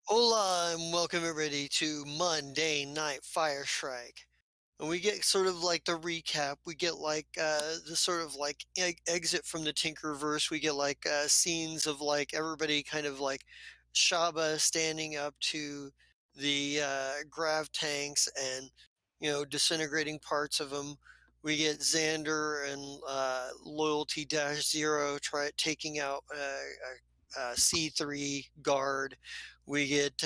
Hola and welcome everybody to Monday Night Fire Shrike. And we get sort of like the recap. We get like the sort of like exit from the Tinkerverse. We get like scenes of like everybody kind of like Shaba standing up to the grav tanks and disintegrating parts of them. We get Xander and Loyalty Dash Zero try taking out C3 guard. We get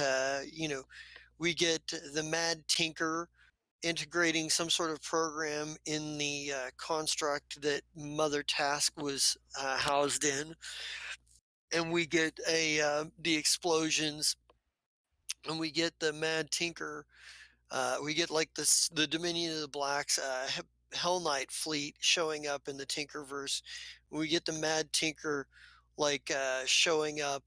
we get the Mad Tinker integrating some sort of program in the construct that Mother Task was housed in, and we get the explosions, and we get the Mad Tinker. We get like the Dominion of the Blacks Hell Knight fleet showing up in the Tinkerverse. We get the Mad Tinker like showing up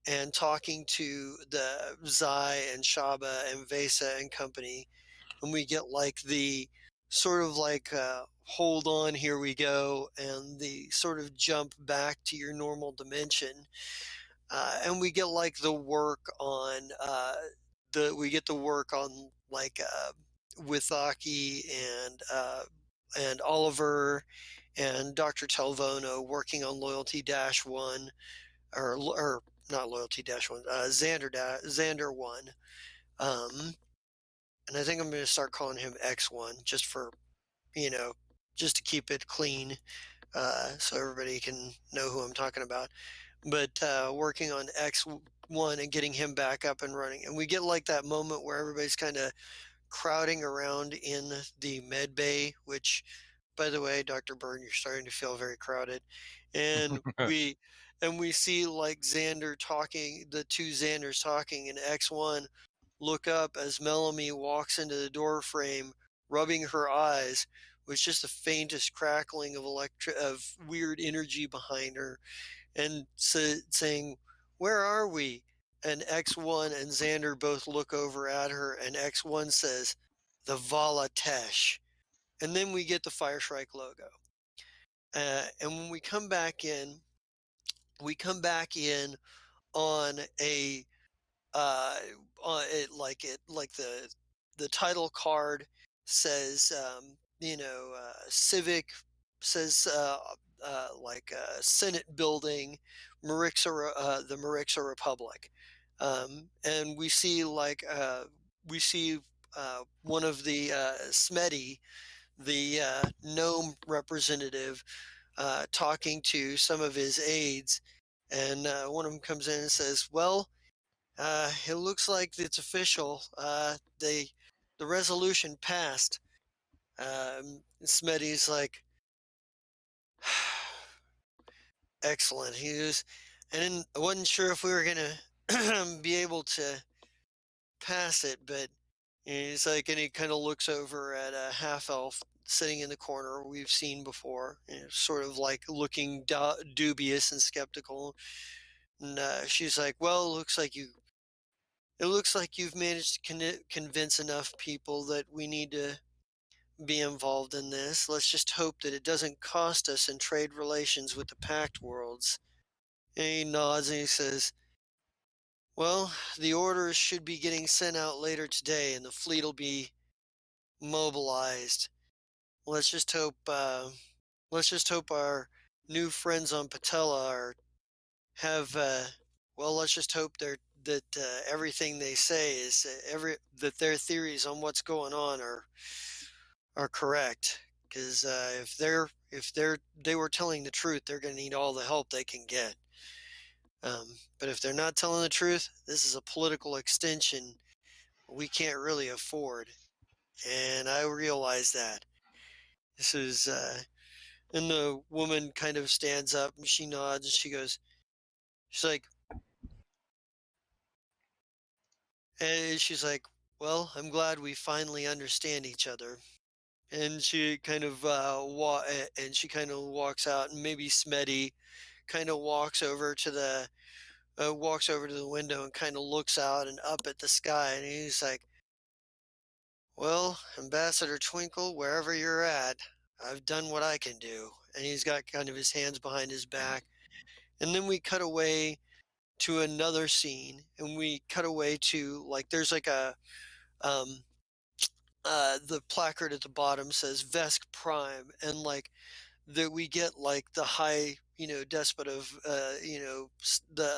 and talking to the Zai and Shaba and Vesa and company, and we get like the sort of like hold on, here we go, and the sort of jump back to your normal dimension, and we get like the work on the work on like Withaki and Oliver and Dr. Telvono working on Loyalty Dash One, or not Loyalty Dash One, Xander One. Um, and I think I'm going to start calling him X1 just for, you know, just to keep it clean, so everybody can know who I'm talking about. But working on X1 and getting him back up and running. And we get like that moment where everybody's kind of crowding around in the med bay, which, by the way, Dr. Byrne, you're starting to feel very crowded. And we see like the two Xanders talking, and X1 look up as Melanie walks into the door frame, rubbing her eyes with just the faintest crackling of weird energy behind her, and saying, "Where are we?" And X1 and Xander both look over at her, and X1 says, "The Valatesh." And then we get the Fire Shrike logo. And when we come back in on a like the title card says, civic, says like Senate building, the Marixa Republic, and we see one of the Smetty, the gnome representative, talking to some of his aides, and one of them comes in and says, "Well, it looks like it's official. The resolution passed." Smetty's like, "Excellent." And I wasn't sure if we were gonna be able to pass it, but he's like, and he kind of looks over at a half elf sitting in the corner we've seen before, sort of like looking dubious and skeptical. And she's like, "Well, it looks like you've managed to convince enough people that we need to be involved in this. Let's just hope that it doesn't cost us in trade relations with the packed worlds." And he nods and he says, "Well, the orders should be getting sent out later today, and the fleet will be mobilized. Let's just hope. Let's just hope our new friends on Patella are have. Well, let's just hope that everything they say is every that their theories on what's going on are correct. Because if they were telling the truth, they're going to need all the help they can get. But if they're not telling the truth, this is a political extension we can't really afford." And I realize that. This is, and the woman kind of stands up and she nods and she goes, she's like, and she's like, "Well, I'm glad we finally understand each other." And she kind of, and she kind of walks out, and maybe Smetty kind of walks over to the window and kind of looks out and up at the sky. And he's like, "Well, Ambassador Twinkle, wherever you're at, I've done what I can do." And he's got kind of his hands behind his back. And then we cut away to another scene, and we cut away to like there's like a um the placard at the bottom says Vesk Prime, and like that we get like the high, despot of, the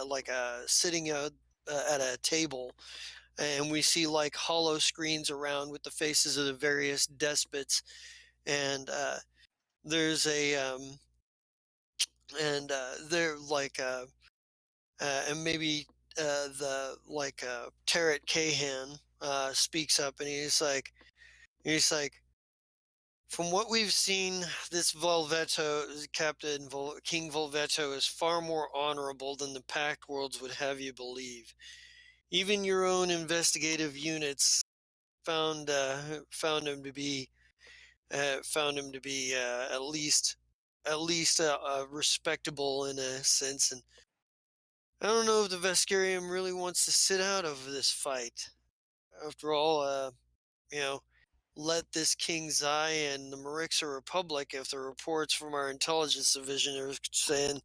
like sitting at a table, and we see like hollow screens around with the faces of the various despots. And there's a and they're like and maybe the like Tarrant Cahan speaks up, and he's like, "From what we've seen, this Volvetto, King Volvetto, is far more honorable than the Pact Worlds would have you believe. Even your own investigative units found him to be at least respectable in a sense. And I don't know if the Veskarium really wants to sit out of this fight. After all, you know, let this King's Eye and the Marixa Republic, if the reports from our intelligence division are saying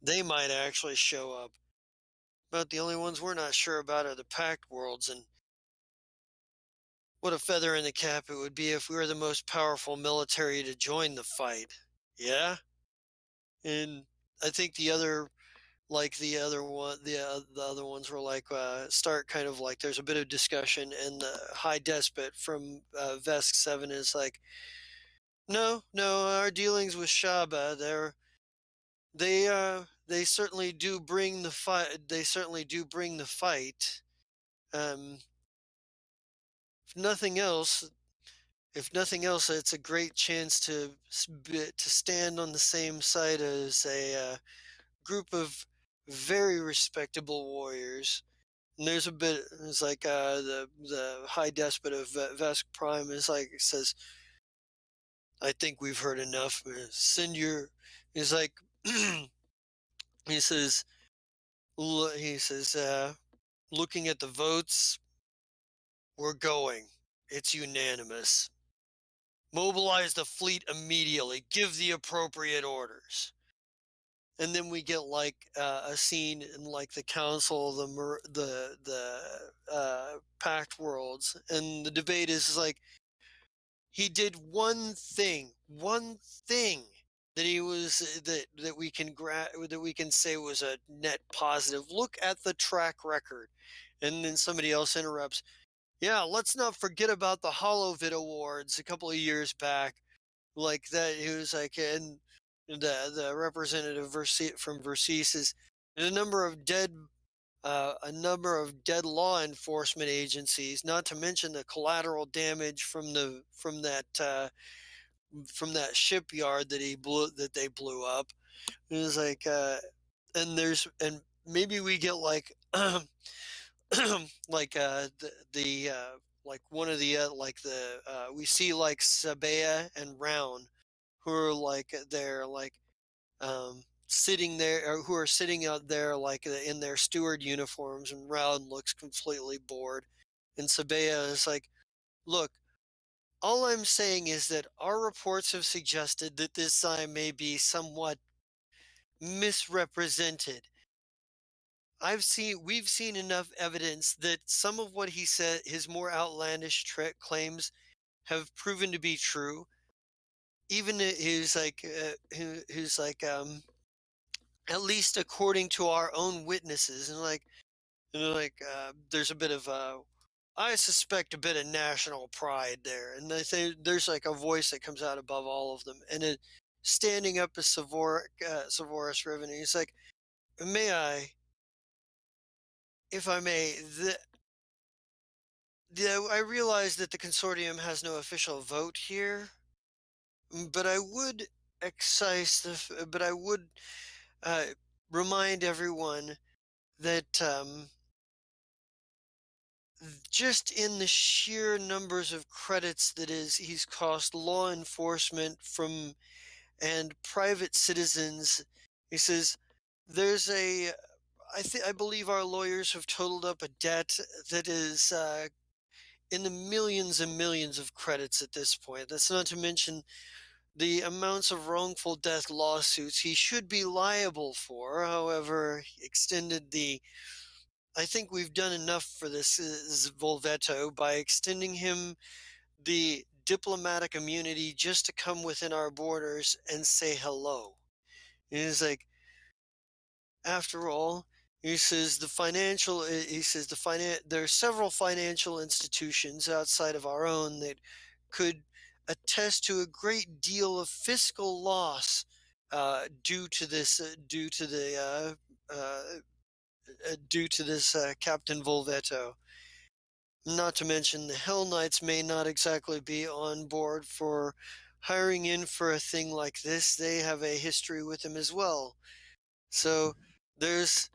they might actually show up. But the only ones we're not sure about are the Pact Worlds, and what a feather in the cap it would be if we were the most powerful military to join the fight. Yeah? And I think the other ones were like start kind of like there's a bit of discussion, and the high despot from Vesk 7 is like, "No, no, our dealings with Shaba, they certainly do bring the fight. They certainly do bring the fight. Um, if nothing else, it's a great chance to stand on the same side as a group of very respectable warriors." And there's like the high despot of Vesk Prime is like says, "I think we've heard enough. Send your." He's like, he says, he says, "Looking at the votes, we're going. It's unanimous. Mobilize the fleet immediately. Give the appropriate orders." And then we get like a scene in like the council of the packed worlds, and the debate is like, he did one thing that he was that we can say was a net positive. Look at the track record. And then somebody else interrupts. "Yeah, let's not forget about the Holovid Awards a couple of years back." Like that, he was like, and the representative from Versailles says, "There's a number of dead law enforcement agencies, not to mention the collateral damage from that shipyard that they blew up." It was like, and maybe we get like like like one of the like the we see like Sabea and Round, who are like they're like sitting there, or who are sitting out there like in their steward uniforms, and Round looks completely bored, and Sabea is like, "Look, All I'm saying is that our reports have suggested that this sign may be somewhat misrepresented. We've seen enough evidence that some of what he said, his more outlandish claims, have proven to be true. Even who's like, at least according to our own witnesses, there's a bit of I suspect a bit of national pride there, and they say there's like a voice that comes out above all of them, and it standing up as Savorus Riven. He's like, "May I, if I may, I realize that the consortium has no official vote here, but I would but I would uh, remind everyone that." Just in the sheer numbers of credits that is he's cost law enforcement from and private citizens, he says there's a I believe our lawyers have totaled up a debt that is in the millions and millions of credits at this point. That's not to mention the amounts of wrongful death lawsuits he should be liable for. However, he extended the I think we've done enough for this Volvetto by extending him the diplomatic immunity just to come within our borders and say hello. And he's like, after all, he says there are several financial institutions outside of our own that could attest to a great deal of fiscal loss due to this Captain Volvetto. Not to mention the Hell Knights may not exactly be on board for hiring in for a thing like this. They have a history with him as well. So there's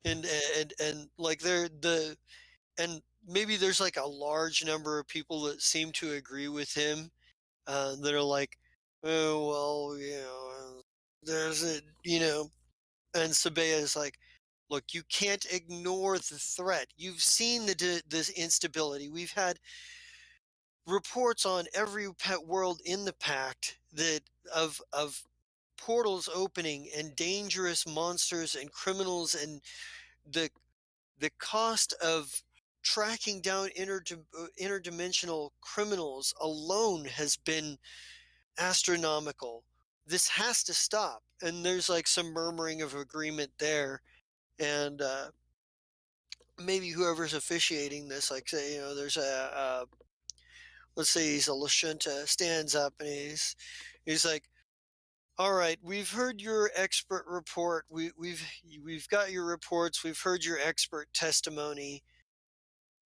and like they're the and maybe there's like a large number of people that seem to agree with him that are like, oh well, there's a and Sabea is like, look, you can't ignore the threat. You've seen this instability. We've had reports on every pet world in the pact that of portals opening and dangerous monsters and criminals, and the the cost of tracking down interdimensional criminals alone has been astronomical. This has to stop. And there's like some murmuring of agreement there. And maybe whoever's officiating this, like say, there's let's say he's a Lashunta, stands up and he's like, all right, we've heard your expert report. We've got your reports. We've heard your expert testimony.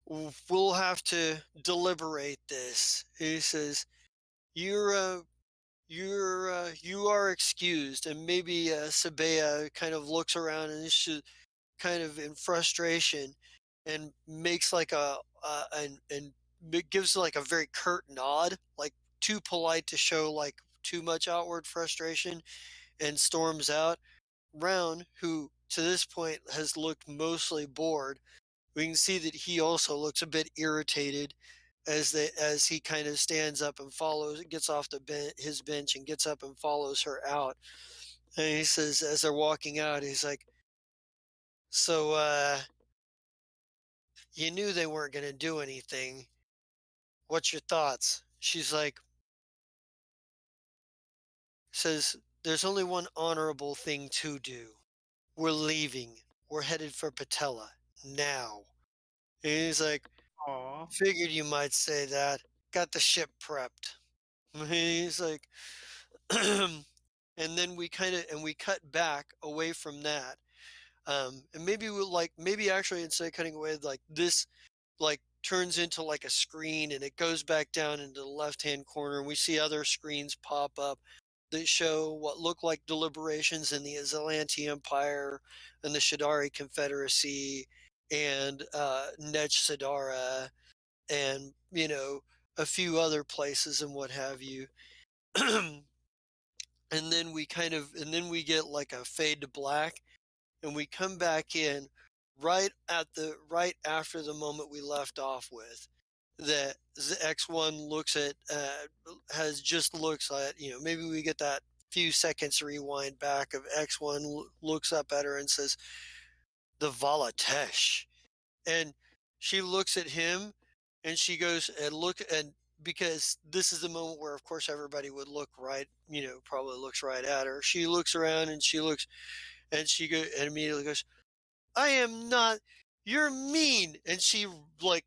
We'll have to deliberate this. He says, you're you are excused. And maybe Sabea kind of looks around and is kind of in frustration and makes like and gives like a very curt nod, like too polite to show like too much outward frustration, and storms out. Round, who to this point has looked mostly bored, we can see that he also looks a bit irritated as he kind of stands up and gets off his bench and gets up and follows her out. And he says, as they're walking out, he's like, "So, you knew they weren't going to do anything. What's your thoughts?" She's like, says, "There's only one honorable thing to do. We're leaving. We're headed for Patella now." And he's like, Aw. "Figured you might say that. Got the ship prepped." And he's like, and then we cut back away from that. And maybe maybe actually instead of cutting away, like this like turns into like a screen and it goes back down into the left hand corner, and we see other screens pop up that show what look like deliberations in the Azalanti Empire and the Shadari Confederacy and Nech Sadara and a few other places and what have you. And then we get like a fade to black, and we come back in right after the moment we left off with. that the X1 looks at, has just looks at, maybe we get that few seconds rewind back of X1 looks up at her and says, the Valatesh. And she looks at him and she goes and look and because this is the moment where of course everybody would look right, probably looks right at her. She looks around and she looks and she go and immediately goes, I am not, you're mean. And she like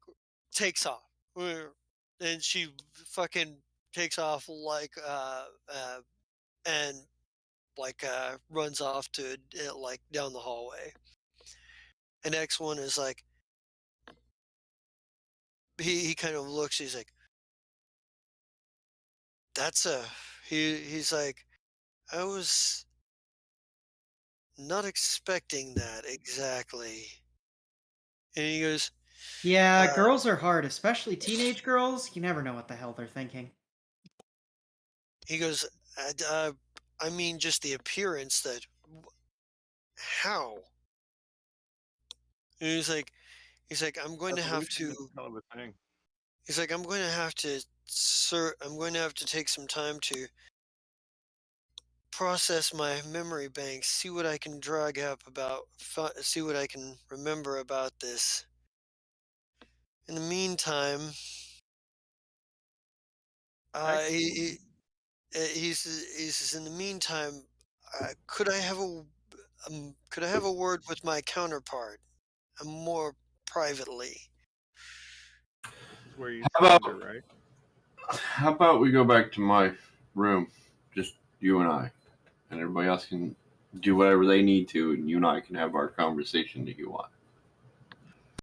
takes off. And she fucking takes off and runs off to like down the hallway. And X1 is like, he kind of looks, he's like, that's a, he's like, I was not expecting that exactly. And he goes, Yeah, uh, girls are hard, especially teenage girls. You never know what the hell they're thinking. he goes, I mean, just the appearance that, how? And he's like, I'm going to have Evolution is to, a hell of a thing. he's like, I'm going to have to, sir, I'm going to have to take some time to process my memory banks, see what I can drag up about, see what I can remember about this. In the meantime, he, he says, in the meantime, could I have a word with my counterpart, more privately? This is where you How surrender, about right? how about we go back to my room, just you and I, and everybody else can do whatever they need to, and you and I can have our conversation that you want.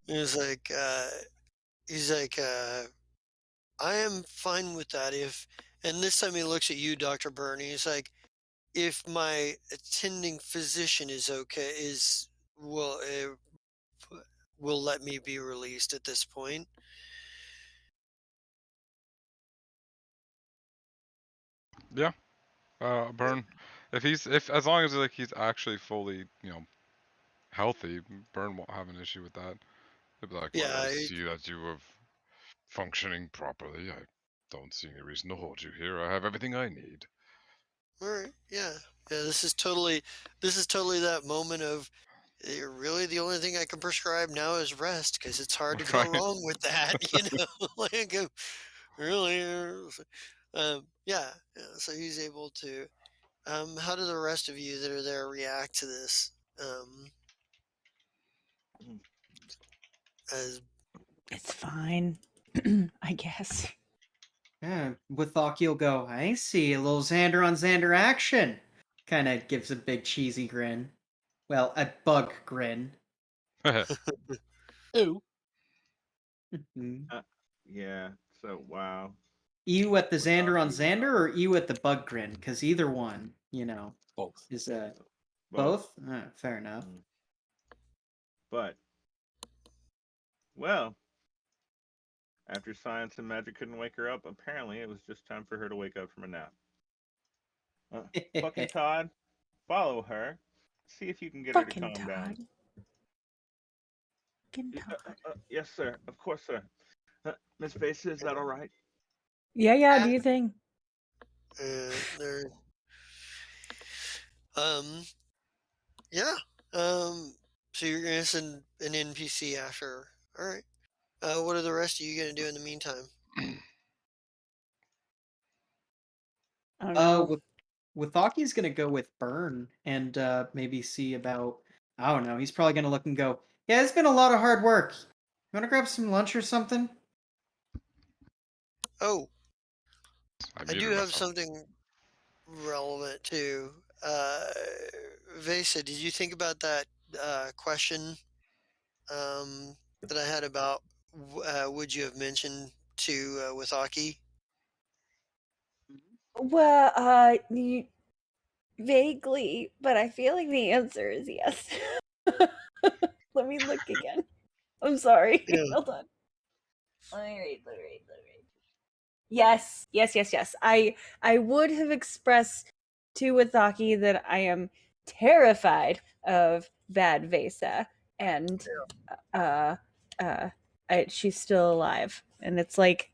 He's like, he's like, I am fine with that if, and this time he looks at you, Dr. Burney. He's like, if my attending physician is okay, will let me be released at this point. Yeah. Burn. If as long as like he's actually fully, healthy, Burn won't have an issue with that. He'll be like, well, Yeah, I see that you are functioning properly. I don't see any reason to hold you here. I have everything I need. all right, yeah. This is totally that moment of, really the only thing I can prescribe now is rest because it's hard to go Right. wrong with that, like really. Yeah. So he's able to. How do the rest of you that are there react to this? As It's fine, I guess. Yeah, Withaki will go, I see, a little Xander on Xander action. Kind of gives a big cheesy grin. Well, a bug grin. Ooh. Yeah. So wow. You at the Xander on Without you, Xander, or you at the bug grin? Because either one, Both. is both. both? Fair enough. But well, after science and magic couldn't wake her up, apparently it was just time for her to wake up from a nap. Fucking Todd, follow her. See if you can get her to Fucking calm down. Todd. Fucking Todd. Yes, sir. Of course, sir. Miss Basie, is that all right? Yeah, do you think? they're yeah. So you're gonna send an NPC after. All right. What are the rest of you gonna do in the meantime? I don't know. Withaki's gonna go with Burn and maybe see about. I don't know. He's probably gonna look and go, yeah, it's been a lot of hard work. You want to grab some lunch or something? Oh, I I do muted have myself. something relevant too. Vesa, did you think about that question that I had about would you have mentioned to Withaki? Well, vaguely, but I feel like the answer is yes. Let me look again. I'm sorry. Yeah. Hold on. Let me read. Yes. I would have expressed to Withaki that I am terrified of Bad Vesa, and she's still alive, And it's like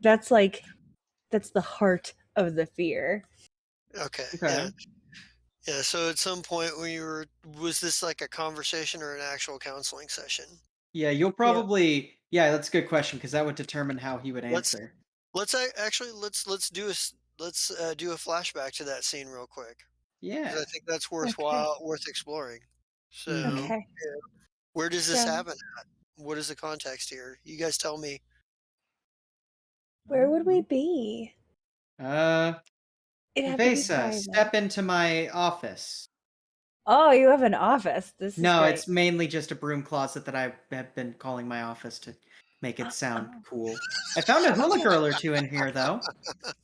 that's the heart of the fear. Okay. Okay. Yeah. So at some point when was this like a conversation or an actual counseling session? Yeah, you'll Yeah. probably. Yeah, that's a good question because that would determine how he would Let's answer. actually let's do a flashback to that scene real quick because Yeah. I think that's Okay. worth exploring. Mm-hmm. So Okay. where does this So happen at? What is the context here? You guys tell me. where would we be? Uh, It'd have to be Vesa, private. step into my office. Oh, you have an office. This is No, great. it's mainly just a broom closet that I have been calling my office to make it Oh, sound oh. cool. I found a hula girl or two in here, though.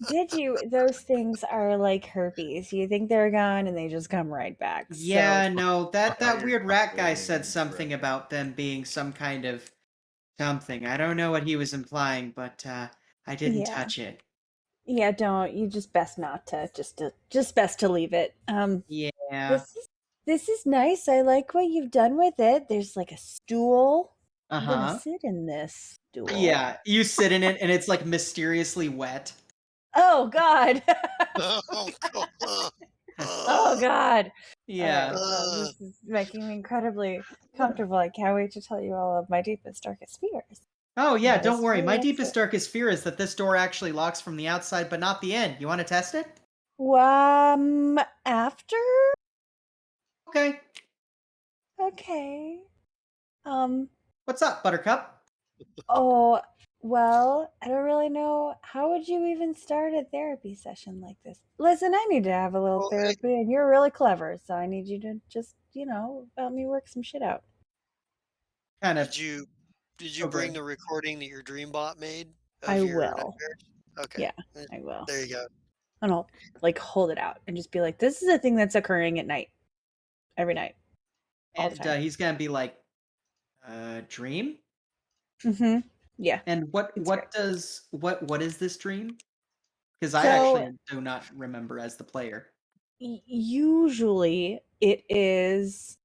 Did you? Those things are like herpes. You think they're gone and they just come right back. So Yeah, no, that Oh, weird rat guy living said something forever. about them being some kind of something. I don't know what he was implying, but I didn't yeah, touch it. yeah. Don't you just best not to just best to leave it. Yeah. This is this is nice. I like what you've done with it. There's like a stool. I'm gonna Uh-huh. sit in this stool. Yeah, you sit in it and it's like mysteriously wet. Oh God. Oh, God. Oh God. All right. Yeah. Well, Uh, this is making me incredibly comfortable. I can't wait to tell you all of my deepest, darkest fears. Oh yeah, But don't as worry. for My what's deepest darkest fear is that this door actually locks from the outside but not the end. You want to test it? after? Okay. Okay. Um, What's up, Buttercup? oh, well, I don't really know. How would you even start a therapy session like this? Listen, I need to have a little well, therapy, and you're really clever, so I need you to just, help me work some shit out. Kind of. did you Oh, bring good. the recording that your dream bot made I of your will. nightmares? Okay. Yeah, I will. There you go. And I'll, like, hold it out and just be like, this is a thing that's occurring at night. Every night. All the And time. he's gonna be like, dream? Mm-hmm. Yeah, And it's great. what is this dream? Because I So actually do not remember as the player. usually it is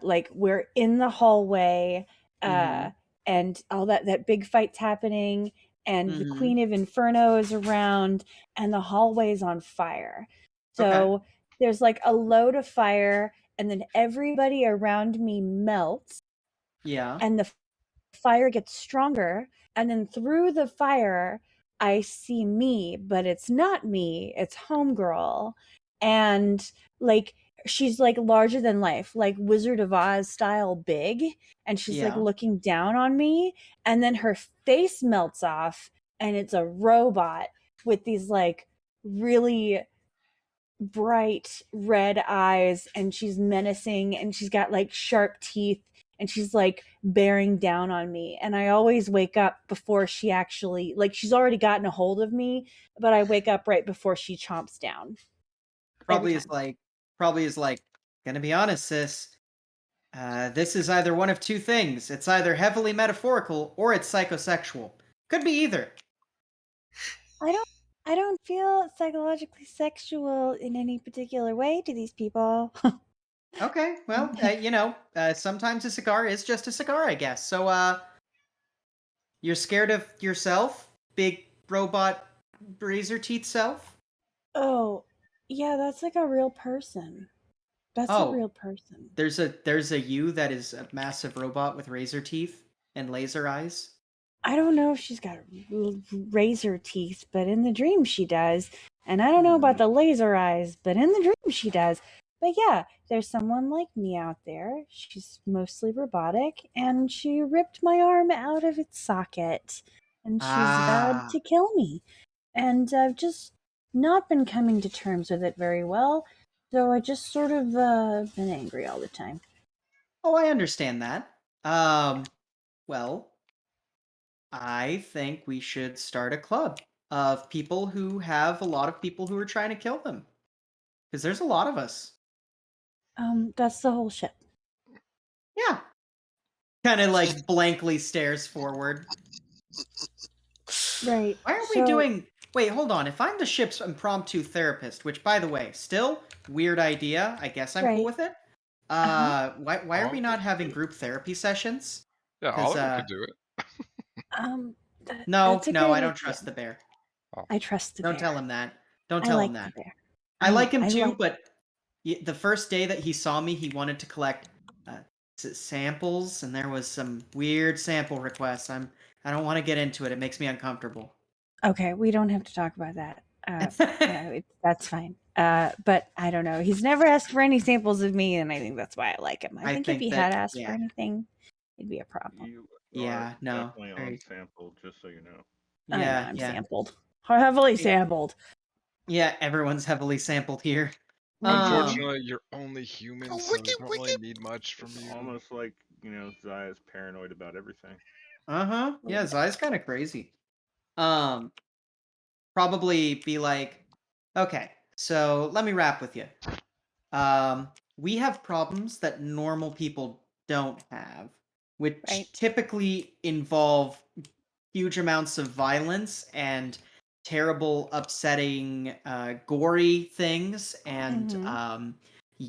like we're in the hallway Mm-hmm. and all that big fight's happening and the Mm-hmm. Queen of Inferno is around and the hallway's on fire. Okay. So there's like a load of fire and then everybody around me melts Yeah. and the fire gets stronger and then through the fire I see me, but it's not me, it's homegirl. And like she's like larger than life, like Wizard of Oz style big, and she's like Yeah. looking down on me, and then her face melts off and it's a robot with these like really bright red eyes, and she's menacing and she's got like sharp teeth and she's like bearing down on me, and I always wake up before she actually, like, she's already gotten a hold of me, but I wake up right before she chomps down every Probably is time. like probably is like, gonna be honest, sis. This is either one of two things. It's either heavily metaphorical or it's psychosexual. Could be either. I don't feel psychologically sexual in any particular way to these people. Okay, well, sometimes a cigar is just a cigar, I guess. So, you're scared of yourself, big robot razor teeth self? Oh, yeah, that's like a real person. That's a Oh, real person. there's a you that is a massive robot with razor teeth and laser eyes. I don't know if she's got razor teeth, but in the dream she does. And I don't know about the laser eyes, but in the dream she does. But yeah, there's someone like me out there. She's mostly robotic, and she ripped my arm out of its socket. And she's vowed Ah. to kill me. And I've just not been coming to terms with it very well. So I just sort of been angry all the time. Oh, I understand that. Well, I think we should start a club of people who have a lot of people who are trying to kill them. Because there's a lot of us. That's the whole ship. Yeah. Kind of like blankly stares forward. Right. Why aren't we So doing. Wait, hold on. If I'm the ship's impromptu therapist, which, by the way, still weird idea. I guess I'm cool right. with it. Uh-huh. Why are we not having group therapy sessions? Yeah, Because Oliver could do it. No, That's a no, great I don't idea. trust the bear. I trust the Don't bear. tell him that. Don't I tell like him the that. bear. I like him I too, like- but the first day that he saw me, he wanted to collect samples, and there was some weird sample requests. I don't want to get into it. It makes me uncomfortable. Okay, we don't have to talk about that. That's fine. But I don't know. He's never asked for any samples of me, and I think that's why I like him. I I think if think he that- had asked for yeah. anything, it'd be a problem. You Yeah, are no, definitely very- unsampled, just so you know. I know Yeah, I'm yeah. sampled. Heavily Yeah. sampled. Yeah, everyone's heavily sampled here. Unfortunately, you're only human, Oh, so we wicked, don't really wicked. need much from It's you. almost like, Zaya's paranoid about everything. Yeah, Zai's kind of crazy. Probably be like, okay, so let me wrap with you. We have problems that normal people don't have, which Right. typically involve huge amounts of violence and terrible, upsetting, gory things, and Mhm.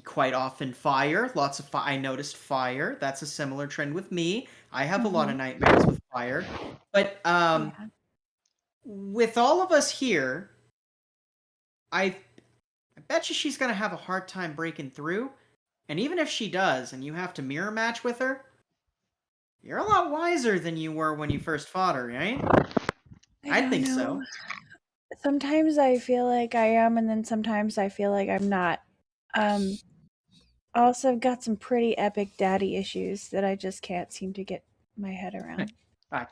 quite often fire. Lots of I noticed fire. That's a similar trend with me. I have a lot of nightmares with fire, but Yeah. with all of us here, I bet you she's gonna have a hard time breaking through. And even if she does, and you have to mirror match with her, you're a lot wiser than you were when you first fought her, right? I don't think know. so. Sometimes I feel like I am, and then sometimes I feel like I'm not. Also, I've got some pretty epic daddy issues that I just can't seem to get my head around.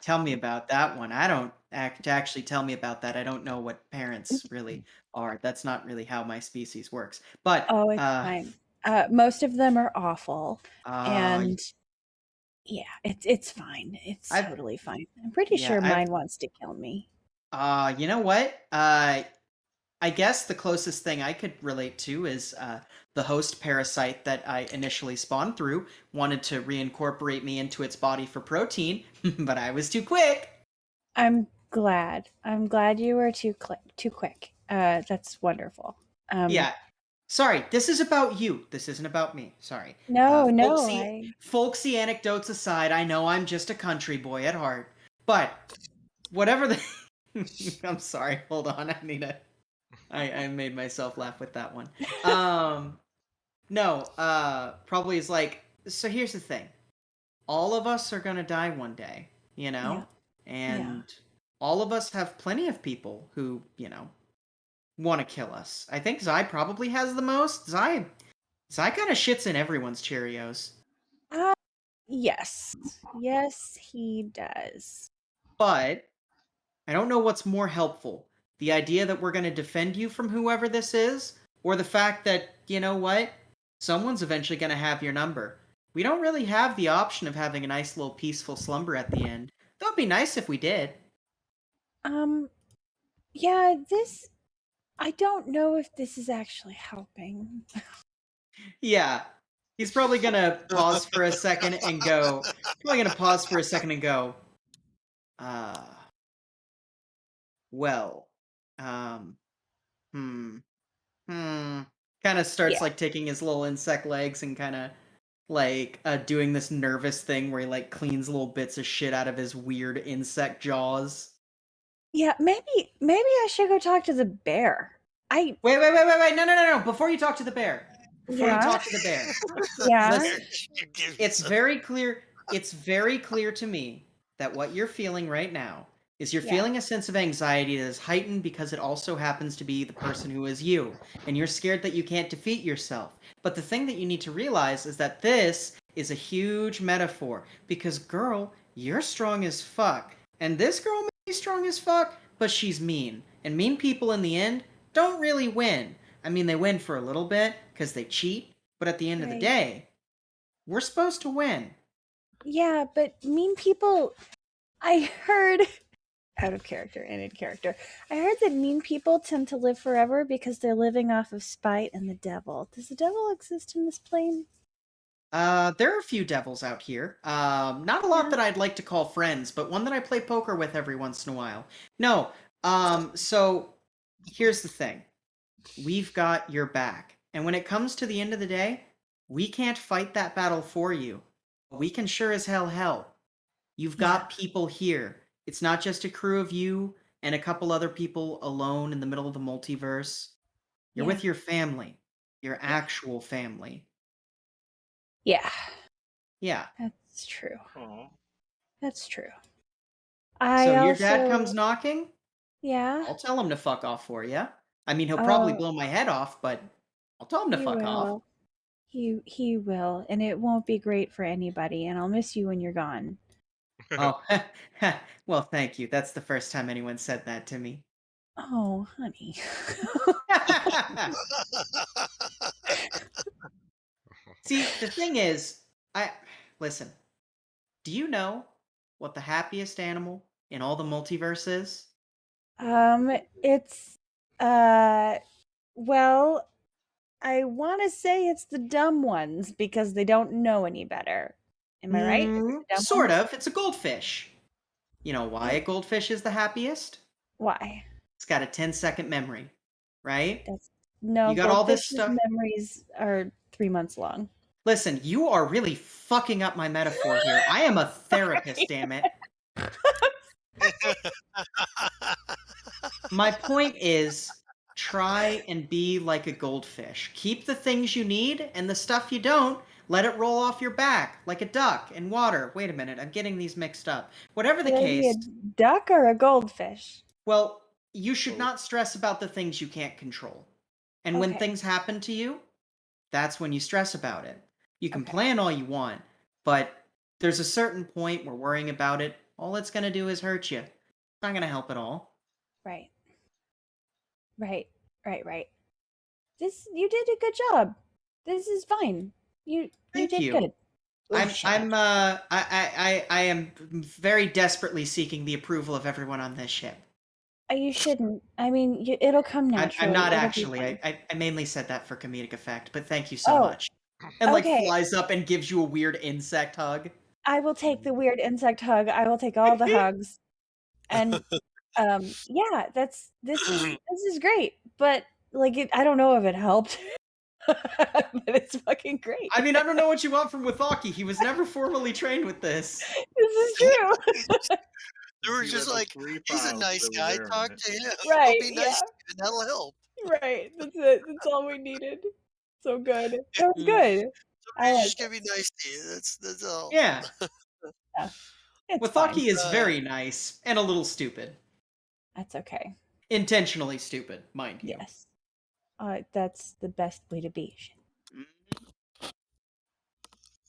Tell me about that one. I don't actually tell me about that. I don't know what parents really are. That's not really how my species works. But Oh, it's fine. Most of them are awful, and yeah, it's fine. It's I've- totally fine. I'm pretty yeah, sure I've- mine wants to kill me. you know what? I guess the closest thing I could relate to is the host parasite that I initially spawned through wanted to reincorporate me into its body for protein, but I was too quick. I'm glad. I'm glad you were too quick. That's wonderful. Yeah. Sorry, this is about you. This isn't about me. Sorry. No, Folksy anecdotes aside, I know I'm just a country boy at heart. But whatever the I'm sorry, hold on. I made myself laugh with that one. No, probably is like, so here's the thing. All of us are gonna die one day, you know? Yeah. And all of us have plenty of people who, want to kill us. I think Zai probably has the most. Zai kind of shits in everyone's Cheerios. Yes. Yes, he does. But I don't know what's more helpful. The idea that we're going to defend you from whoever this is, or the fact that, you know what? Someone's eventually going to have your number. We don't really have the option of having a nice little peaceful slumber at the end. That would be nice if we did. Yeah, I don't know if this is actually helping. Yeah. He's probably going to pause for a second and go, well, kind of starts Yeah. like taking his little insect legs and kind of like doing this nervous thing where he like cleans little bits of shit out of his weird insect jaws. Yeah, maybe I should go talk to the bear. Wait. No. Before you talk to the bear. Yeah. Listen, it's very clear to me that what you're feeling right now is you're feeling a sense of anxiety that is heightened because it also happens to be the person who is you, and you're scared that you can't defeat yourself. But the thing that you need to realize is that this is a huge metaphor, because girl, you're strong as fuck, and this girl may be strong as fuck, but she's mean, and mean people in the end don't really win. I mean, they win for a little bit because they cheat, but at the end of the day, we're supposed to win. Yeah, but mean people, I heard out of character and in character. I heard that mean people tend to live forever because they're living off of spite and the devil. Does the devil exist in this plane? There are a few devils out here. Not a lot that I'd like to call friends, but one that I play poker with every once in a while. No, so here's the thing. We've got your back. And when it comes to the end of the day, we can't fight that battle for you. But we can sure as hell help. You've got people here. It's not just a crew of you and a couple other people alone in the middle of the multiverse. You're Yeah. with your family, your actual family. Yeah, Yeah. that's true. Aw. That's true. So I your also, dad comes knocking, yeah. I'll tell him to fuck off for you. I mean, he'll probably Oh, blow my head off, but I'll tell him to he fuck off. will. He will, and it won't be great for anybody. And I'll miss you when you're gone. Oh, well, thank you. That's the first time anyone said that to me. Oh, honey. See, the thing is, listen. Do you know what the happiest animal in all the multiverse is? It's well, I want to say it's the dumb ones because they don't know any better. Am I right? Is it the dumb Sort ones? of. It's a goldfish. You know why a goldfish is the happiest? Why? It's got a 10-second memory, right? That's no, You got all this goldfish's stuff. memories are 3 months long. Listen, you are really fucking up my metaphor here. I am a therapist, damn it. My point is try and be like a goldfish. Keep the things you need, and the stuff you don't, let it roll off your back like a duck in water. Wait a minute, I'm getting these mixed up. Whatever the Would I be a case, duck or a goldfish? well, you should Oh. not stress about the things you can't control. And when Okay. things happen to you, that's when you stress about it. You can Okay. plan all you want, but there's a certain point where worrying about it, all it's going to do is hurt you. It's not going to help at all. Right. Right. This you did a good job. This is fine. You Thank did you. good. Oh, I'm shit. I'm I am very desperately seeking the approval of everyone on this ship. You shouldn't. I mean, it'll come naturally. I'm not It'll be actually. fine. I mainly said that for comedic effect, but thank you so Oh, much. And like okay. flies up and gives you a weird insect hug. I will take the weird insect hug. I will take all the hugs. And yeah, this is great. But like I don't know if it helped. But it's fucking great. I mean, I don't know what you want from Withaki. He was never formally trained with this. This is true. They were He just read the like, 3 he's a files nice that were guy. there in Talk it. to him. He'll Right, be yeah. nice to you, and that'll help. Right. That's it. That's all we needed. So good. That was Mm. good. I Somebody's like just it. gonna be nice to you. That's all. Yeah, Yeah. It's fine. Withaki is Uh, very nice and a little stupid. That's okay. Intentionally stupid, mind you. Yes. That's the best way to be.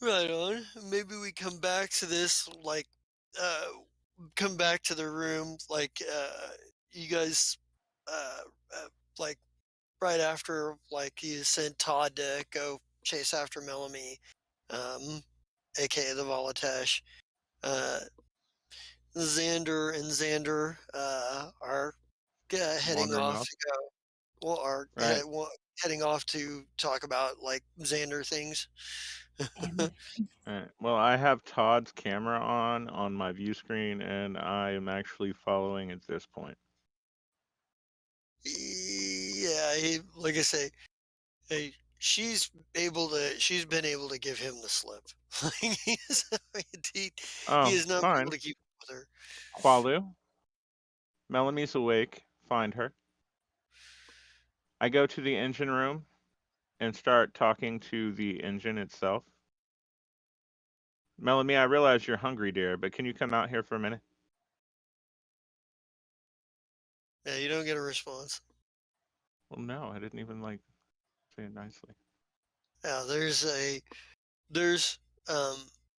Right on. Maybe we come back to this, like, uh, come back to the room, like, you guys, uh, like, right after, like, you sent Todd to go chase after Melanie, aka the Volatash. Uh, Xander are heading Wandering off off. to go. Well, are Right. heading off to talk about like Xander things. Damn Alright. Well, I have Todd's camera on my view screen, and I am actually following at this point. Yeah, like I say, hey, she's been able to give him the slip. Like, he, he Oh, has not been able fine. to keep up with her. Qualu. Melanie's awake. Find her. I go to the engine room and start talking to the engine itself. Melanie, I realize you're hungry, dear, but can you come out here for a minute? Yeah, you don't get a response. Well, no, I didn't even like say it nicely. Yeah, there's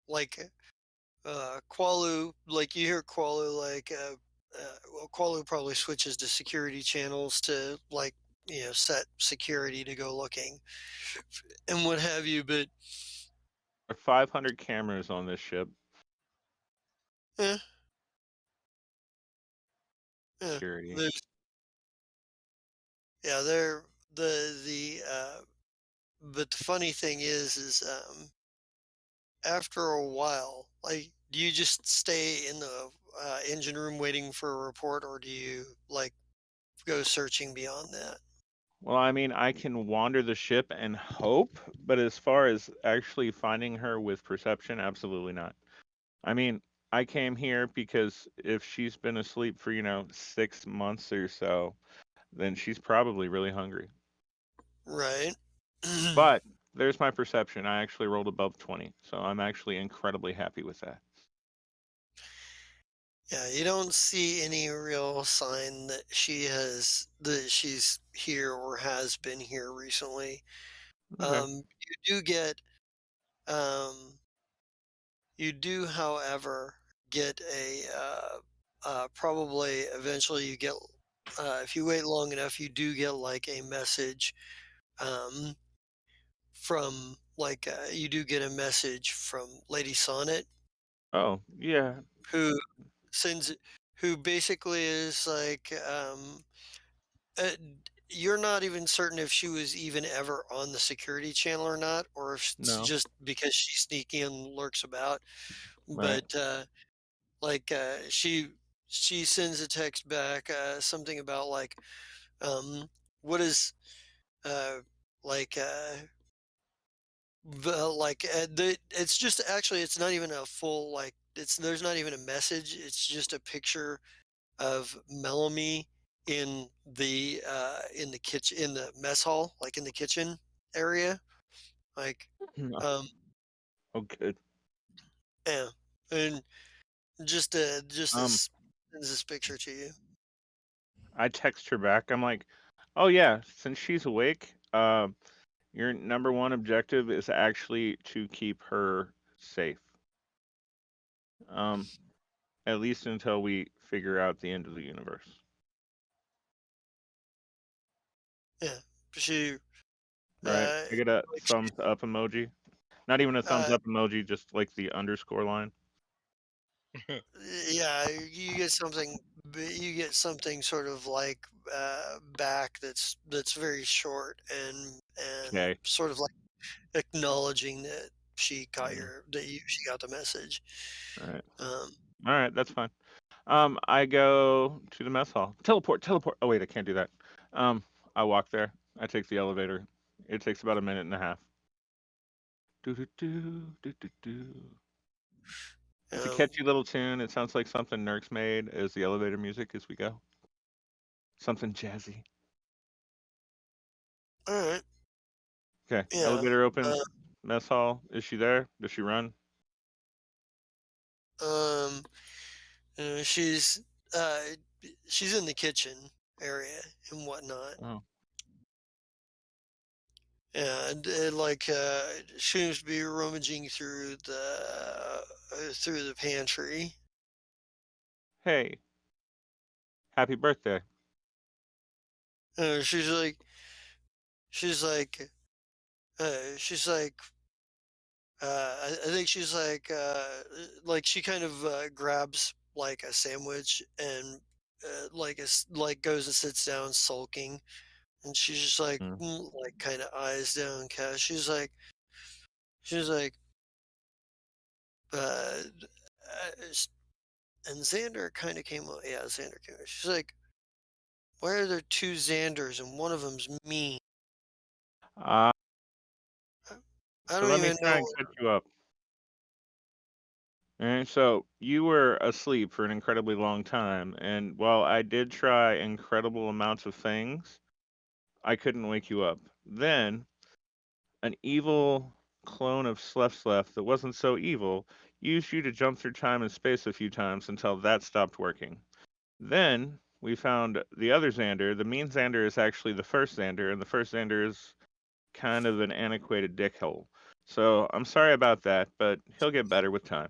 like Qualu, like you hear Qualu, like well, Qualu probably switches to security channels to like set security to go looking and what have you. But There are 500 cameras on this ship. eh, eh, Security. there's yeah, there the but the funny thing is after a while, like, do you just stay in the engine room waiting for a report, or do you like go searching beyond that? Well, I mean, I can wander the ship and hope, but as far as actually finding her with perception, absolutely not. I mean, I came here because if she's been asleep for, 6 months or so, then she's probably really hungry. Right. But there's my perception. I actually rolled above 20, so I'm actually incredibly happy with that. Yeah, you don't see any real sign that she's here or has been here recently. Okay. You do get um you do, however, get probably eventually you get if you wait long enough, you do get like a message um from you do get a message from Lady Sonnet Oh, yeah. who sends who basically is like uh, you're not even certain if she was even ever on the security channel or not, or if it's No. just because she's sneaky and lurks about. Right. But like she sends a text back, something about like what is uh like it's just actually it's not even a full like it's there's not even a message. It's just a picture of Melanie in the kitchen in the mess hall, like in the kitchen area. Like No. um Oh, good. yeah. And just Um, this sends this picture to you. I text her back. I'm like, oh yeah, since she's awake, your number one objective is actually to keep her safe. Um, at least until we figure out the end of the universe. Yeah. She Right? I get a like thumbs up emoji. Not even a thumbs uh up emoji, just like the underscore line. yeah, you get something sort of like back that's very short and Okay. sort of like acknowledging that Mm, she got the message. all right. Um, All right, that's fine. I go to the mess hall. Teleport, teleport. Oh wait, I can't do that. Um, I walk there. I take the elevator. It takes about a minute and a half. Do do do do do do. It's a um, catchy little tune. It sounds like something Nerks made as the elevator music as we go. Something jazzy. all right, Okay, yeah. elevator Uh, opens. Mess hall. Is she there? Does she run? um, uh, she's uh, she's in the kitchen area and whatnot. Oh, And she seems to be rummaging through the pantry. hey, happy birthday. She's like she's like she's I think she's like she kind of grabs like a sandwich and like goes and sits down sulking, and she's just Mm. like kind of eyes downcast. She's like uh, and Xander kind of came. Yeah, Xander came. She's like, why are there two Xanders and one of them's me? Uh, I I so don't let me even try know. and catch you up. And so you were asleep for an incredibly long time, and while I did try incredible amounts of things, I couldn't wake you up. Then an evil clone of Slef that wasn't so evil used you to jump through time and space a few times until that stopped working. Then we found the other Xander. The mean Xander is actually the first Xander, and the first Xander is kind of an antiquated dickhole. So I'm sorry about that, but he'll get better with time.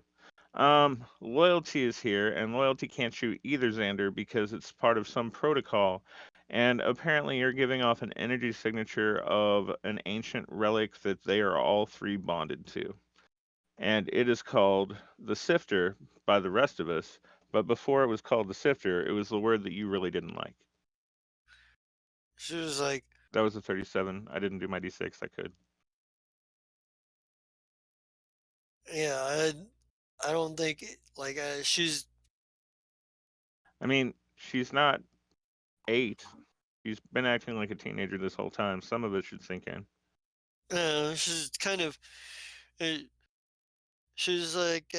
Loyalty is here, and Loyalty can't shoot either Xander because it's part of some protocol. And apparently, you're giving off an energy signature of an ancient relic that they are all three bonded to. And it is called the Sifter by the rest of us. But before it was called the Sifter, it was the word that you really didn't like. She was like, That was a 37. I didn't do my d6. I could. yeah, I don't think she's I mean, she's not 8. She's been acting like a teenager this whole time. Some of it should sink in. she's kind of uh, she's like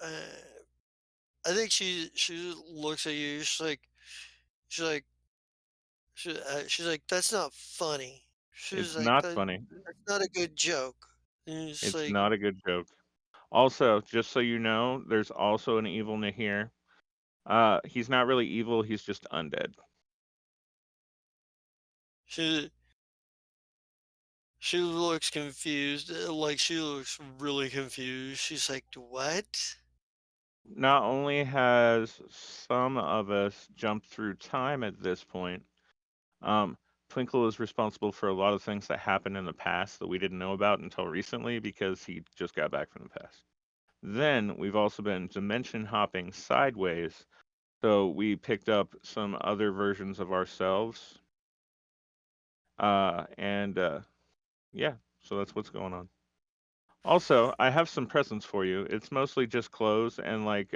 I think she looks at you. She's like she's like, that's not funny. She's It's like, not funny. that's not a good joke. And it's It's like, not a good joke. Also, just so you know, there's also an evil Nahir. He's not really evil, he's just undead. she she looks confused. Like she looks really confused. She's like, what? Not only has some of us jumped through time at this point, um, Twinkle is responsible for a lot of things that happened in the past that we didn't know about until recently because he just got back from the past. Then we've also been dimension hopping sideways, so we picked up some other versions of ourselves. And yeah, so that's what's going on. Also, I have some presents for you. It's mostly just clothes and like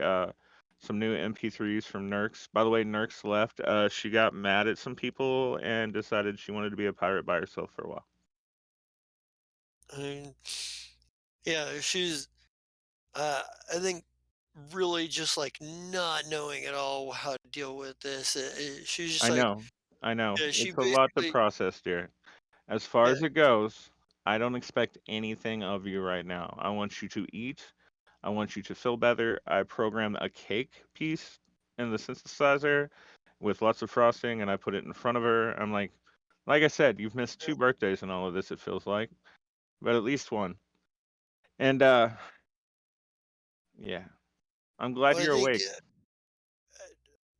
some new MP3s from Nurks. By the way, Nurks left. She got mad at some people and decided she wanted to be a pirate by herself for a while. I mean, yeah, she's I think really just like not knowing at all how to deal with this. She's just I like, know. I know. yeah, she It's a lot to basically, process, dear. As far yeah, as it goes, I don't expect anything of you right now. I want you to eat. I want you to feel better. I program a cake piece in the synthesizer with lots of frosting and I put it in front of her. I'm like I said, you've missed 2 birthdays and all of this, it feels like, but at least one. And yeah, I'm glad well, you're awake.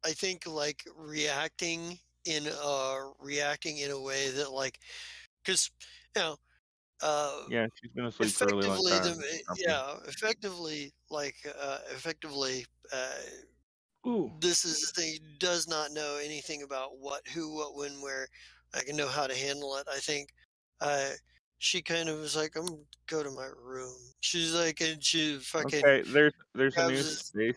I think like reacting in a way that like, because you know, uh, Yeah, she's been asleep for a really long effectively time. Grumpy. effectively, Ooh. this is the thing. Does not know anything about what, who, what, when, where. I can know how to handle it. I think. Uh, she kind of was like, "I'm go to my room." She's like, and she fucking Okay, there's a grabs new this.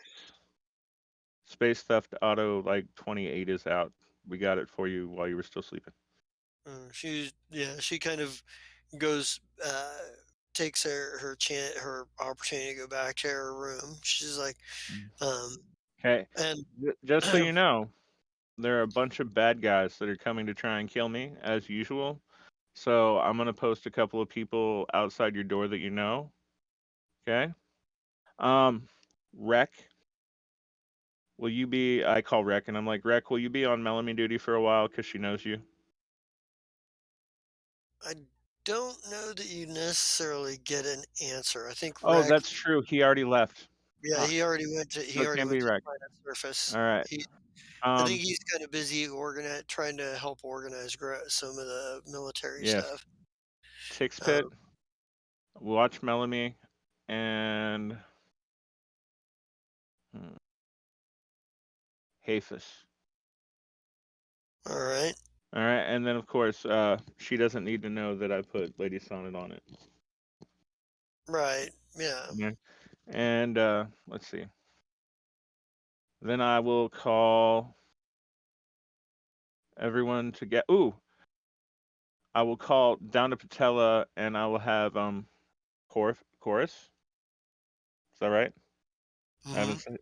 space theft auto like 28 is out. We got it for you while you were still sleeping. She kind of goes, takes her opportunity to go back to her room. She's like, um, Okay, and just so you know, there are a bunch of bad guys that are coming to try and kill me as usual. So I'm gonna post a couple of people outside your door that you know. Okay. Um, Rec, will you be? I call Rec and I'm like, Rec, will you be on Melanie duty for a while because she knows you? I don't know that you necessarily get an answer. I think Oh, Rec, that's true. He already left. yeah, Fuck. he So it already can't went be to Rec. Planet Surface. All right. I think Um, he's kind of busy trying to help organize some of the military yes. stuff. Tix Pit, Um, watch Melanie, and hmm, Hafis. all right, All right, and then of course, she doesn't need to know that I put Lady Sonnet on it. right, yeah. Yeah. And let's see. Then I will call everyone to get. Ooh, I will call down to Patella, and I will have chorus. Is that right? I Hmm. haven't said.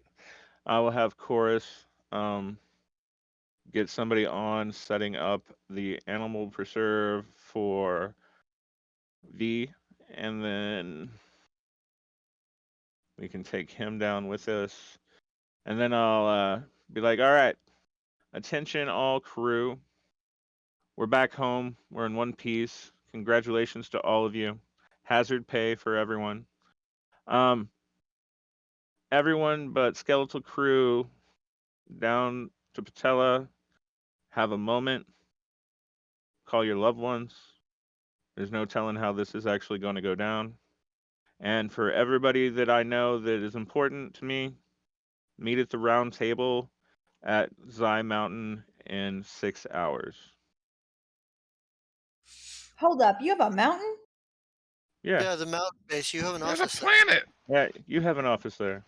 I will have chorus. Get somebody on setting up the animal preserve for V, and then we can take him down with us. And then I'll be like, all right, attention, all crew. We're back home. We're in one piece. Congratulations to all of you. Hazard pay for everyone. Um, everyone but skeletal crew down to Patella. Have a moment. Call your loved ones. There's no telling how this is actually going to go down. And for everybody that I know that is important to me, meet at the round table at Zai Mountain in 6 hours. Hold up, you have a mountain? Yeah, Yeah, the mountain base. You have an There's a office there. planet. yeah, you have an office there.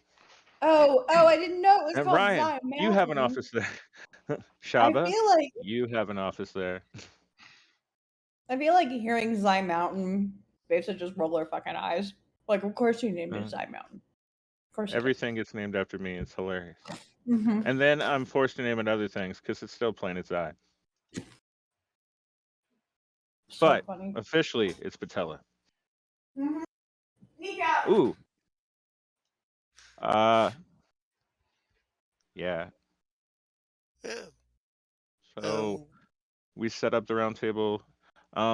Oh, I didn't know it was And called Ryan, Zion you have an Mountain. office there. I Shaba, feel like you have an office there. hearing Zion Mountain, basically just roll their fucking eyes. Like, of course you named it Uh, Zion Mountain. Of course you Everything gets named after me. It's hilarious. do. Mm-hmm. And then I'm forced to name it other things because it's still Planet's Eye. So But funny. officially, it's Patella. Mm-hmm. Nika! Ooh. Uh. Yeah. Yeah. So Um, we set up the round table.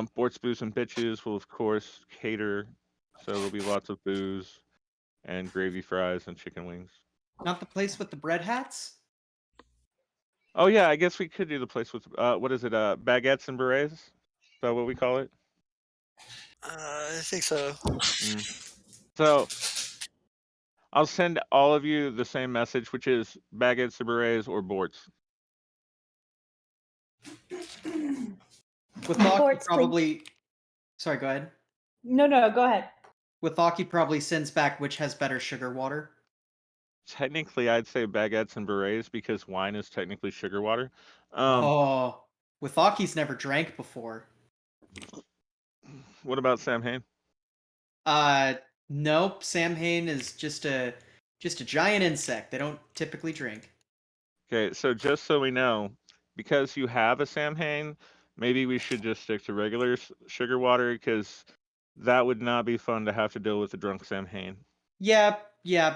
Sports booze and bitches will of course cater. So there'll be lots of booze and gravy fries and chicken wings. Not the place with the bread hats? Oh yeah, I guess we could do the place with what is it? Baguettes and berets. Is that what we call it? I think so. Mm. So I'll send all of you the same message, which is baguettes or berets or boards. With Thaki Sports, please. probably. Sorry, go ahead. No, go ahead. With Thaki probably sends back which has better sugar water. Technically, I'd say baguettes and berets because wine is technically sugar water. Um, Oh, with Thaki's never drank before. what about Sam Hain? Uh, nope. Sam Hain is just a giant insect. They don't typically drink. Okay, so just so we know, because you have a Sam Hain, maybe we should just stick to regular sugar water because that would not be fun to have to deal with a drunk Sam Hain. Yep.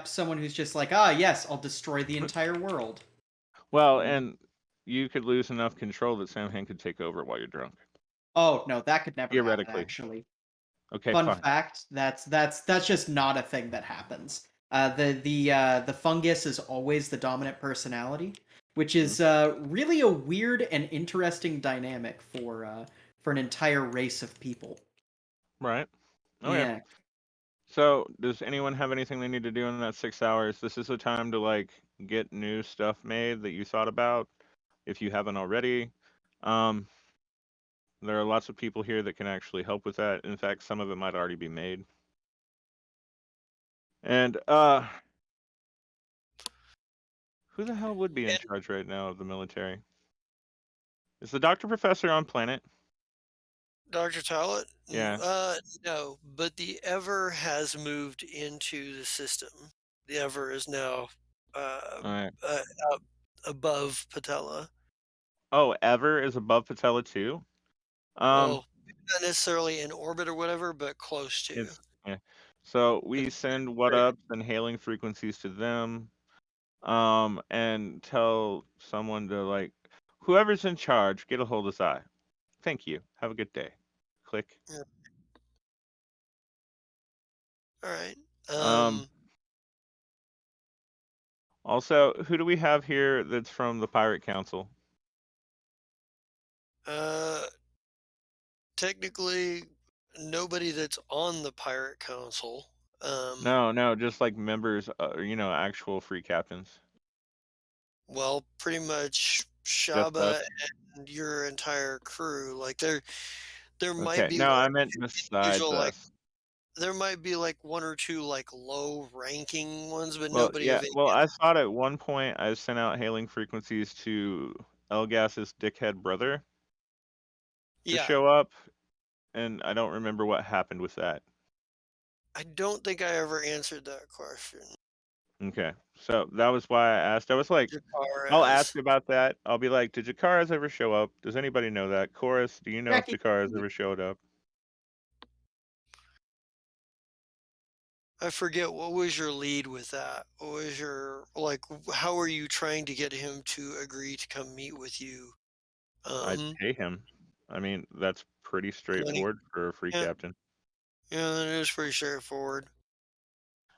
Someone who's just like, yes, I'll destroy the entire world. Well, and you could lose enough control that Sam Hain could take over while you're drunk. Oh no, that could never happen. Theoretically. Actually, Okay, fun fine. fact: that's just not a thing that happens. The fungus is always the dominant personality, which is really a weird and interesting dynamic for an entire race of people. Right. Okay. Yeah. So, does anyone have anything they need to do in that 6 hours? This is a time to like get new stuff made that you thought about if you haven't already. Um, there are lots of people here that can actually help with that. In fact, some of it might already be made. And who the hell would be in and charge right now of the military? Is the doctor professor on planet? Dr. Talbot? Yeah. No, but the Ever has moved into the system. The Ever is now uh, All right. uh, up above Patella. Oh, Ever is above Patella too. Well, not necessarily in orbit or whatever, but close to. It's yeah. So we It's send what great. ups and hailing frequencies to them. And tell someone to like whoever's in charge, get a hold of Zai. Thank you. Have a good day. Click. Yeah. All right. Um also, who do we have here that's from the Pirate Council? Uh, technically, nobody that's on the Pirate Council. No, just like members, actual free captains. Well, pretty much Just Shaba us. and your entire crew. Like there might Okay. be No, one I or meant two besides individual like us. there might be like one or two like low ranking ones, but Well, nobody yeah. of any Well, I other. thought at one point I sent out hailing frequencies to Elgas's dickhead brother to Yeah, show up, and I don't remember what happened with that. I don't think I ever answered that question. Okay, so that was why I asked. I was like, I'll ask Jacaras. about that. I'll be like, did Jakara's ever show up? Does anybody know that? Chorus, do you know if Jackie. Jakara's ever showed up? I forget what was your lead with that. What was your like? How are you trying to get him to agree to come meet with you? I'd pay him. I mean, that's pretty Money. straightforward for a free Yeah, captain. yeah, it is pretty straightforward.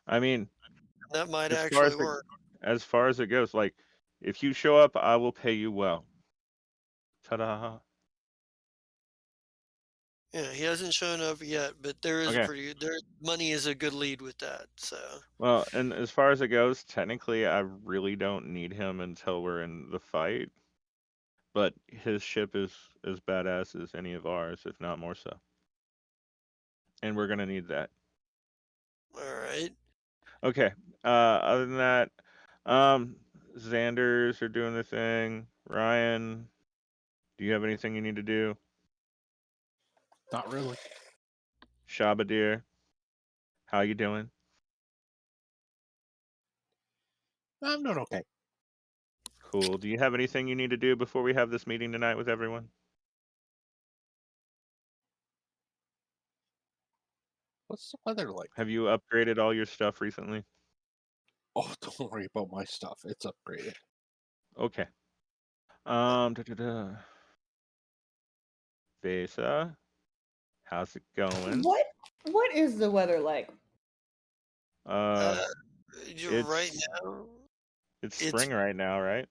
I mean, That might as far as actually work. it goes, like, if you show up, I will pay you well. Ta-da. Yeah, he hasn't shown up yet, but there is a Okay. pretty there money is a good lead with that. So Well, and as far as it goes, technically, I really don't need him until we're in the fight. But his ship is as badass as any of ours, if not more so. And we're gonna need that. all right. Okay. Other than that, um, Xanders are doing their thing. Ryan, do you have anything you need to do? Not really. Shaba dear, how you doing? I'm doing okay. Cool. Do you have anything you need to do before we have this meeting tonight with everyone? What's the weather like? Have you upgraded all your stuff recently? Oh, don't worry about my stuff. It's upgraded. Okay. Da-da-da. Vesa, how's it going? What is the weather like? Uh, Right it's now, it's it's spring right now, right?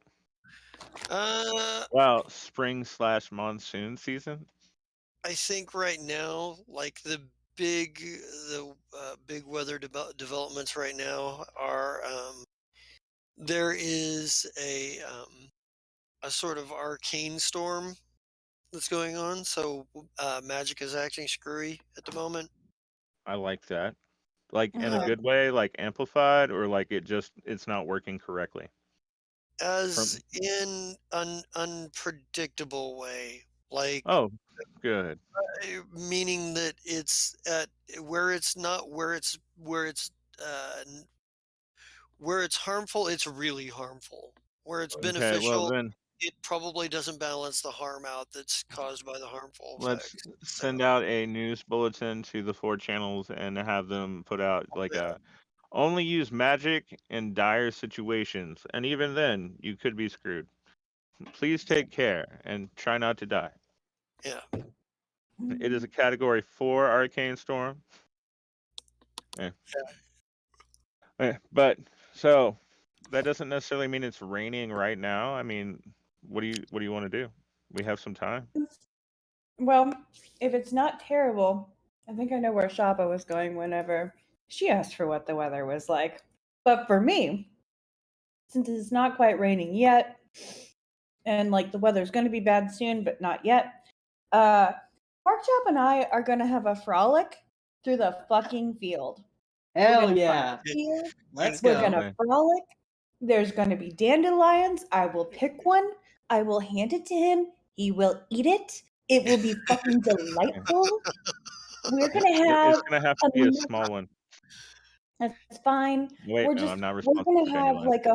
uh, Well, spring/monsoon season. I think right now, like the big weather developments right now are there is a sort of arcane storm that's going on. So magic is acting screwy at the moment. I like that. Like in a Okay. good way, like amplified, or like it's not working correctly. As From in an unpredictable way, like oh, good. meaning that it's at where it's not uh, n- where it's harmful, it's really harmful. Where it's Okay, well beneficial, then it probably doesn't balance the harm out that's caused by the harmful let's effects. So send out a news bulletin to the 4 channels and have them put out like yeah, a only use magic in dire situations, and even then you could be screwed. Please take care and try not to die. yeah. It is a category 4 arcane storm. Eh. But so that doesn't necessarily mean it's raining right now. I mean, what do you want to do? We have some time. Well, if it's not terrible, I think I know where Shaba was going whenever she asked for what the weather was like. But for me, since it's not quite raining yet, and like the weather's going to be bad soon, but not yet, uh, Mark Chop and I are going to have a frolic through the fucking field. We're Hell going to find yeah. a field. Let's We're go. going to Okay. frolic. There's going to be dandelions. I will pick one. I will hand it to him. He will eat it. It will be fucking delightful. We're gonna It's have gonna have to a be a small one. that's fine. Wait, no, I'm not We're responsible gonna for have dandelion. like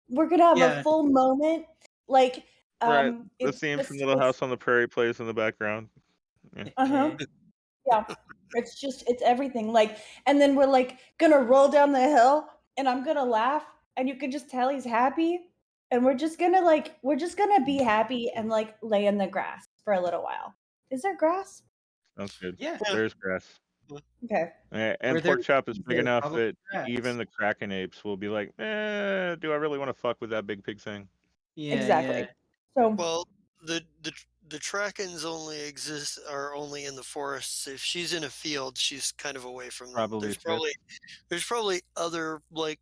we're gonna have a Yeah. full moment. Like Right. The it's theme from just Little it's House on the Prairie plays in the background. Yeah. uh-huh. Yeah. It's everything. Like and then we're like gonna roll down the hill and I'm gonna laugh and you can just tell he's happy. And we're just gonna be happy and like lay in the grass for a little while. Is there grass? Sounds good. Yeah. Yeah. There's grass. Okay. And Where pork there's chop is trees, big there's enough probably that grass. even the Kraken apes will be like, do I really want to fuck with that big pig thing? Yeah, Exactly. yeah. So Well, the Trakens are only in the forests. If she's in a field, she's kind of away from them. Probably fit. There's probably other like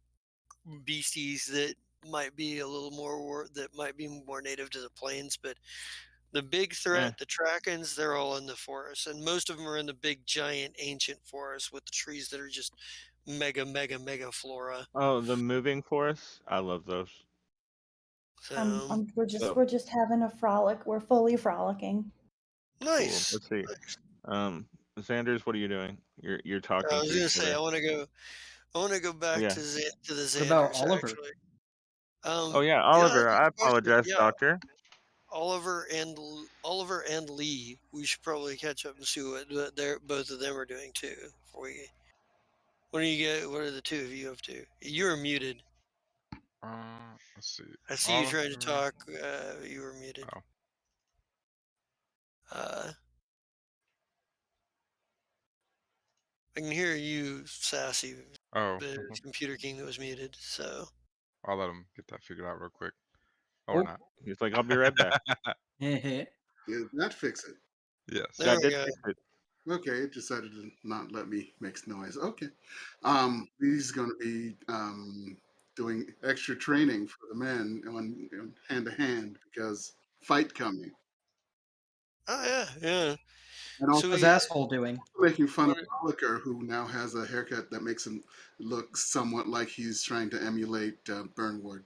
beasties that might be more native to the plains, but the big Eh. threat, the Trakens, they're all in the forest, and most of them are in the big, giant, ancient forest with the trees that are just mega flora. Oh, the moving forests. I love those. So So we're just having a frolic. We're fully frolicking. cool. nice. Let's see. Xanders, what are you doing? You're I talking was to gonna each say other. I want to go back Yeah. to the What about Xanders Oliver? actually. Oh yeah, Yeah, that's Oliver. a I good question. apologize, Yeah, Doctor. Oliver and Lee. We should probably catch up and see what they're both of them are doing too. Before we, what do you get? What are the two of you up to? You're muted. Let's see. I see you trying to Oliver. talk. You were muted. Oh, Uh, I can hear you, sassy, oh. but it's Computer King that was muted. So I'll let him get that figured out real quick. Oh. Or not. He's like, I'll be right back. Did that fix it? Yes. there That we did go. fix it. Okay, it decided to not let me make noise. Okay. He's going to be doing extra training for the men on hand to hand because fight coming. Oh yeah. And also So How's we asshole doing? making fun of what- Oliver, who now has a haircut that makes him look somewhat like he's trying to emulate Burnward.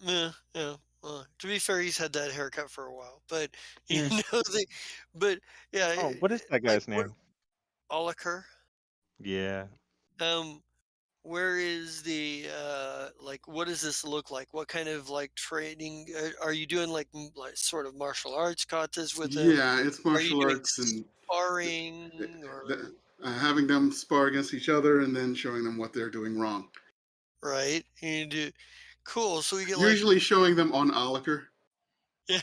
yeah. Well, to be fair, he's had that haircut for a while, but you Yeah. know but yeah, Oh, what is that like guy's what name? Oliker. Yeah. Um, where is the like what does this look like? What kind of like training are you doing like sort of martial arts katas with them? Yeah, it's Are you martial doing arts and sparring or having them spar against each other and then showing them what they're doing wrong. right? You do cool. So we get like Usually showing them on Oliker. yeah,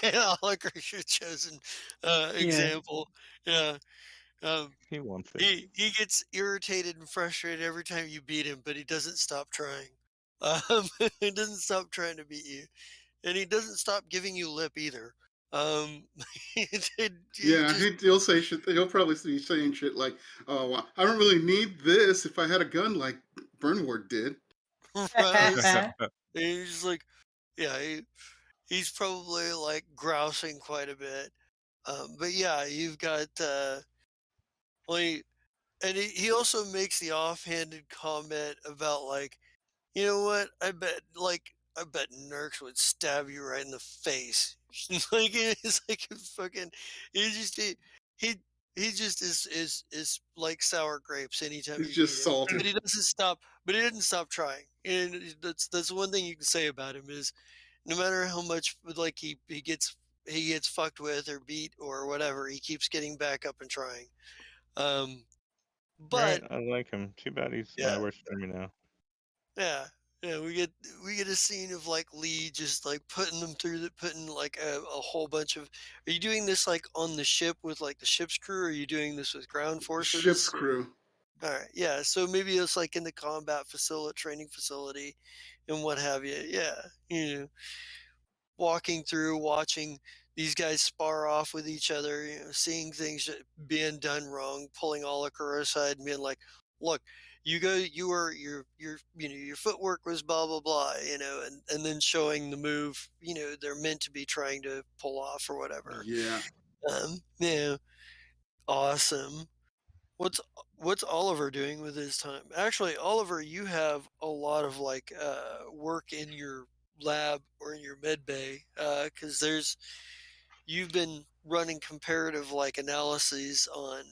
I like your chosen Yeah. example. Yeah. Um, He wants it. he gets irritated and frustrated every time you beat him, but he doesn't stop trying. He doesn't stop trying to beat you, and he doesn't stop giving you lip either. Um, he Yeah, just he'll say shit. He'll probably be saying shit like, "Oh, well, I don't really need this if I had a gun like Burnward did." right. He's just like, yeah, he's probably like grousing quite a bit. But yeah, you've got like, and he also makes the offhanded comment about like, you know what? I bet Nurks would stab you right in the face. Like it's like a fucking he just he he just is like sour grapes anytime He's you beat just him. salty. But he doesn't stop but he didn't stop trying. And that's one thing you can say about him is no matter how much like he gets fucked with or beat or whatever, he keeps getting back up and trying. Um Right, but I like him. Too bad he's my yeah, worst enemy now. yeah, yeah. We get a scene of like Lee just like putting them through the putting like a whole bunch of. Are you doing this like on the ship with like the ship's crew? Or are you doing this with ground Ship's forces? crew. All right, yeah. So maybe it's like in the combat facility, training facility, and what have you. Yeah, you know, walking through, watching these guys spar off with each other, you know, seeing things being done wrong, pulling Oliver aside and being like, "Look, you were you know, your footwork was blah blah blah, you know," and then showing the move, you know, they're meant to be trying to pull off or whatever. Yeah. Yeah, awesome. What's what's Oliver doing with his time? Actually, Oliver, you have a lot of like work in your lab or in your med bay because there's you've been running comparative like analyses on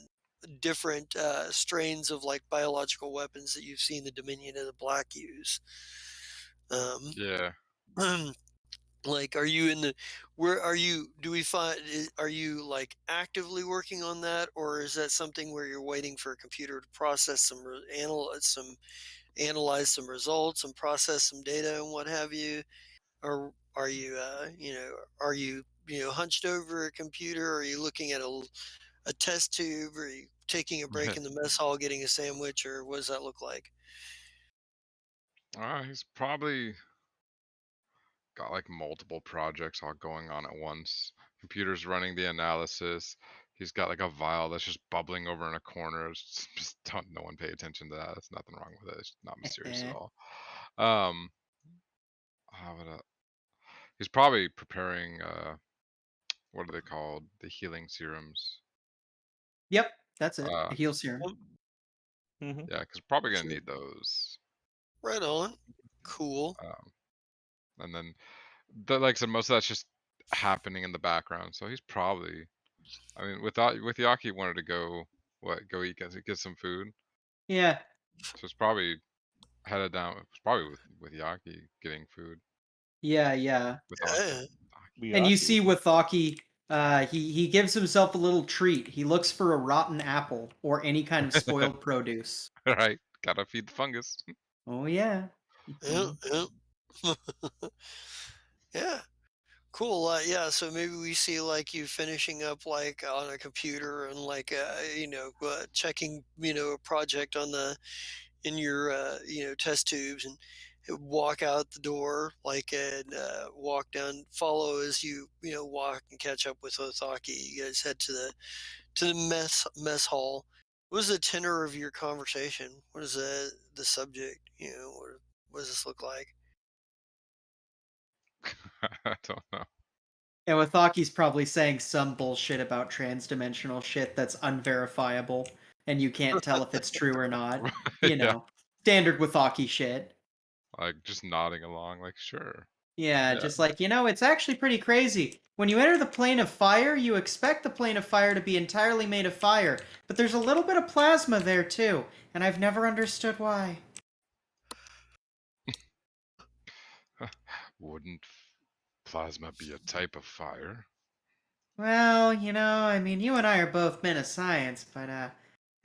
different strains of like biological weapons that you've seen the Dominion and the Black use. Yeah. Like, are you in the where are you do we find are you like actively working on that, or is that something where you're waiting for a computer to process analyze some results and process some data and what have you? Or are you you know, are you you know, hunched over a computer? Are you looking at a test tube? Are you taking a break in the mess hall getting a sandwich, or what does that look like? He's probably got like multiple projects all going on at once. Computer's running the analysis. He's got like a vial that's just bubbling over in a corner. Just don't no one pay attention to that. There's nothing wrong with it. It's not mysterious at all. Um, how would I, he's probably preparing what are they called? The healing serums. Yep, that's it. Uh, A heal serum. Hmm. yeah, because probably gonna Sure. need those. Right on. Cool. Um, and then like I said, most of that's just happening in the background. So he's probably I mean, with Yaki wanted to go go eat get some food, Yeah, so it's probably headed down. It's probably with Yaki getting food yeah, yeah. with Yeah. Aki. And you Biaki. see with Thaki, he gives himself a little treat. He looks for a rotten apple or any kind of spoiled produce. Right, gotta feed the fungus. Oh yeah. Yeah. Yeah. Yeah. Cool. Yeah. So maybe we see like you finishing up like on a computer and like you know checking you know a project on the in your you know test tubes and walk out the door like and walk down follow as you know walk and catch up with Othaki. You guys head to the mess hall. What was the tenor of your conversation? What is the subject? You know what does this look like? I don't know. And Wathaki's probably saying some bullshit about transdimensional shit that's unverifiable, and you can't tell if it's true or not. You Yeah, know, standard Wathaki shit. like just nodding along, like sure. Yeah, Yeah. just like, it's actually pretty crazy. When you enter the plane of fire, you expect the plane of fire to be entirely made of fire, but there's a little bit of plasma there too, and I've never understood why. Wouldn't plasma be a type of fire? Well, I mean, you and I are both men of science, but I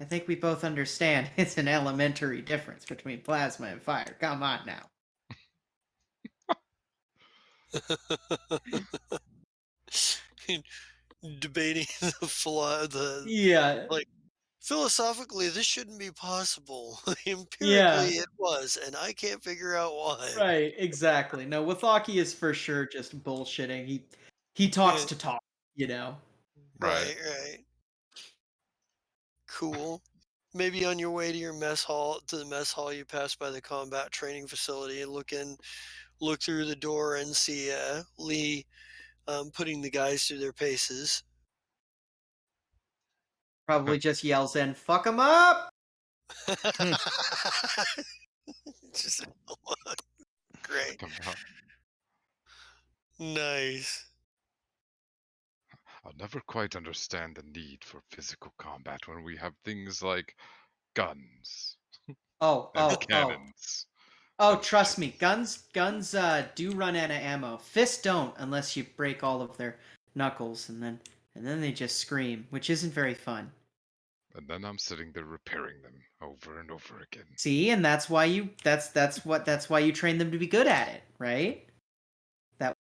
think we both understand it's an elementary difference between plasma and fire. Come on now. Debating the flaw, Yeah, like philosophically, this shouldn't be possible. Empirically, yeah, it was, and I can't figure out why. right, exactly. No, Withaki is for sure just bullshitting. He talks Yeah, to talk, you know. Right. right. Cool. Maybe on your way to the mess hall, you pass by the combat training facility and look through the door and see Lee putting the guys through their paces. Probably just yells in, "Fuck him up!" Just great, Come on. nice. I'll never quite understand the need for physical combat when we have things like guns Oh, and oh, oh. cannons Oh, and trust me, ships. guns do run out of ammo. Fists don't unless you break all of their knuckles, and then they just scream, which isn't very fun. And then I'm sitting there repairing them over and over again. See, and that's why you train them to be good at it, right? That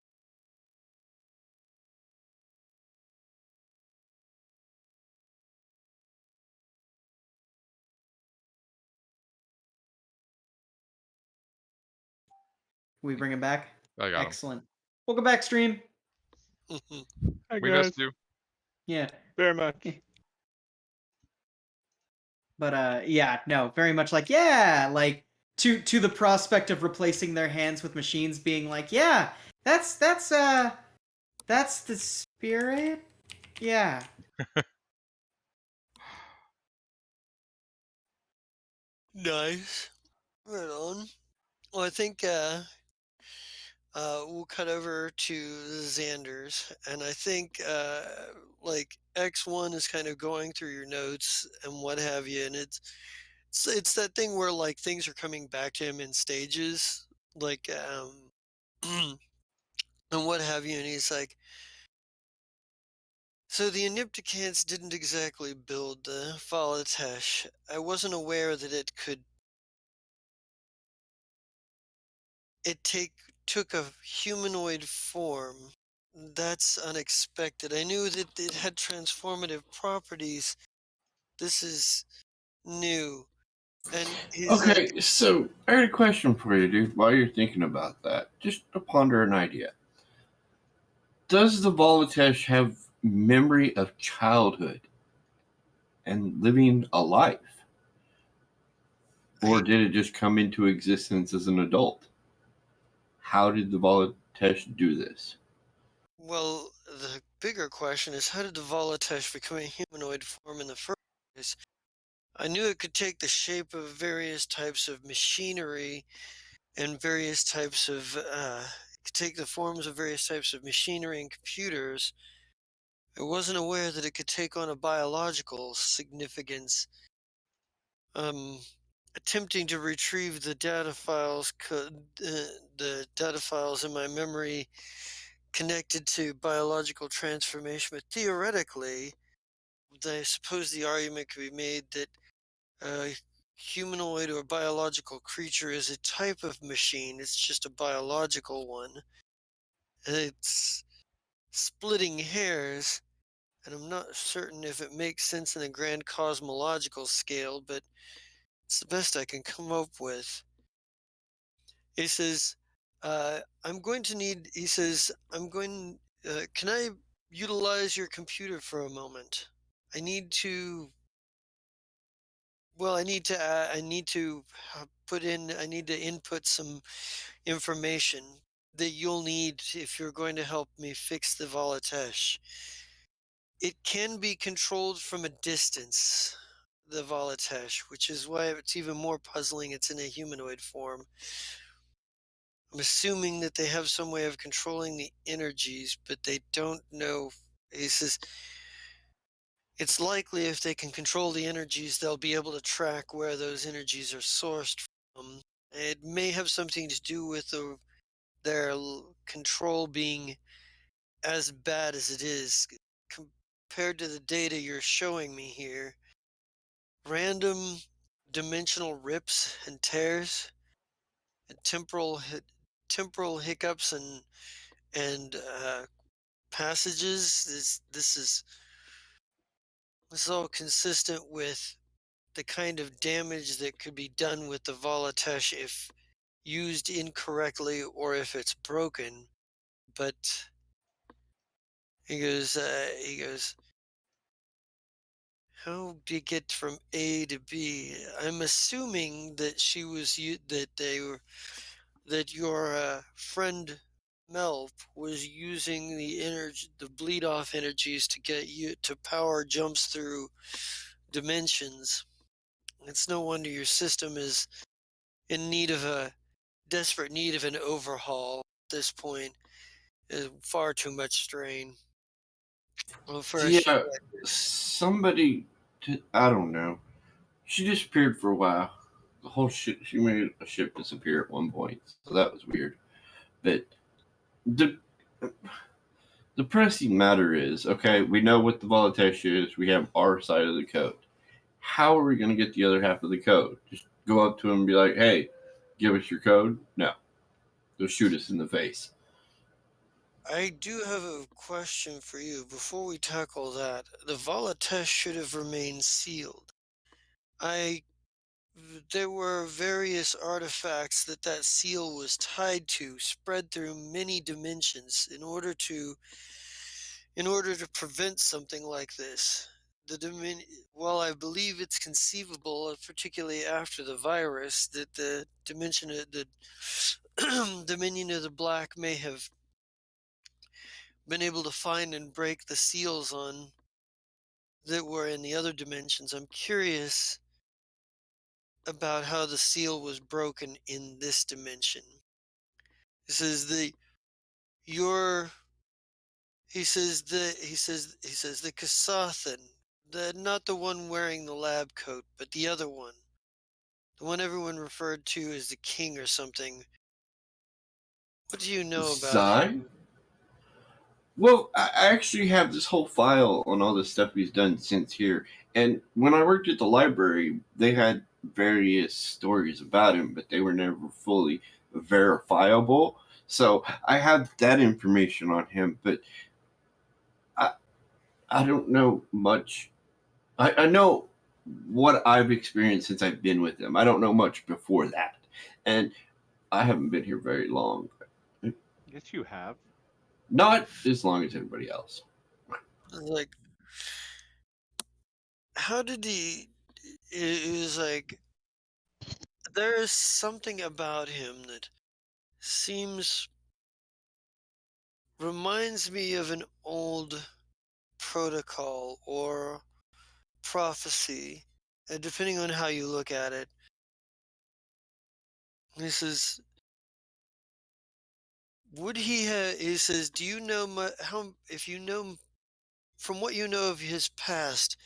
we bring him back. I got him. Excellent. Welcome back, stream. Hi We guys. missed you. Yeah. Very much. But yeah, no, very much like yeah, like to the prospect of replacing their hands with machines being like, yeah, that's the spirit. Yeah. Nice. Right on. Well, I think we'll cut over to Xander's, and I think like X1 is kind of going through your notes and what have you, and it's that thing where like things are coming back to him in stages, like and what have you, and he's like, so the Anipticans didn't exactly build the Valatesh. I wasn't aware that it took a humanoid form. That's unexpected. I knew that it had transformative properties. This is new. And he's like, Okay, so I got a question for you, dude. While you're thinking about that, just to ponder an idea. Does the Volitesh have memory of childhood and living a life? Or I, did it just come into existence as an adult? How did the Volitesh do this? well, the bigger question is how did the Valatesh become a humanoid form in the first place? I knew it could take the shape of various types of machinery and various types of, it could take the forms of various types of machinery and computers. I wasn't aware that it could take on a biological significance. Um, Attempting to retrieve the data files in my memory connected to biological transformation, but theoretically, I suppose the argument could be made that a humanoid or biological creature is a type of machine. It's just a biological one. It's splitting hairs, and I'm not certain if it makes sense in a grand cosmological scale, but it's the best I can come up with. He says, he says, can I utilize your computer for a moment? I need to, I need to I need to input some information that you'll need if you're going to help me fix the Valatesh. It can be controlled from a distance, the Valatesh, which is why it's even more puzzling it's in a humanoid form. I'm assuming that they have some way of controlling the energies, but they don't know. He says it's likely if they can control the energies, they'll be able to track where those energies are sourced from. It may have something to do with their control being as bad as it is compared to the data you're showing me here. Random dimensional rips and tears and temporal hiccups and passages. This is all consistent with the kind of damage that could be done with the Volatesh if used incorrectly or if it's broken. But he goes, how do you get from A to B? I'm assuming that that your friend Melp was using the energy, the bleed off energies to get you to power jumps through dimensions. It's no wonder your system is in need of a desperate need of an overhaul at this point. Is far too much strain. Well, for a ship Yeah, like somebody, I don't know. She disappeared for a while. The whole ship, she made a ship disappear at one point, so that was weird. But the the pressing matter is, okay, we know what the Volatesh is. We have our side of the code. How are we going to get the other half of the code? Just go up to them and be like, hey, give us your code? No. They'll shoot us in the face. I do have a question for you. Before we tackle that, the Volatesh should have remained sealed. I There were various artifacts that seal was tied to, spread through many dimensions, in order to prevent something like this. While I believe it's conceivable, particularly after the virus, that the Dominion of the Black may have been able to find and break the seals on that were in the other dimensions. I'm curious about how the seal was broken in this dimension. This is the your he says the Kasathan, the not the one wearing the lab coat, but the other one. The one everyone referred to as the king or something. What do you know about him? Zai? Well, I actually have this whole file on all the stuff he's done since here. And when I worked at the library, they had various stories about him, but they were never fully verifiable. So I have that information on him, but I, I don't know much. I know what I've experienced since I've been with him. I don't know much before that. And I haven't been here very long. Yes, you have. Not as long as everybody else. Like, how did he? It was like there is something about him that seems reminds me of an old protocol or prophecy, depending on how you look at it. This is would he have? He says, "Do you know how? If you know from what you know of his past,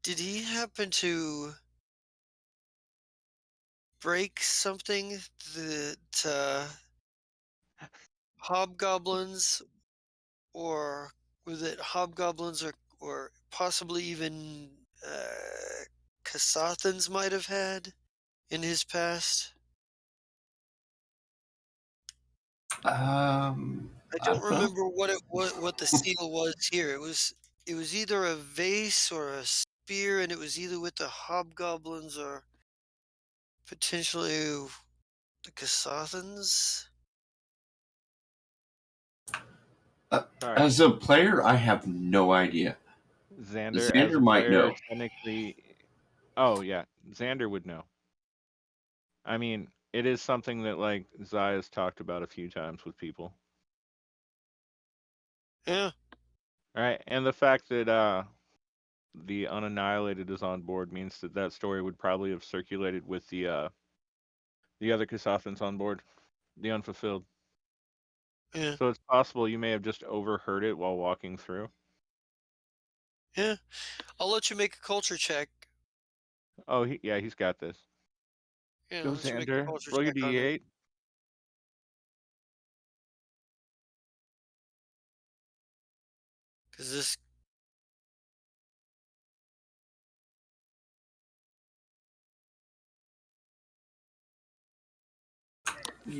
did he happen to break something that hobgoblins or was it hobgoblins or possibly even Kasathans might have had in his past?" I I don't don't know. remember what the seal was here. It was either a vase or a spear, and it was either with the hobgoblins or potentially the Kasathans. Uh, Sorry, as a player, I have no idea. Xander. As Xander a might player, know. technically, oh yeah, Xander would know. I mean, it is something that like Zai has talked about a few times with people. Yeah, All right, and the fact that the unannihilated is on board means that story would probably have circulated with the other Kasathans on board. The unfulfilled. Yeah, So it's possible you may have just overheard it while walking through. yeah. I'll let you make a culture check. Oh, yeah, he's got this. Yeah, Go, I'll let you make a Xander. culture Roll your check on it. D8. Because this,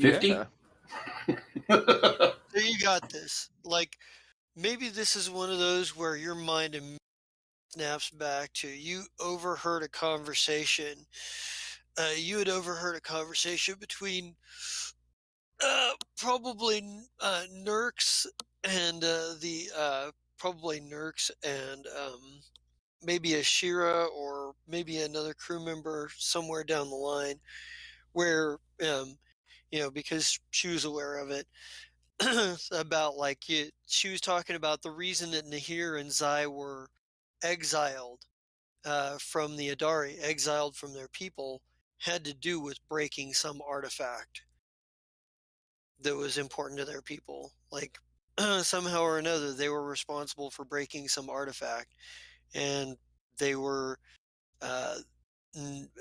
50? Yeah. so you got this. Like, maybe this is one of those where your mind snaps back to you overheard a conversation. You had overheard a conversation between probably Nurks and probably Nurks and maybe a Shira or maybe another crew member somewhere down the line where because she was aware of it about she was talking about the reason that Nahir and Zai were exiled from the Adari, exiled from their people, had to do with breaking some artifact that was important to their people. Like somehow or another, they were responsible for breaking some artifact, and they were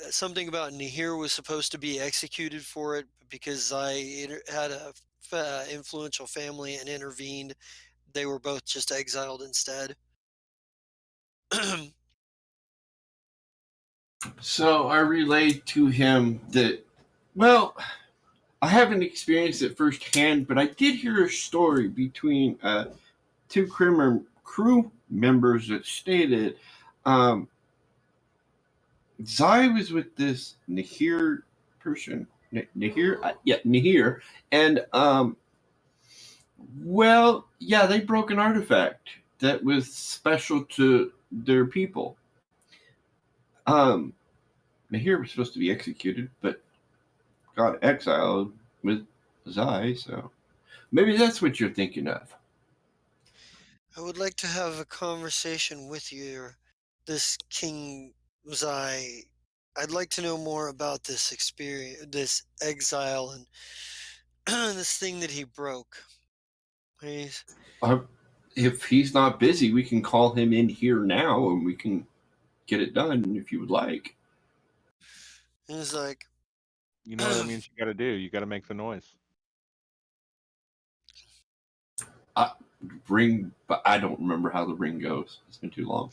something about Nahir was supposed to be executed for it because Zai had a influential family and intervened. They were both just exiled instead. So I relayed to him that, well, I haven't experienced it firsthand, but I did hear a story between two crew members that stated um, Zai was with this Nahir person. Nahir? Yeah, Nahir. And, well, yeah, they broke an artifact that was special to their people. Um, Nahir was supposed to be executed, but got exiled with Zai, so maybe that's what you're thinking of. I would like to have a conversation with you, this King Zai. I'd like to know more about this experience, this exile, and this thing that he broke. Please. Uh, if he's not busy, we can call him in here now and we can get it done if you would like. And he's like, You know what that means you got to do? You got to make the noise. Ring, but I don't remember how the ring goes. It's been too long.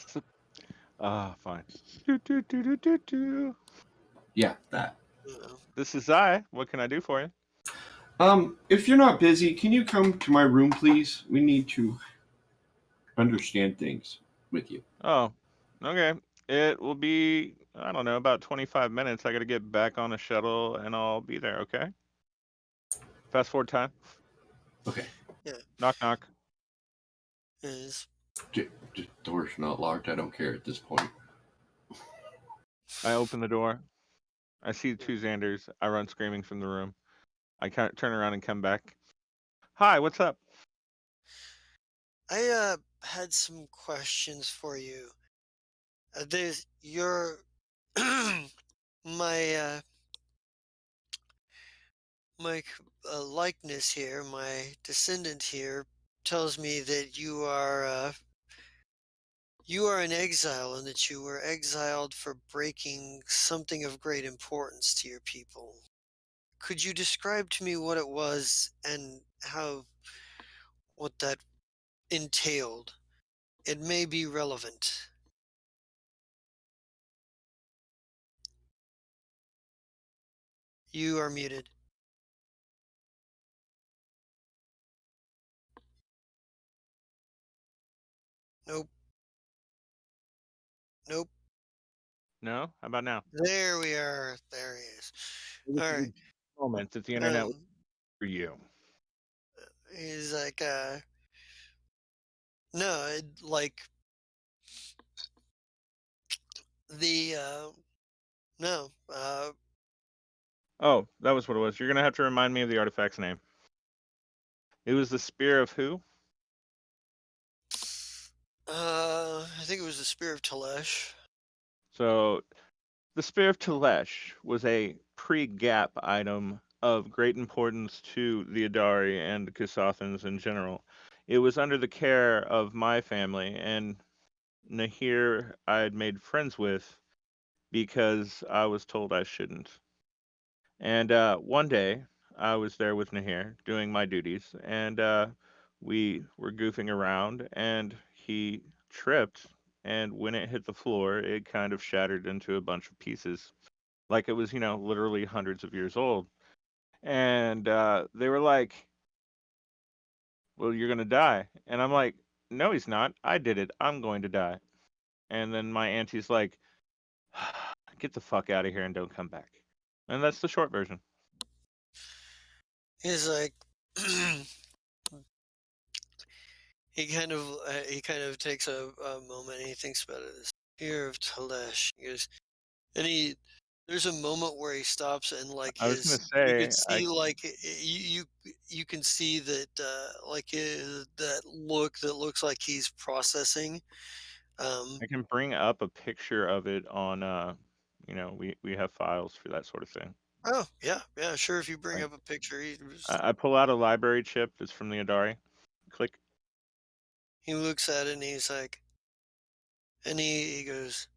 Fine. Do, do, do, do, do, do. Yeah, that. This is I. What can I do for you? If you're not busy, can you come to my room, please? We need to understand things with you. Oh, okay. It will be, I don't know, about 25 minutes. I got to get back on a shuttle and I'll be there, okay? Fast forward time. Okay. yeah, Knock, knock. is The door's not locked. I don't care at this point. I open the door. I see two Xanders. I run screaming from the room. I turn around and come back. Hi, what's up? I had some questions for you. There's your my my likeness here, my descendant here, tells me that you are in exile and that you were exiled for breaking something of great importance to your people. Could you describe to me what it was and what that entailed? It may be relevant. You are muted. Nope. Nope. No? How about now? There we are. There he is. This All is right. a moment that the internet was Um, for you. he's like, no, like the no, Oh, that was what it was. You're going to have to remind me of the artifact's name. It was the Spear of who? I think it was the Spear of Telesh. So, the Spear of Telesh was a pre-gap item of great importance to the Adari and the Kasathans in general. It was under the care of my family, and Nahir I had made friends with because I was told I shouldn't. And one day, I was there with Nahir doing my duties, and we were goofing around, and he tripped. And when it hit the floor, it kind of shattered into a bunch of pieces, like it was, literally hundreds of years old. And they were like, "Well, you're gonna die," and I'm like, "No, he's not. I did it. I'm going to die." And then my auntie's like, "Get the fuck out of here and don't come back." And that's the short version. He's like, he kind of takes a moment and he thinks about it. This fear of Telesh. He goes, and there's a moment where he stops and like I was gonna you could say see like you can see that that look that looks like he's processing. Um, I can bring up a picture of it on we have files for that sort of thing. oh yeah, yeah, sure. If you bring Like up a picture, I pull out a library chip that's from the Adari. Click. he looks at it and he's like, and he goes,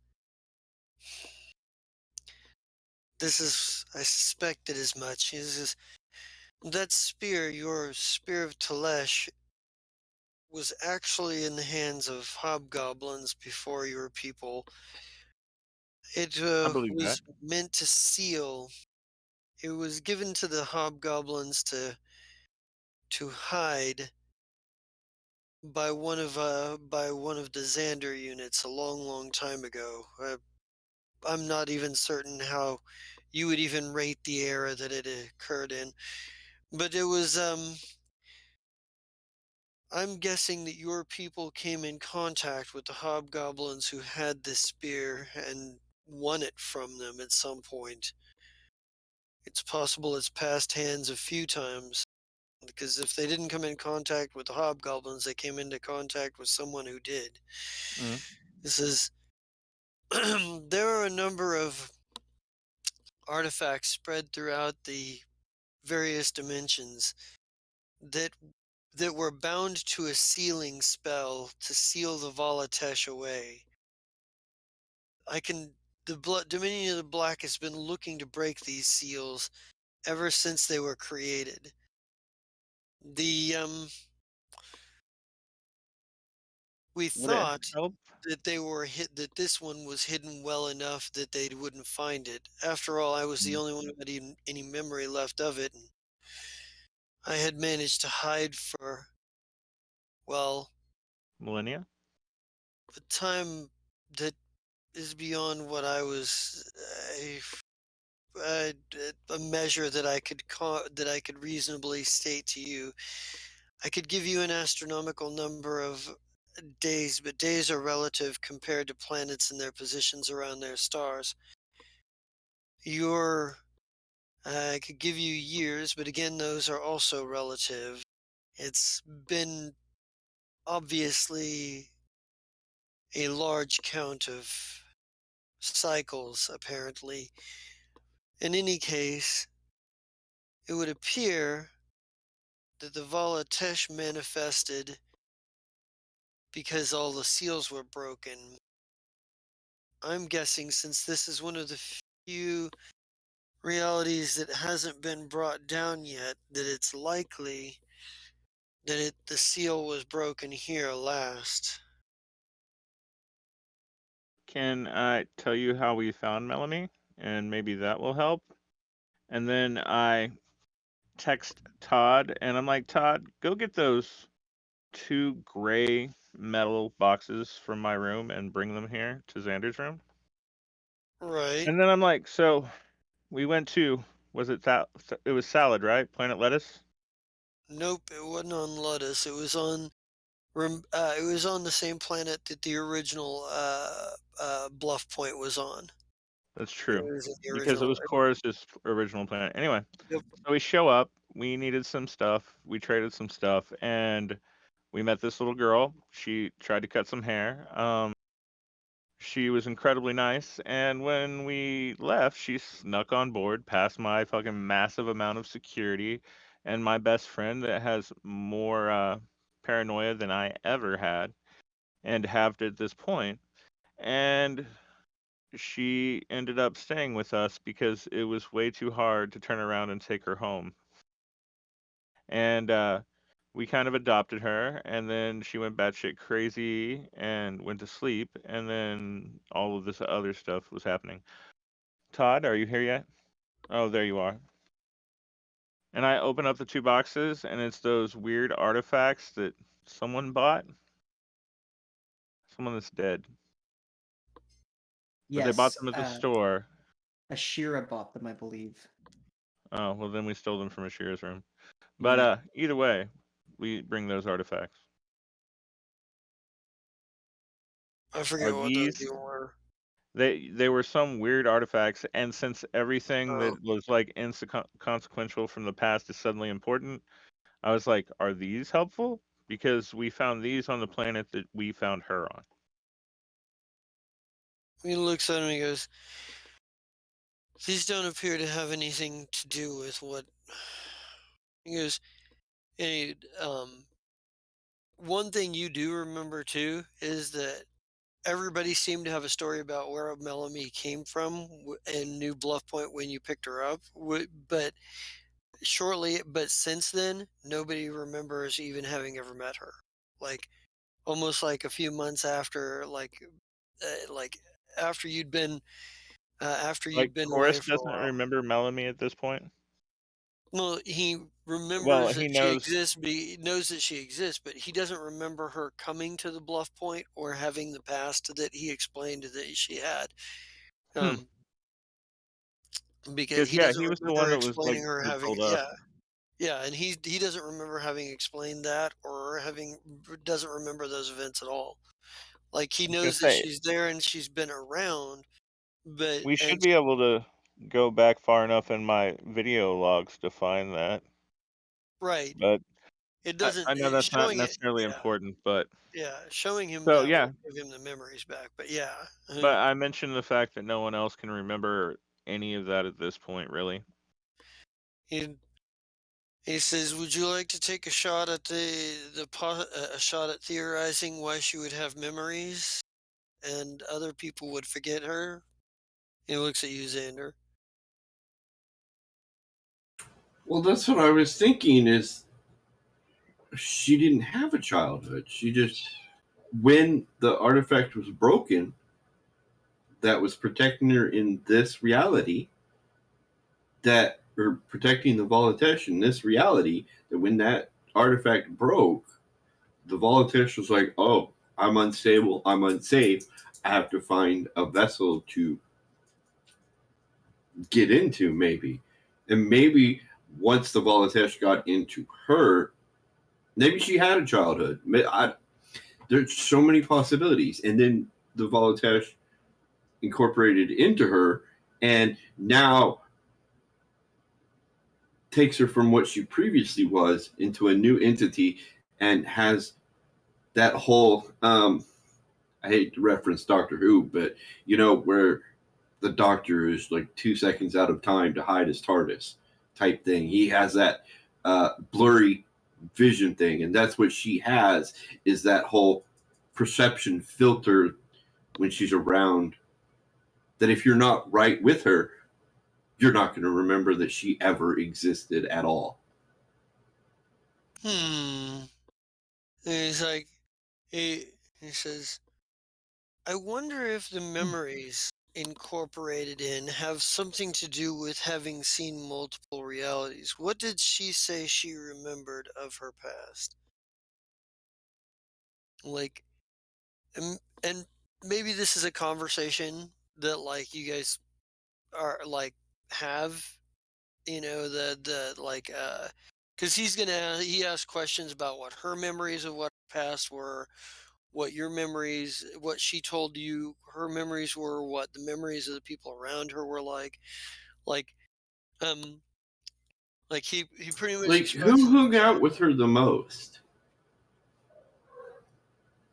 "This is I suspected as much." He says, "That spear, your spear of Telesh, was actually in the hands of hobgoblins before your people. It I believe that. was meant to seal. It was given to the hobgoblins to hide by one of the Xander units a long, long time ago. I'm not even certain how you would even rate the era that it occurred in, but it was I'm guessing that your people came in contact with the hobgoblins who had this spear and won it from them at some point. It's possible it's passed hands a few times, because if they didn't come in contact with the hobgoblins, they came into contact with someone who did. Mm. This is there are a number of artifacts spread throughout the various dimensions that were bound to a sealing spell to seal the Volatesh away. Dominion of the Black has been looking to break these seals ever since they were created. The we Would it thought help? that they were hit that this one was hidden well enough that they wouldn't find it. After all, I was the Mm. only one who had even any memory left of it, and I had managed to hide for, well, Millennia? a time that is beyond what I was a measure that I could reasonably state to you. I could give you an astronomical number of days, but days are relative compared to planets and their positions around their stars. Your I could give you years, but again, those are also relative. It's been obviously a large count of cycles, apparently. In any case, it would appear that the Valatesh manifested because all the seals were broken. I'm guessing, since this is one of the few realities that hasn't been brought down yet, that it's likely that the seal was broken here last. Can I tell you how we found Melanie? And maybe that will help. And then I text Todd and I'm like, Todd, go get those two gray metal boxes from my room and bring them here to Xander's room. Right. And then I'm like, so we went to, was it that? It was Salad, right? Planet Lettuce? Nope, it wasn't on Ludus. It was on the same planet that the original Bluff Point was on. That's It true. was in the Because it original. was Chorus's original planet. Anyway, Yep. so we show up. We needed some stuff. We traded some stuff. And we met this little girl. She tried to cut some hair. she was incredibly nice, and when we left, she snuck on board past my fucking massive amount of security and my best friend that has more paranoia than I ever had and have at this point. And she ended up staying with us because it was way too hard to turn around and take her home. And we kind of adopted her, and then she went batshit crazy and went to sleep, and then all of this other stuff was happening. Todd, are you here yet? Oh, there you are. And I open up the two boxes, and it's those weird artifacts that someone bought. Someone that's dead. But they bought Yes, them at the store. Ashira bought them, I believe. Oh, well, then we stole them from Ashira's room. But Yeah. either way, we bring those artifacts. I forget Are what those these? even were. They were some weird artifacts, and since everything Oh, that was like inconsequential from the past is suddenly important, I was like, are these helpful? Because we found these on the planet that we found her on. he looks at him and he goes, "These don't appear to have anything to do with what." He goes, "Hey, one thing you do remember too is that everybody seemed to have a story about where Melanie came from in New Bluff Point when you picked her up. But but since then, nobody remembers even having ever met her. Like almost like a few months after, like after you'd been Like away Taurus for a doesn't while." remember Melanie at this point. Well, he Well, remembers he that she knows. exists, but he knows that she exists, but he doesn't remember her coming to the Bluff Point or having the past that he explained that she had. Hmm. Um, because Because he yeah, doesn't he was the one remember that was like explaining her that having, told us. yeah, yeah, and he doesn't remember having explained that or having doesn't remember those events at all. Like he I was gonna knows that say she's there and she's been around, but we should and be able to go back far enough in my video logs to find that, right, but it doesn't I know that's not showing it, necessarily yeah, important. But yeah, showing him so that yeah, will give him the memories back. But yeah, but I mentioned the fact that no one else can remember any of that at this point, really. he he says, "Would you like to take a shot at a shot at theorizing why she would have memories and other people would forget her?" He looks at you, Xander. Well, that's what I was thinking. Is she didn't have a childhood? She just, when the artifact was broken, that was protecting her in this reality, that or protecting the Volitesh in this reality, that when that artifact broke, the Volitesh was like, "Oh, I'm unstable. I'm unsafe. I have to find a vessel to get into, maybe." And maybe once the Volitesh got into her, maybe she had a childhood. There's so many possibilities. And then the Volitesh incorporated into her, and now takes her from what she previously was into a new entity, and has that whole I hate to reference Doctor Who, but where the Doctor is like 2 seconds out of time to hide his TARDIS type thing. He has that blurry vision thing, and that's what she has, is that whole perception filter when she's around, that if you're not right with her, you're not going to remember that she ever existed at all. Hmm. And he's like, he says, "I wonder if the memories incorporated in have something to do with having seen multiple realities. What did she say she remembered of her past? Like, and maybe this is a conversation that like you guys are like have, the like because he asked questions about what her memories of what her past were, what your memories, what she told you her memories were, what the memories of the people around her were like um like he pretty much Like, who expressed. hung out with her the most?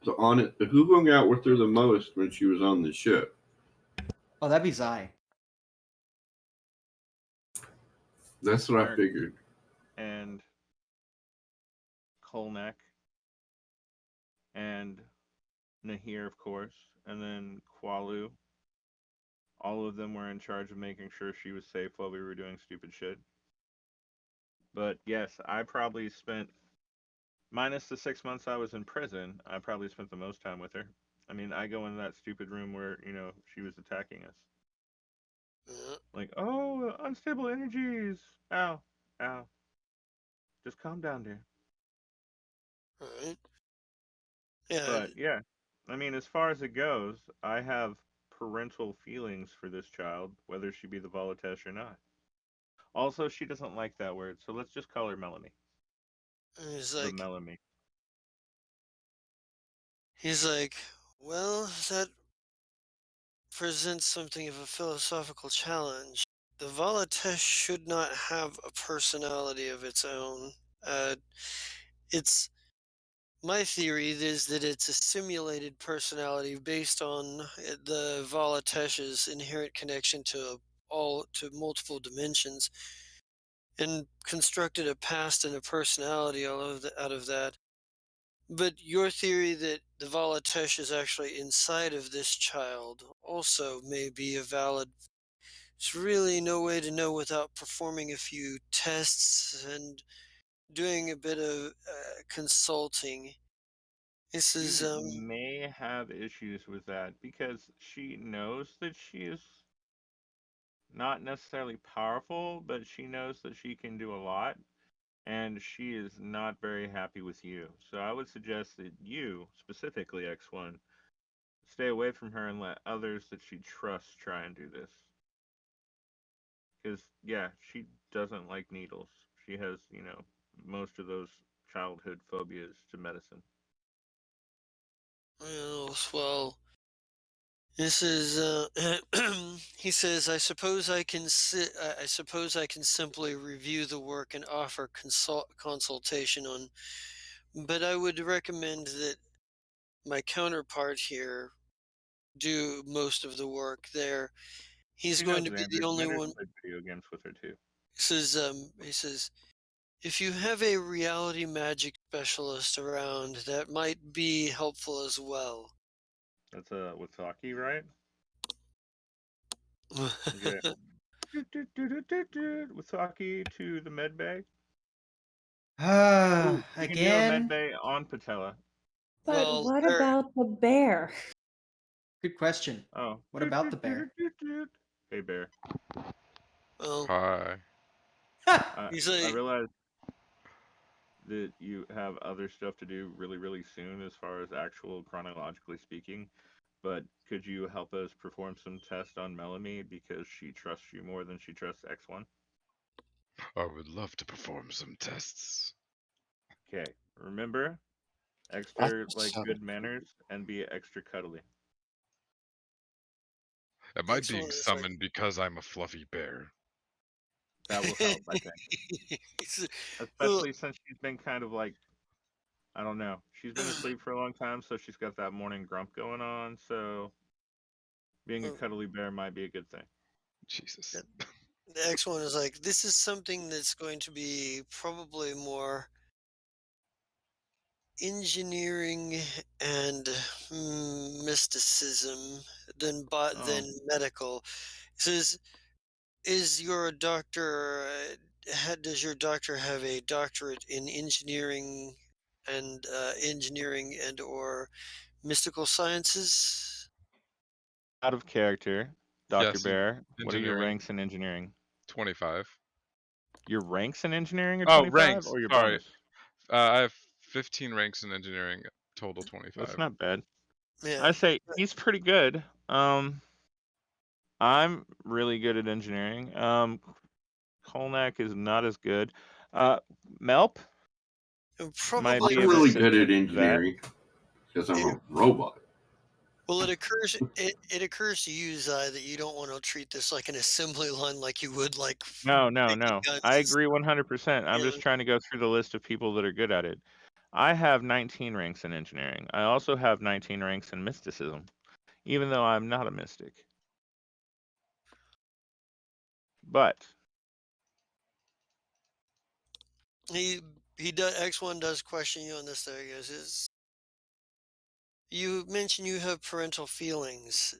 So on it, who hung out with her the most when she was on the ship? Oh, that'd be Zai. That's what I Merc figured. and Kolnek and Nahir, of course, and then Qualu. All of them were in charge of making sure she was safe while we were doing stupid shit. But yes, I probably spent, minus the 6 months I was in prison, I probably spent the most time with her. I mean, I go into that stupid room where, she was attacking us. Uh, Like, oh, unstable energies. Ow, ow. Just calm down, dear. all right. Yeah. But yeah, I mean, as far as it goes, I have parental feelings for this child, whether she be the Volitesh or not. Also, she doesn't like that word, so let's just call her Melanie. He's The like, Melanie. he's like, well, that presents something of a philosophical challenge. The Volitesh should not have a personality of its own. It's my theory is that it's a simulated personality based on the Volatesh's inherent connection to multiple dimensions, and constructed a past and a personality out of that. But your theory that the Volatesh is actually inside of this child also may be a valid. There's really no way to know without performing a few tests and doing a bit of consulting. This is She may have issues with that because she knows that she is not necessarily powerful, but she knows that she can do a lot, and she is not very happy with you. So I would suggest that you, specifically X1, stay away from her and let others that she trusts try and do this. Because, yeah, she doesn't like needles. She has, most of those childhood phobias to medicine. well. This is he says, I suppose I can simply review the work and offer consultation on, but I would recommend that my counterpart here do most of the work there. He's She going knows to be Xander. the only Xander's one. played video games with her too. He says, if you have a reality magic specialist around, that might be helpful as well. That's Wasaki, right? Okay. Wasaki to the med bay. Ooh, you can do a med Again, bay on Patella. But Well, what there. about the bear? good question. Oh. What about the bear? Hey, bear. Well, Hi. I, he's I like, realize that you have other stuff to do really, really soon as far as actual chronologically speaking. But could you help us perform some tests on Melanie because she trusts you more than she trusts X1? I would love to perform some tests. Okay. Remember, That's extra like settled good for you. manners and be extra cuddly. Am I being excellent. It's like, summoned because I'm a fluffy bear? That will help, I think. He's- well, Especially since she's been kind of like, I don't know. She's been asleep for a long time, so she's got that morning grump going on. So being a well, cuddly bear might be a good thing. Jesus. the X one is like, this is something that's going to be probably more engineering and mysticism than Oh, medical. He says, is your doctor? Does your doctor have a doctorate in engineering and or mystical sciences? out of character, Dr. Yes, Bear. What are your engineering ranks in engineering? 25. Your ranks in engineering are Oh, 25 ranks. or your Sorry. bonus? I have 15 ranks in engineering, total That's 25. not bad. Yeah. I say he's pretty good. I'm really good at engineering. Kolnak is not as good. Uh, Melp might Probably be I'm able really to good at do that. engineering because I'm it, a robot. well, it occurs to you, Zai, that you don't want to treat this like an assembly line like you would like No, no, making no. guns I and stuff. agree 100%. I'm You just trying to go through the list of people that are good at it. I have 19 ranks in engineering. I also have 19 ranks in mysticism, even though I'm not a mystic. But He he does X1 does question you on this though. He goes, is you mentioned you have parental feelings.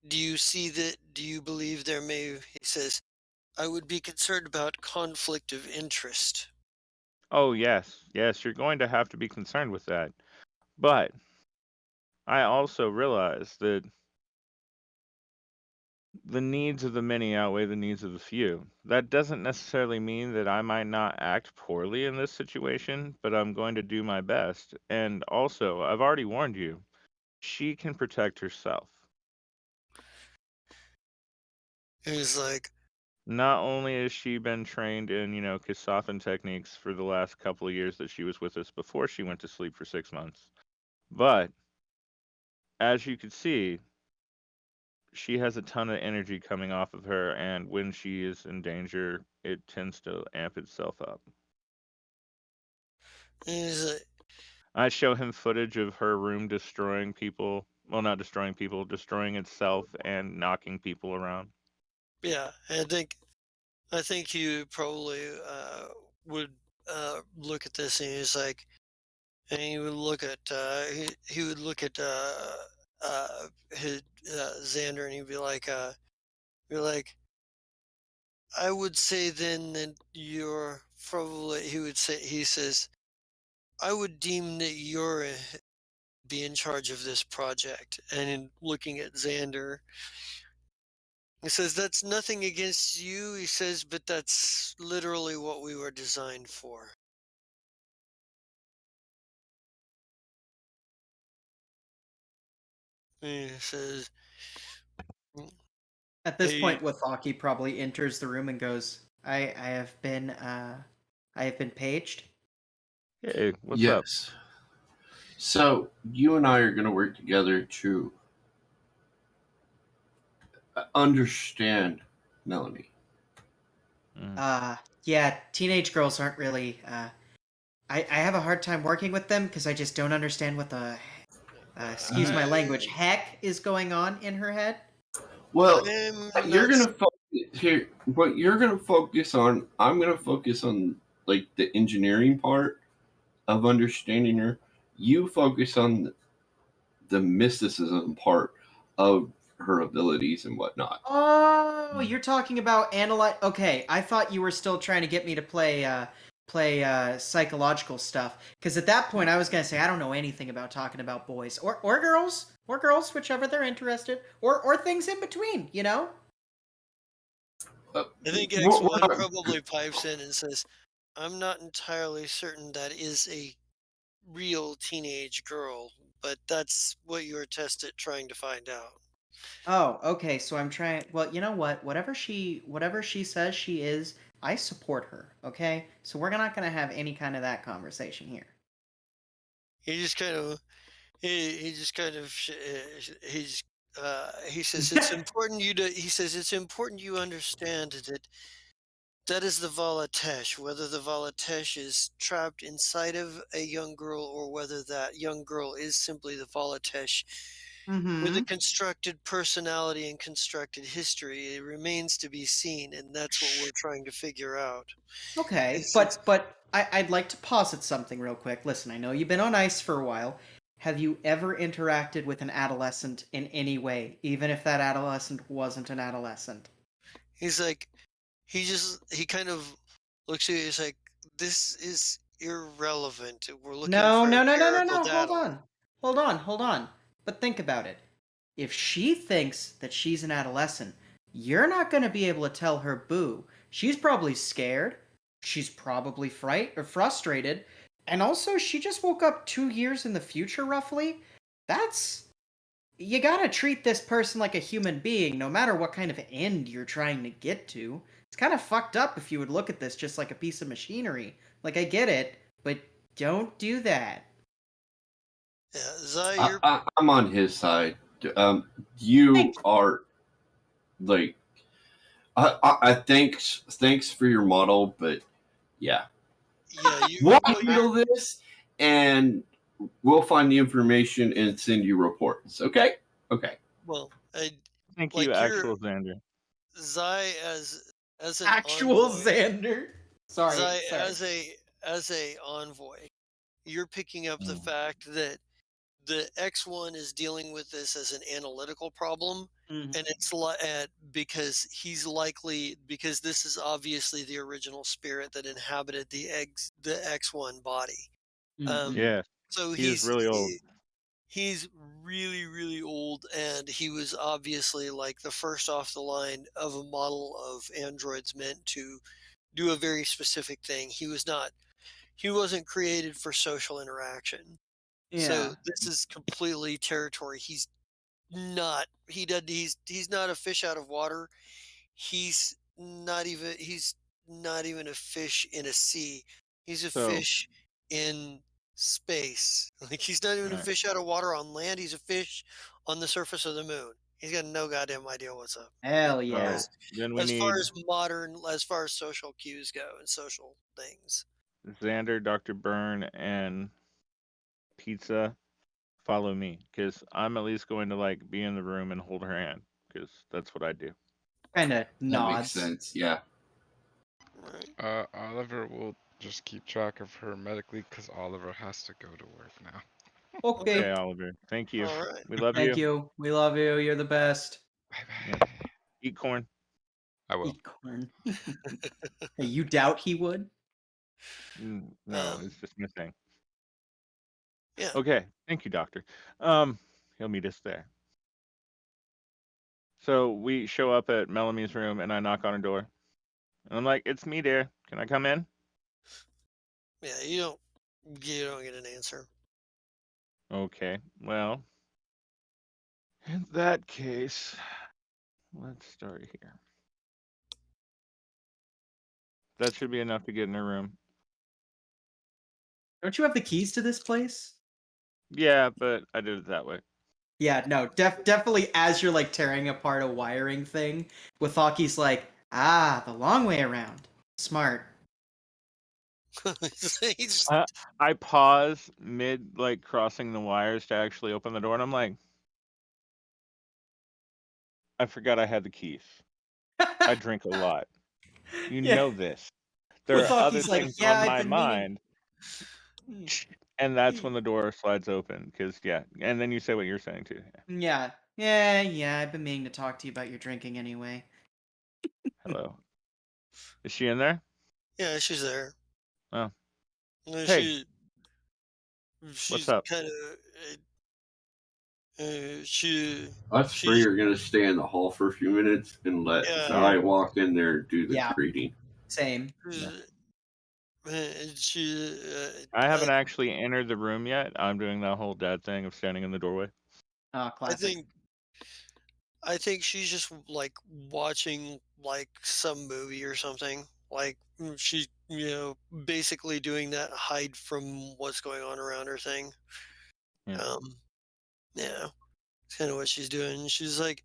Do you see that? Do you believe there may? He says, I would be concerned about conflict of interest. oh yes, you're going to have to be concerned with that. But I also realize that the needs of the many outweigh the needs of the few. That doesn't necessarily mean that I might not act poorly in this situation, but I'm going to do my best. And also, I've already warned you, she can protect herself. He's like, Not only has she been trained in, Kasathan techniques for the last couple of years that she was with us before she went to sleep for 6 months, but as you could see, she has a ton of energy coming off of her, and when she is in danger, it tends to amp itself up. he's like, I show him footage of her room destroying people. Well, not destroying people, destroying itself and knocking people around. yeah. I think he probably would look at this and he's like, and he would look at he would look at his Xander and he'd be like, I would say then that you're probably he says I would deem that you're be in charge of this project. And in looking at Xander, he says that's nothing against you. He says, but that's literally what we were designed for. And he says, At this hey, point, Wathaki probably enters the room and goes, I have been paged. Hey, what's up? Yes. So you and I are going to work together to understand Melanie. Yeah, teenage girls aren't really, I have a hard time working with them because I just don't understand what the, excuse my language, heck is going on in her head. Well, I'm you're not. going to focus here. What you're going to focus on, I'm going to focus on like the engineering part of understanding her. You focus on the mysticism part of her abilities and whatnot. Oh, you're talking about analyze. Okay, I thought you were still trying to get me to play psychological stuff. Because at that point, I was gonna say I don't know anything about talking about boys or girls, whichever they're interested, or things in between. You know. I think We're X1 not- probably pipes in and says, I'm not entirely certain that is a real teenage girl, but that's what you were tested trying to find out. Oh, okay. So I'm trying. Well, you know what? Whatever she says she is, I support her. Okay. So we're not gonna have any kind of that conversation here. He just kind of he just kind of he says it's important he says it's important you understand that that is the Valatesh, whether the Valatesh is trapped inside of a young girl or whether that young girl is simply the Valatesh with a Mm-hmm. constructed personality and constructed history. It remains to be seen, and that's what we're trying to figure out. Okay, It's, it's, but I'd like to posit something real quick. Listen, I know you've been on ice for a while. Have you ever interacted with an adolescent in any way, even if that adolescent wasn't an adolescent? he's like, he kind of looks at you, he's like, this is irrelevant. We're looking No, for no, no, no, no, empirical no. Hold data. on. Hold on, hold on. But think about it. If she thinks that she's an adolescent, you're not going to be able to tell her boo. She's probably scared. She's probably fright or frustrated. And also, she just woke up 2 years in the future, roughly. That's. You gotta treat this person like a human being, no matter what kind of end you're trying to get to. It's kind of fucked up if you would look at this just like a piece of machinery. Like, I get it, but don't do that. Yeah, Zai, you're I'm on his side. You Thank are like, I thanks for your model, but yeah, yeah, We'll what you're handle this, and we'll find the information and send you reports. Okay? Okay. well, Thank you, like you're actual Xander. Zai as an Actual envoy, Xander. Sorry, Zai sorry. as a envoy. You're picking up the Mm. fact that the X1 is dealing with this as an analytical problem, Mhm. and it's because he's likely because this is obviously the original spirit that inhabited the X1 body. Um, Mhm. Yeah, so he is really old. he's really really old, and he was obviously like the first off the line of a model of androids meant to do a very specific thing. He wasn't created for social interaction. So Yeah. this is completely territory. He's not a fish out of water. He's not even a fish in a sea. He's a So, fish in space. Like he's not even all a right. fish out of water on land. He's a fish on the surface of the moon. He's got no goddamn idea what's up. Hell yeah. So then we As far need as modern, as far as social cues go and social things. Xander, Dr. Byrne, and Pizza. Follow me, because I'm at least going to like be in the room and hold her hand, because that's what I do. Kind of That makes nods. sense. Yeah. Right. Oliver will just keep track of her medically because Oliver has to go to work now. Okay. Okay, Oliver. Thank you. All right. We love Thank you. you. We love you. You're the best. Bye Yeah. bye. Eat corn. I will. Eat corn. Hey, you doubt he would? No, it's just my thing. Yeah. Okay. Thank you, doctor. He'll meet us there. So we show up at Melamie's room, and I knock on her door. And I'm like, "It's me, dear. Can I come in?" Yeah. You don't get an answer. Okay. Well, in that case, let's start here. That should be enough to get in her room. Don't you have the keys to this place? Yeah, but I did it that way. Yeah, no, definitely as you're like tearing apart a wiring thing, Wathaki's like, the long way around. Smart. He's I pause mid like crossing the wires to actually open the door, and I'm like, I forgot I had the keys. I drink a lot. You Yeah. know this. There are other Wathaki's like, things yeah, on I've my been meaning. mind, and that's when the door slides open. Because yeah, and then you say what you're saying too. Yeah, I've been meaning to talk to you about your drinking anyway. Hello, is she in there? yeah, she's there. Oh, Uh, hey, She what's she's up? kind of she Us three she's are going to stay in the hall for a few minutes and let yeah Zai Yeah, walk in there and do the Yeah, greeting. same. yeah. she's, she I haven't actually entered the room yet. I'm doing that whole dad thing of standing in the doorway. Oh, I classic. think I think she's just like watching like some movie or something. Like she's basically doing that hide from what's going on around her thing. Yeah. Um, yeah, it's kind of what she's doing. She's like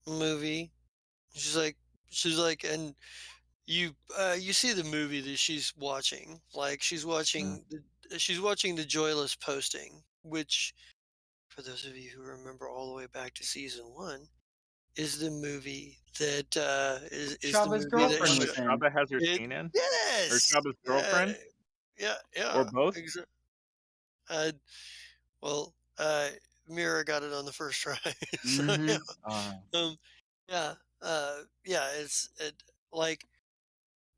movie. She's like and you see the movie that she's watching. Like Mm. she's watching the Joyless Posting, which for those of you who remember all the way back to season 1 is the movie that is the Chava's movie Oh, that the girlfriend one she that was in. Shaba has her it scene in, or yes Shaba's girlfriend, yeah or yeah both. uh, well Mira got it on the first try so yeah Mm-hmm. um yeah yeah like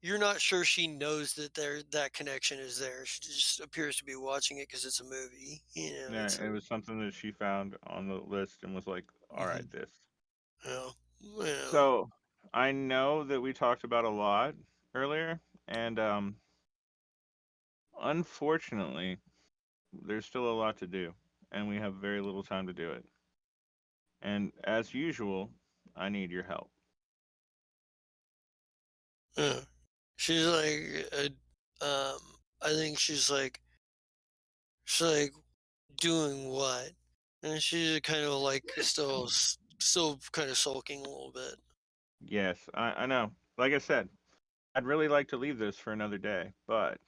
you're not sure she knows that that connection is there. She just appears to be watching it because it's a movie. Yeah, It's a it was something that she found on the list and was like, "All right, mhm, this." yeah, well, So I know that we talked about a lot earlier, and unfortunately, there's still a lot to do, and we have very little time to do it. And as usual, I need your help. yeah. She's like, I think she's like doing what, and she's kind of like still kind of sulking a little bit. Yes, I know. Like I said, I'd really like to leave this for another day, but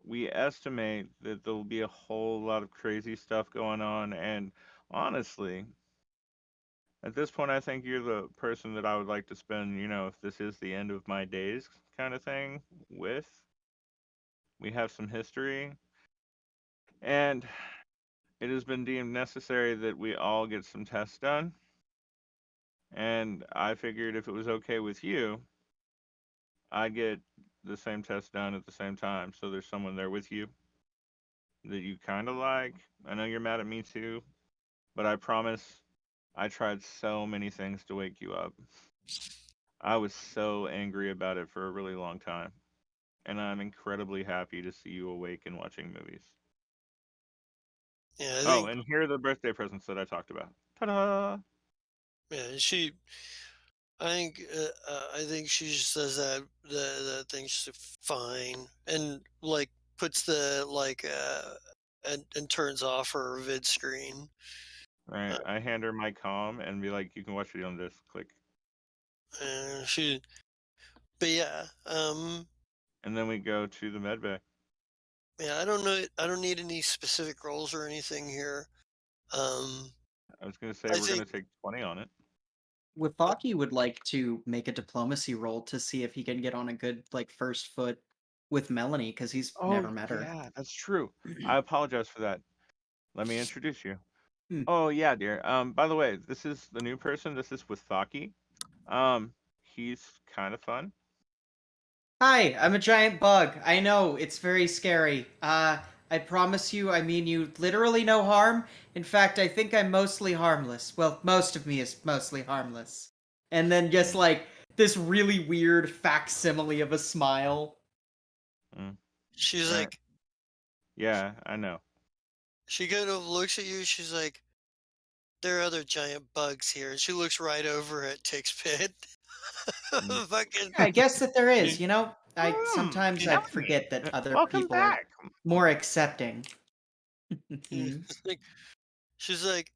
we estimate that there'll be a whole lot of crazy stuff going on. And honestly, at this point, I think you're the person that I would like to spend, if this is the end of my days kind of thing with. We have some history, and it has been deemed necessary that we all get some tests done. And I figured if it was okay with you, I'd get the same test done at the same time. So there's someone there with you that you kind of like. I know you're mad at me too, but I promise I tried so many things to wake you up. I was so angry about it for a really long time, and I'm incredibly happy to see you awake and watching movies. Yeah, I Oh, think and here are the birthday presents that I talked about. Ta-da! yeah, I think she just says that thing's fine and like puts the and turns off her vid screen. Right, Uh, I hand her my comm and be like, "You can watch it on this." Click, she but and then we go to the med bay. yeah, I don't know. I don't need any specific roles or anything here. Um, I was gonna say I we're gonna think take 20 on it. Withaki would like to make a diplomacy roll to see if he can get on a good first foot with Melanie because he's Oh never met her. yeah, that's true. I apologize for that. Let me introduce you. Hmm. Oh yeah, dear. By the way, this is the new person. This is Withaki. He's kind of fun. Hi, I'm a giant bug. I know, it's very scary. I promise you, I mean you literally no harm. In fact, I think I'm mostly harmless. Well, most of me is mostly harmless. And then just Mm, this really weird facsimile of a smile. mm. she's All right. like Yeah, I know. she kind of looks at you. She's like, there are other giant bugs here, and she looks right over at Tick's pit. Mm. Fucking. Yeah, I guess that there is, you know? I sometimes I Melanie, forget that other welcome people are back. more accepting. Like, she's like,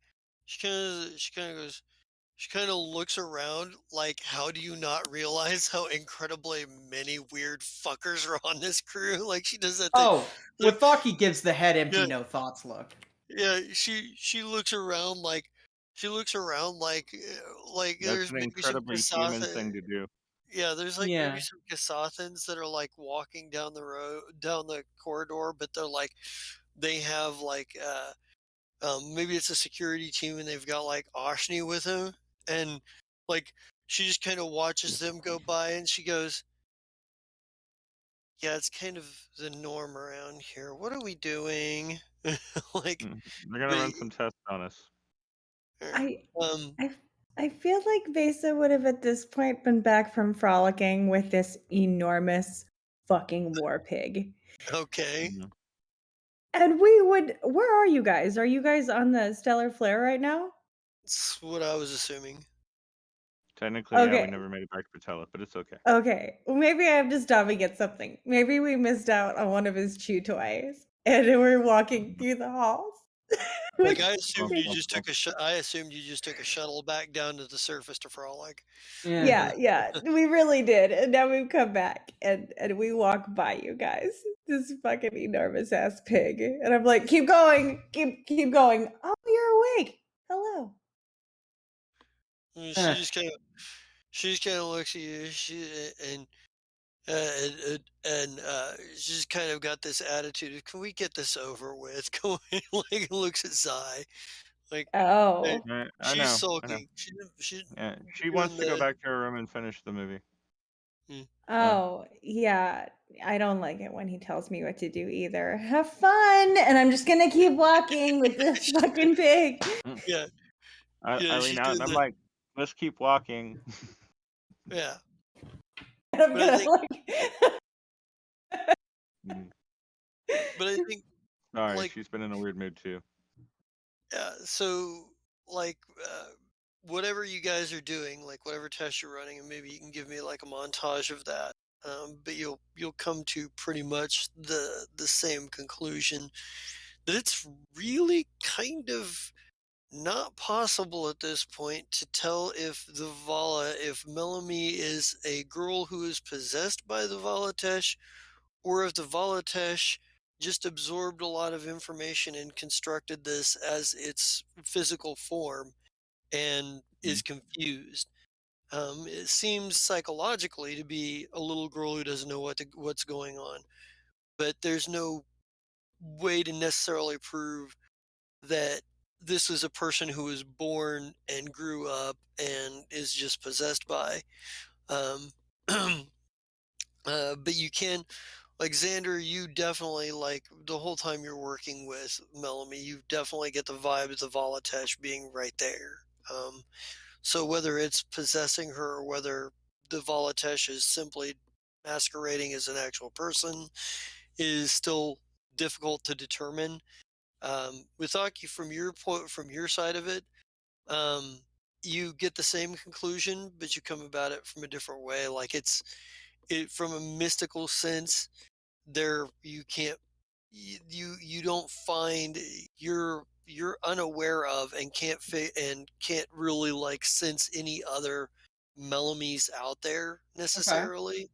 she kind of looks around like, how do you not realize how incredibly many weird fuckers are on this crew? Like she does that thing. Oh, Like, Withaki gives the head empty yeah, no thoughts look. yeah. She looks around like like That's there's an maybe some incredibly human Kasatha. thing to do. Yeah, there's like maybe Yeah. some Kasathans that are like walking down the road, down the corridor, but they're like they have maybe it's a security team and they've got like Oshni with him, and like she just kind of watches them go by and she goes, "Yeah, it's kind of the norm around here. What are we doing?" like, Mm. They're gonna but run some tests on us. I um, I I feel like Vesa would have at this point been back from frolicking with this enormous fucking war pig. okay, Mhm. And we would where are you guys? Are you guys on the stellar flare right now? that's what I was assuming. Technically, yeah, we Okay. never made it back to Patella, but it's okay. Okay. Well, maybe I have to stop and get something. Maybe we missed out on one of his chew toys and we're walking through the halls Like with I Bump, assumed you bump, just bump. I assumed you just took a shuttle back down to the surface to frolic. Yeah. Yeah, yeah, we really did. And now we've come back and we walk by you guys. This fucking enormous ass pig. And I'm like, keep going, keep going. Oh, you're awake. Hello. And Huh. she just kind of looks at you. And she just kind of got this attitude of, "Can we get this over with?" Can we, like looks at Zai like, hey, Oh. Right, I she's know, I know. sulking. She's Yeah, she doing wants to go the. back to her room and finish the movie. Mm. So, Oh, yeah. I don't like it when he tells me what to do either. Have fun. And I'm just gonna keep walking with this fucking pig. mm, Yeah, I yeah, lean she's out and doing I'm the. like, "Let's keep walking." Yeah, And I'm but I gonna think, like Mm, but I think Sorry, like she's been in a weird mood too. yeah. So like whatever you guys are doing, like whatever test you're running, and maybe you can give me like a montage of that. But you'll come to pretty much the same conclusion that it's really kind of not possible at this point to tell if Melanie is a girl who is possessed by the Valatesh, or if the Valatesh just absorbed a lot of information and constructed this as its physical form and is confused. It seems psychologically to be a little girl who doesn't know what's going on, but there's no way to necessarily prove that this is a person who was born and grew up and is just possessed by. Um, but you can, like Xander, you definitely like the whole time you're working with Melanie, you definitely get the vibe of the Volatesh being right there. So whether it's possessing her or whether the Volatesh is simply masquerading as an actual person is still difficult to determine. With Aki, from your side of it, um, you get the same conclusion, but you come about it from a different way. Like it from a mystical sense. There, you can't you don't find you're unaware of and can't really like sense any other Melamies out there Okay. necessarily.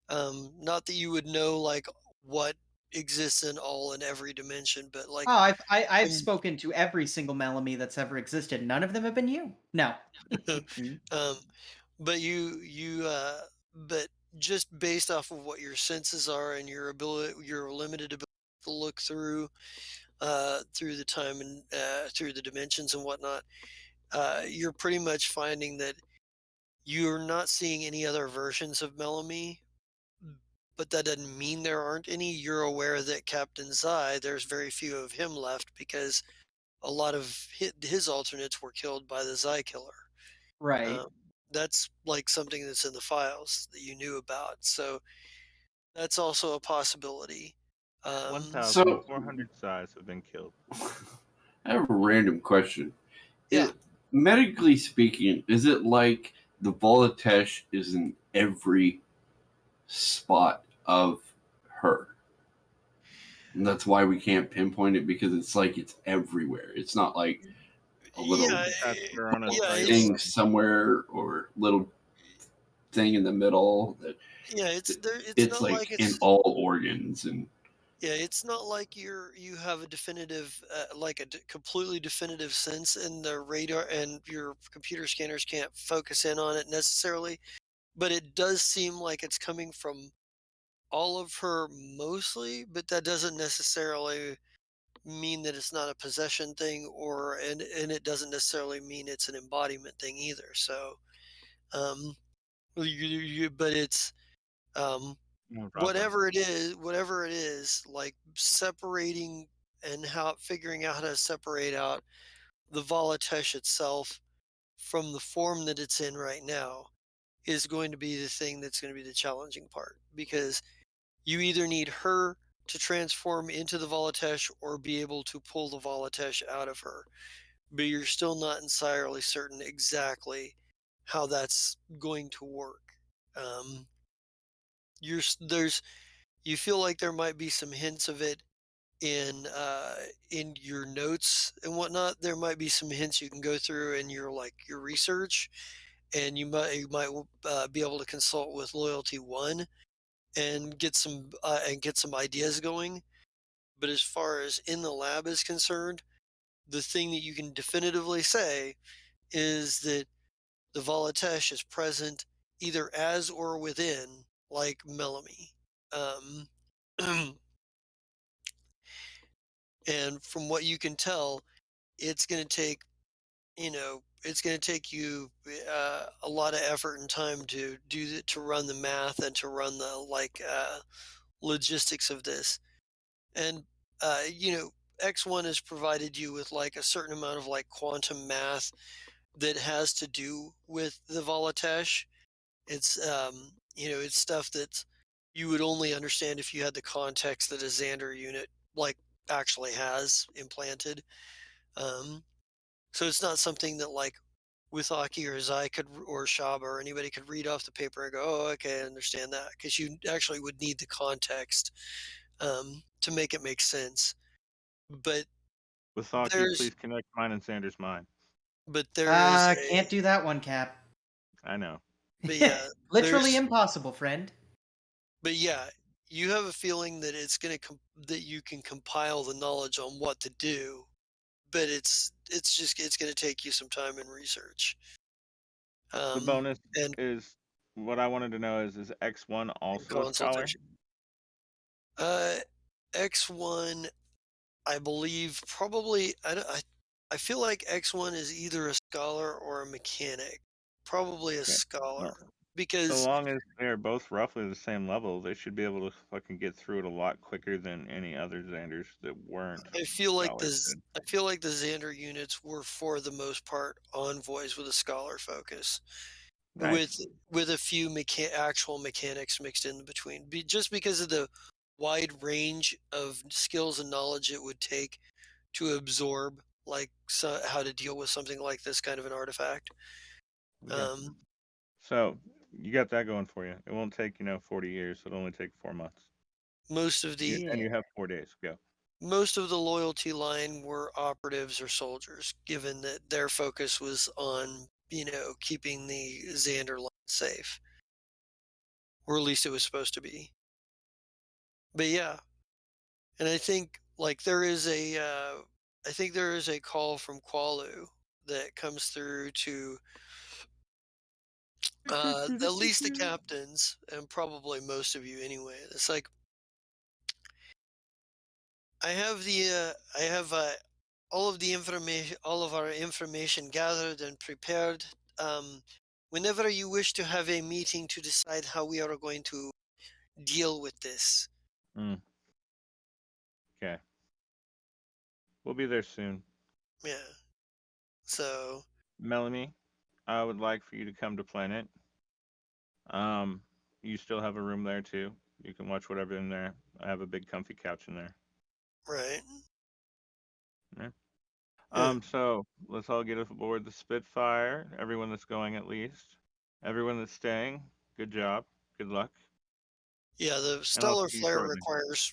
Not that you would know like what exists in all and every dimension, but like Oh, I've from spoken to every single Melanie that's ever existed. None of them have been you. No. um, but but just based off of what your senses are and your limited ability to look through the time and through the dimensions and whatnot, you're pretty much finding that you're not seeing any other versions of Melanie, but that doesn't mean there aren't any. You're aware that Captain Zai, there's very few of him left because a lot of his alternates were killed by the Zai killer. Right. Um, that's like something that's in the files that you knew about. So that's also a possibility. So, 1,400 size have been killed. I have a random question. Yeah. Medically speaking, is it like the Volatesh is in every spot of her? And that's why we can't pinpoint it, because it's like it's everywhere. It's not like a little Yeah, That's her on a yeah, triangle. thing somewhere or little thing in the middle. That it's there. It's it's not like like in it's all organs. And Yeah, it's not like you have a definitive, like completely definitive sense, and the radar and your computer scanners can't focus in on it necessarily. But it does seem like it's coming from all of her mostly, but that doesn't necessarily mean that it's not a possession thing, and it doesn't necessarily mean it's an embodiment thing either. So, um, but it's um, Oh, Rafa. whatever it is, like separating and how figuring out how to separate out the Volatesh itself from the form that it's in right now is going to be the thing that's going to be the challenging part because you either need her to transform into the Volatesh or be able to pull the Volatesh out of her, but you're still not entirely certain exactly how that's going to work. Um, there's you feel like there might be some hints of it in your notes and whatnot. There might be some hints you can go through in your research, and you might be able to consult with Loyalty One and get some ideas going. But as far as in the lab is concerned, the thing that you can definitively say is that the Volatesh is present either as or within, like Melanie. Um, and from what you can tell, it's going to take it's going to take you a lot of effort and time to run the math and to run the logistics of this. And X1 has provided you with like a certain amount of like quantum math that has to do with the Volatesh. It's stuff that you would only understand if you had the context that a Xander unit like actually has implanted. Um, so it's not something that like with Aki or Zai or Shaba or anybody could read off the paper and go, oh, okay, I understand that, because you actually would need the context to make it make sense. But Wasaki, there's please connect mine and Xander's mind. but there is Can't do that one, Cap. I know. but yeah, Literally there's impossible, friend. but yeah, you have a feeling that that you can compile the knowledge on what to do, but it's gonna take you some time and research. The Um, bonus and is what I wanted to know is X1 and also a scholar? consultation. Uh, X1, I believe probably I feel like X1 is either a scholar or a mechanic. Probably a Okay. scholar Well, so because long as they're both roughly the same level, they should be able to fucking get through it a lot quicker than any other Xanders that weren't scholars did. I feel like the Xander units were for the most part envoys with a scholar focus, with Nice. with a few actual mechanics mixed in between. Just because of the wide range of skills and knowledge it would take to absorb, like how to deal with something like this kind of an artifact. Okay. Um, So you got that going for you. It won't take, 40 years. It'll only take 4 months. most of the And you have 4 days. Go. most of the loyalty line were operatives or soldiers, given that their focus was on keeping the Xander line safe, or at least it was supposed to be. But yeah, and I think like I think there is a call from Qualu that comes through to at least the captains and probably most of you anyway. It's like I have all of our information gathered and prepared. Um, Whenever you wish to have a meeting to decide how we are going to deal with this. Mm, okay. We'll be there soon. Yeah. So, Melanie, I would like for you to come to Planet. Um, you still have a room there too. You can watch whatever in there. I have a big comfy couch in there. right. Yeah. Yeah. So let's all get aboard the Spitfire. Everyone that's going, at least. Everyone that's staying, good job. Good luck. Yeah, And I'll see you shortly.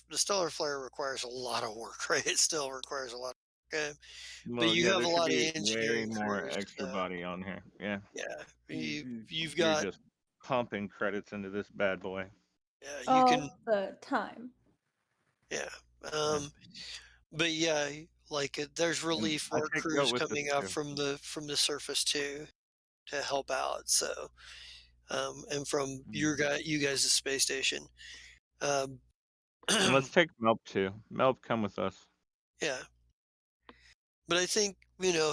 the stellar flare requires a lot of work, right? It still requires a lot of work. But Well, you yeah, have there a should lot of be way engineering more crews. extra body on here. Yeah. Yeah, you've You're got just pumping credits into this bad boy. yeah, you can all the time. yeah. Yeah. But yeah, like there's And relief I work take goat crews with us coming up too. from the surface too to help out. So and from Mm. you guys' space station. Um, And let's take Melp too. Melp, come with us. yeah, but I think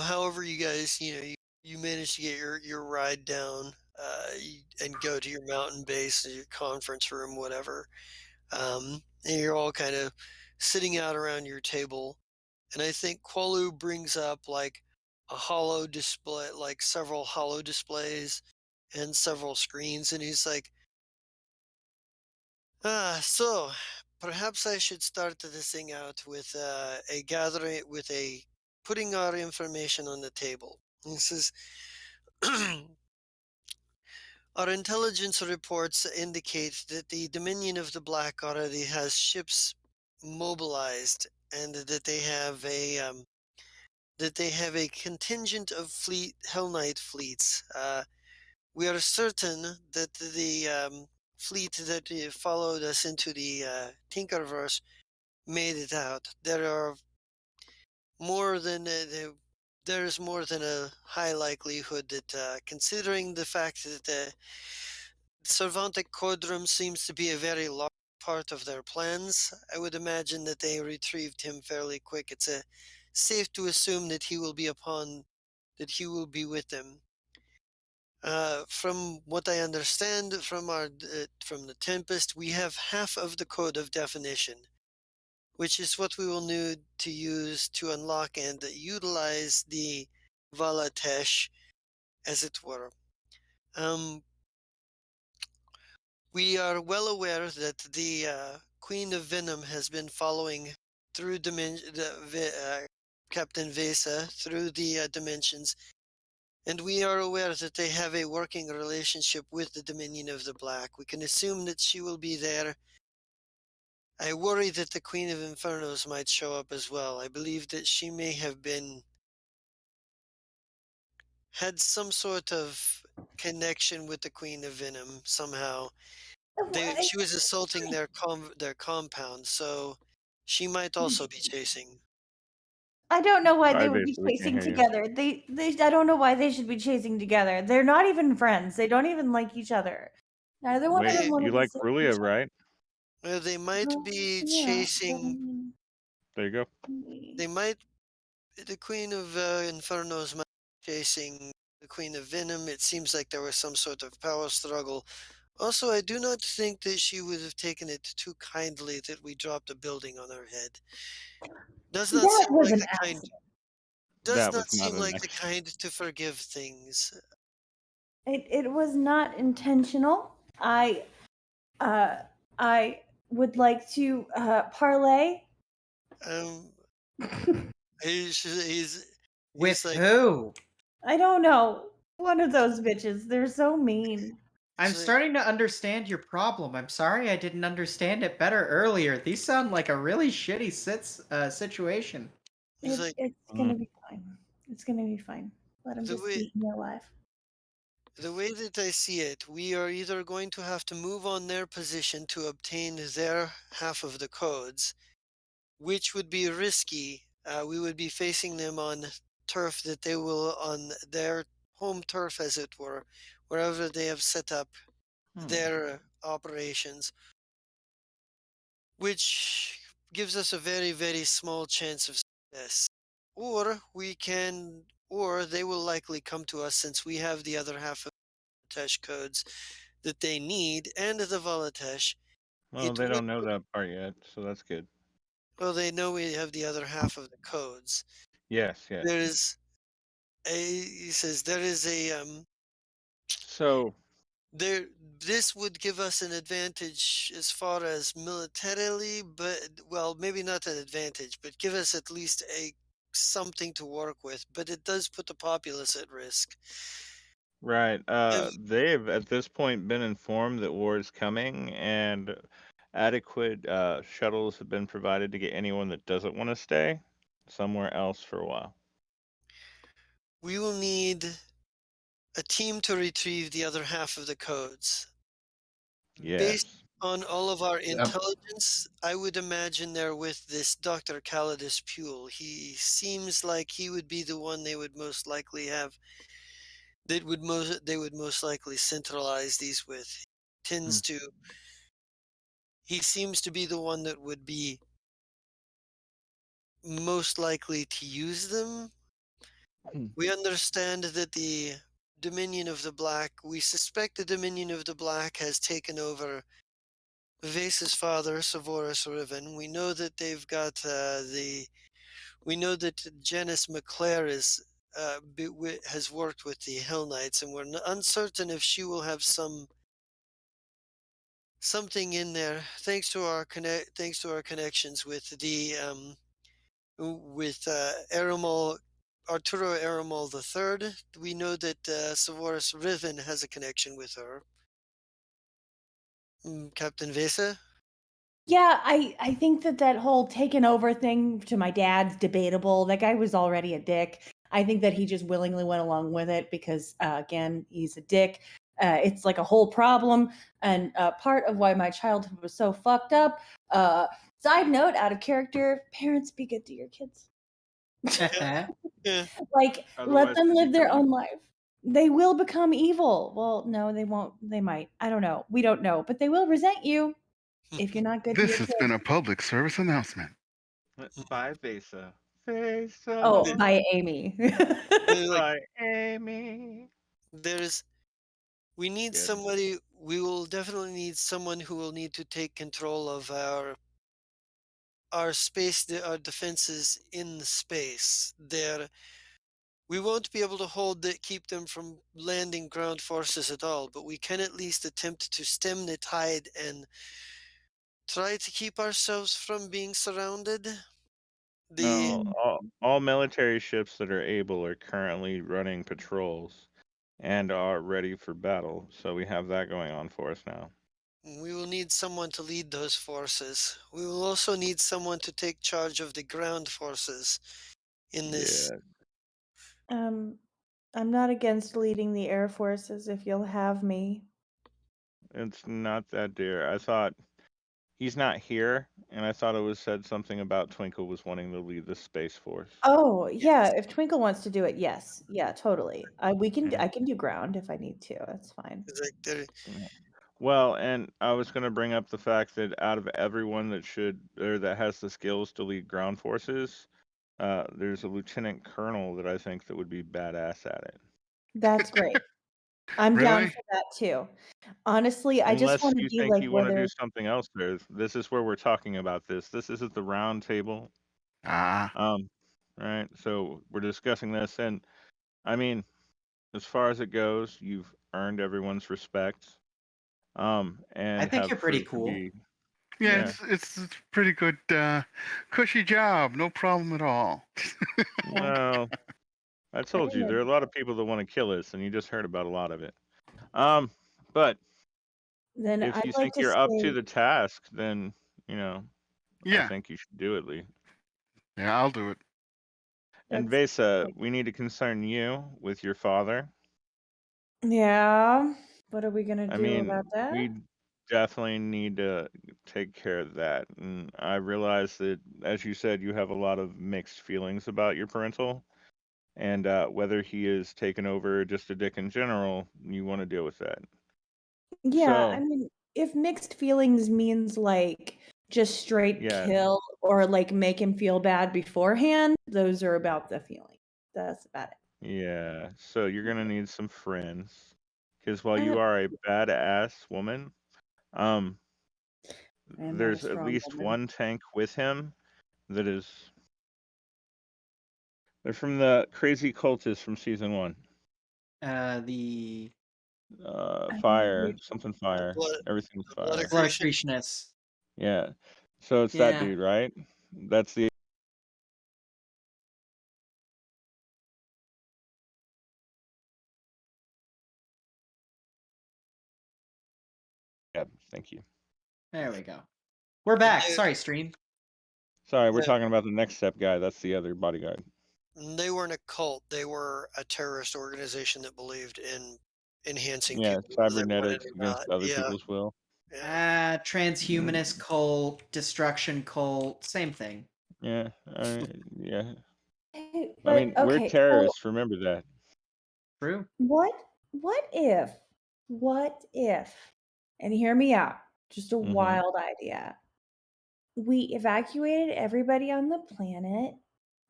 however you guys you manage to get your ride down and go to your mountain base, your conference room, whatever. And you're all kind of sitting out around your table. And I think Qualu brings up like a hollow display, like several hollow displays and several screens. And he's like, so perhaps I should start this thing out with a gathering, with a putting our information on the table. He says, our intelligence reports indicate that the Dominion of the Black already has ships mobilized and that they have a contingent of Hell Knight fleets. We are certain that the fleet that followed us into the Tinkerverse made it out. More than there is more than a high likelihood that, considering the fact that the Cervantic Codrum seems to be a very large part of their plans, I would imagine that they retrieved him fairly quick. It's safe to assume that he will be with them. From what I understand from the Tempest, we have half of the code of definition, which is what we will need to use to unlock and utilize the Valatesh, as it were. Um, we are well aware that the Queen of Venom has been following through Captain Vesa through the dimensions, and we are aware that they have a working relationship with the Dominion of the Black. We can assume that she will be there I worry that the Queen of Infernos might show up as well. I believe that she may have had some sort of connection with the Queen of Venom somehow. She was assaulting their compound, so she might also be chasing. I don't know why they Sorry, would be Vesa, we can't chasing hear you. together. I don't know why they should be chasing together. They're not even friends. They don't even like each other. Neither one of Wait, them They, want you to be like saving Rulia, each other. right? they might Well, be yeah, but I chasing. mean, There you go. They might. The Queen of Infernos might be chasing the Queen of Venom. It seems like there was some sort of power struggle. Also, I do not think that she would have taken it too kindly that we dropped a building on her head. Does not that seem was like an the kind. accident. Does That not was not seem an like the accident. kind to forgive things. It was not intentional. Uh I would like to parlay. Um, he's With like who? I don't know. One of those bitches. They're so mean. I'm he's like starting to understand your problem. I'm sorry I didn't understand it better earlier. These sound like a really shitty situation. he's like It's Mm. gonna be fine. It's gonna be fine. Let them the just way eat me alive. the way that I see it, we are either going to have to move on their position to obtain their half of the codes, which would be risky. We would be facing them on turf that they will on their home turf, as it were, wherever they have set up Hmm. their operations, which gives us a very, very small chance of success. Or they will likely come to us since we have the other half of the Tesh codes that they need and the Volatesh. Well, It they would, don't know that part yet, so that's good. well, they know we have the other half of the codes. Yes, yes. There's he says there is So, there this would give us an advantage as far as militarily, but well, maybe not an advantage, but give us at least a something to work with, but it does put the populace at risk. right, Have, they've at this point been informed that war is coming, and adequate shuttles have been provided to get anyone that doesn't want to stay somewhere else for a while. we will need a team to retrieve the other half of the codes. Based Yes. on all of our Yep. intelligence, I would imagine they're with this Dr. Calidus Pule. He seems like he would be the one they would most likely have they would most likely centralize these with. Hmm. Tends to he seems to be the one that would be most likely to use them. Hmm. We understand that the Dominion of the Black, we suspect the Dominion of the Black has taken over Vase's father, Savorus Riven. We know that they've got we know that Janice McClare has worked with the Hell Knights, and we're uncertain if she will have something in there. Thanks to our connections with the with Arturo Aramol III. We know that Savorus Riven has a connection with her. Captain Vesa. Yeah, I think that whole taken over thing to my dad's debatable. That guy was already a dick. I think that he just willingly went along with it because, again, he's a dick. It's like a whole problem, and part of why my childhood was so fucked up. Side note, out of character, parents, be good to your kids. Yeah, Like, let Otherwise, them they live their become own evil. life. They will become evil. Well, no, they won't. They might. I don't know. We don't know, but they will resent you if you're not good to This your has kids. been a public service announcement. By Vesa. Oh, Vesa. by Amy. like By Amy. there's we need Good. somebody. We will definitely need someone who will need to take control of our space, our defenses in the space. There, we won't be able to keep them from landing ground forces at all, but we can at least attempt to stem the tide and try to keep ourselves from being surrounded. The No, all military ships that are able are currently running patrols and are ready for battle. So we have that going on for us now. We will need someone to lead those forces. We will also need someone to take charge of the ground forces in this. Yeah, Um, I'm not against leading the air forces if you'll have me. it's not that dear. I thought he's not here, and I thought it was said something about Twinkle was wanting to lead the Space Force. Oh, yeah, Yes, if Twinkle wants to do it, yes. Yeah, totally. Yeah. I can do ground if I need to. That's fine. 'cause Yeah. Well, and I was going to bring up the fact that out of everyone that should or that has the skills to lead ground forces, there's a lieutenant colonel that I think that would be badass at it. That's great. I'm down Really? for that too. Honestly, I just Unless want to you be think like you want to do whether something else there. This is where we're talking about this. This isn't the round table. Ah, Um, right? So we're discussing this, and I mean, as far as it goes, you've earned everyone's respect, I and think have you're pretty proved to cool. be, yeah, yeah. it's pretty good, cushy job. No problem at all. yeah. Well, I I told think you there are a lot of people that want to kill us, and you just heard about a lot of it. Um, but then if I'd you like think to you're up to say the task, then you know I Yeah, think you should do it, Lee. yeah, I'll do it. And that's Vesa, we need to concern you with your father. yeah. What are we gonna I do about mean, that? we definitely need to take care of that. And I realize that, as you said, you have a lot of mixed feelings about your parental, and whether he is taken over just a dick in general, you want to deal with that. Yeah, I So, mean, if mixed feelings means like just straight yeah, kill or like make him feel bad beforehand, those are about the feeling. That's about it. yeah. So you're gonna need some friends, because while Uh, you are a badass woman, um, I am not a there's at strong least woman. one tank with him that is. They're from the crazy cultists from season one. The Fire, Wait, something the fire. blood, Everything's the blood fire. blood accretion. accretionist. Yeah. So it's that Yeah. dude, right? That's the. Yeah. Thank you. There we go. We're And back. Sorry, stream. Sorry, we're they, talking about the next step guy. That's the other bodyguard. and they weren't a cult. They were a terrorist organization that believed in enhancing Yeah, people whether they wanted cybernetics or against not. other Yeah, people's will. yeah. Transhumanist cult, destruction cult, same thing. Yeah. Yeah. I but mean, we're okay, so terrorists. Remember that. what what if what if and hear me out, just a Mm-hmm. wild idea. We evacuated everybody on the planet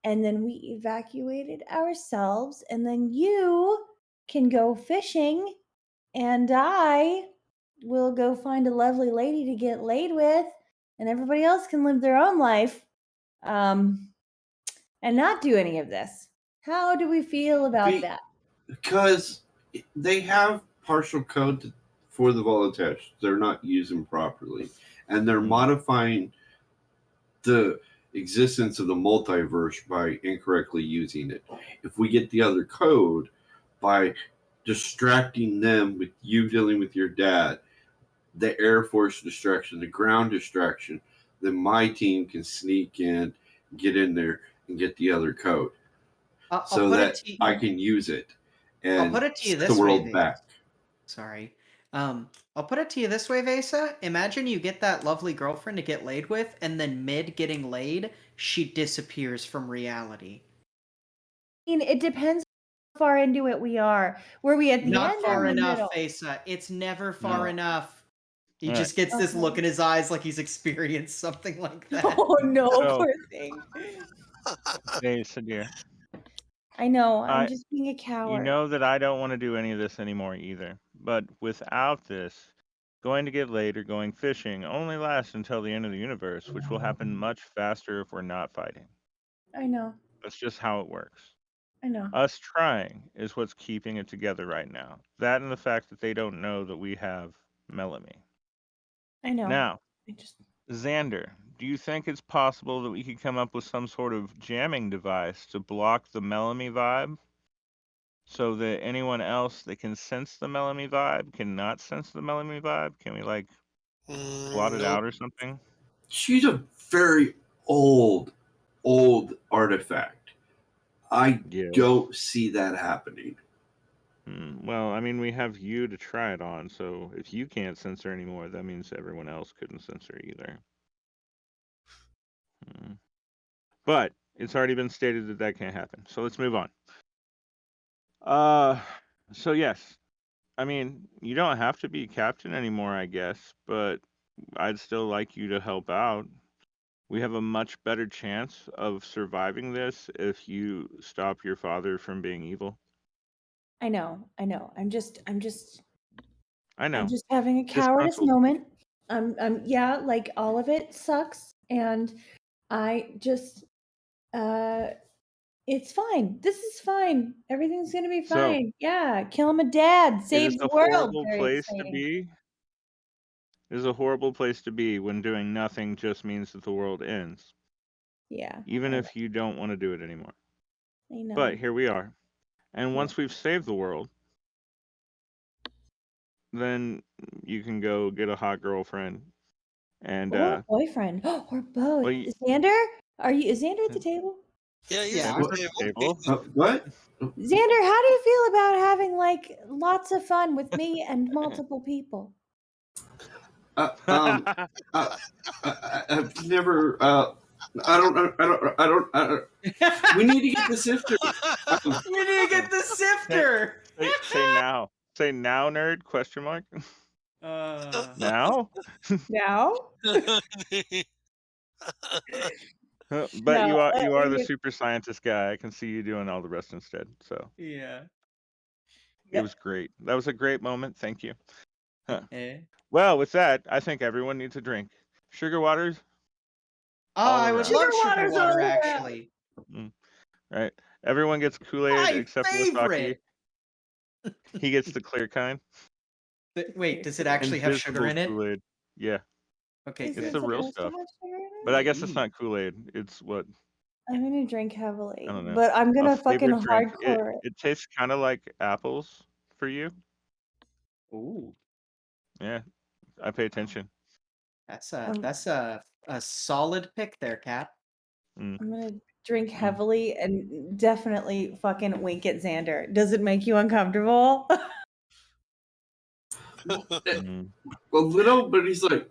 and then we evacuated ourselves and then you can go fishing and I will go find a lovely lady to get laid with and everybody else can live their own life um and not do any of this. How do we feel about that? Because they have partial code for the Volatish. They're not using properly. And they're Mm. modifying the existence of the multiverse by incorrectly using it. If we get the other code by distracting them with you dealing with your dad, the Air Force distraction, the ground distraction, then my team can sneak in, get in there, and get the other code I'll so put it that to I can use it I'll put and it to you set the this way, world Vase. back. Sorry. I'll put it to you this way, Vesa. Imagine you get that lovely girlfriend to get laid with, and then mid getting laid, she disappears from reality. I mean, it depends how far into it we are. Were we at the Not end or far in the enough, middle? Vesa. It's never far No. enough. He All right. just gets this look Okay. in his eyes like he's experienced something like that. Oh no, So, poor thing. Vesa, dear, I know, I'm I just being a you coward. know that I don't want to do any of this anymore either. But without this, going to get laid or going fishing only lasts until the end of the universe, which will happen much faster if we're not fighting. I know. That's just how it works. I know. Us trying is what's keeping it together right now. That and the fact that they don't know that we have Melanie. I know. Now, I just Xander, do you think it's possible that we could come up with some sort of jamming device to block the Melanie vibe so that anyone else that can sense the Melanie vibe cannot sense the Melanie vibe? Can we like blotted Nope. out or something? She's a very old artifact. I Yeah. don't see that happening. Well, I mean, we have you to try it on, so if you can't censor anymore, that means everyone else couldn't censor either. But it's already been stated that that can't happen. So let's move on. So yes, I mean, you don't have to be captain anymore, I guess, but I'd still like you to help out. We have a much better chance of surviving this if you stop your father from being evil. I know. I'm just I know. having a cowardice Disgruntled. moment. Yeah, like all of it sucks, and I just, it's fine. This is fine. Everything's gonna be So fine. Yeah, kill him a dad, it is save the a world. horrible Very place to exciting. be. It is a horrible place to be when doing nothing just means that the world ends, Yeah, even if you don't want to do it anymore. I know. But here we are. And Yeah. once we've saved the world, then you can go get a hot girlfriend. And Or a boyfriend, or both. well, Xander, is Xander at the table? Yeah, he's at Yeah. Xander's the at the table. table. What? Xander, how do you feel about having like lots of fun with me and multiple people? Uh, um, uh, I've never. I don't. We need to get the sifter. We need to get the sifter. Say now. Say now, nerd? Question mark. Now? Now? But No, you are the we- super scientist guy. I can see you doing all the rest instead. So Yeah. it was great. That was a great moment. Thank you. Eh. Well, with that, I think everyone needs a drink. Sugar waters all I would around. love Sugar sugar water's water, all around. actually. Right. Everyone gets Kool-Aid My except Wasaki. favorite. He gets the clear kind. Wait, does it actually have sugar Invisible in it? Kool-Aid. Yeah, Okay, Is it's it good. the real supposed to stuff. have sugar in it? But I guess it's not Kool-Aid. It's what I'm gonna drink heavily, I don't know. but I'm A gonna fucking flavored drink. hardcore it. It tastes kind of like apples for you. Ooh, Yeah, I pay attention. that's Um, a solid pick there, Cap. Mm. I'm gonna drink heavily and definitely fucking wink at Xander. Does it make you uncomfortable? Mm. A little, but he's like,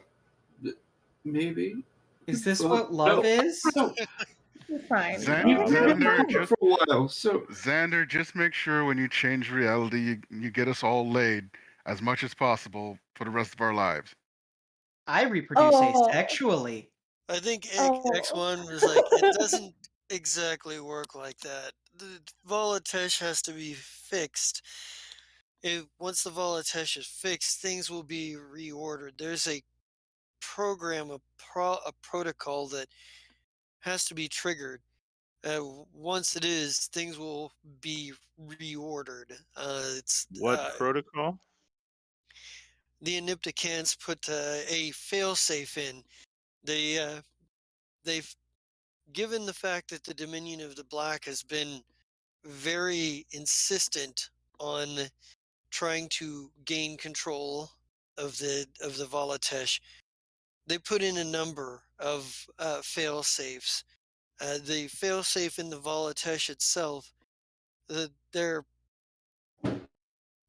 maybe. Is this Well, what love no, is? no. You're fine. We've Stop. been Xander, together just for a while, so Xander, just make sure when you change reality, you get us all laid as much as possible for the rest of our lives. I reproduce Oh, asexually. I think oh. X1 was like, it doesn't exactly work like that. The Volatesh has to be fixed. Once the Volatesh is fixed, things will be reordered. There's a program, a protocol that has to be triggered. Once it is, things will be reordered. It's What protocol? the Anipticans put a failsafe in. They've given the fact that the Dominion of the Black has been very insistent on trying to gain control of the Volatesh. They put in a number of fail safes. The fail safe in the Volatesh itself, they're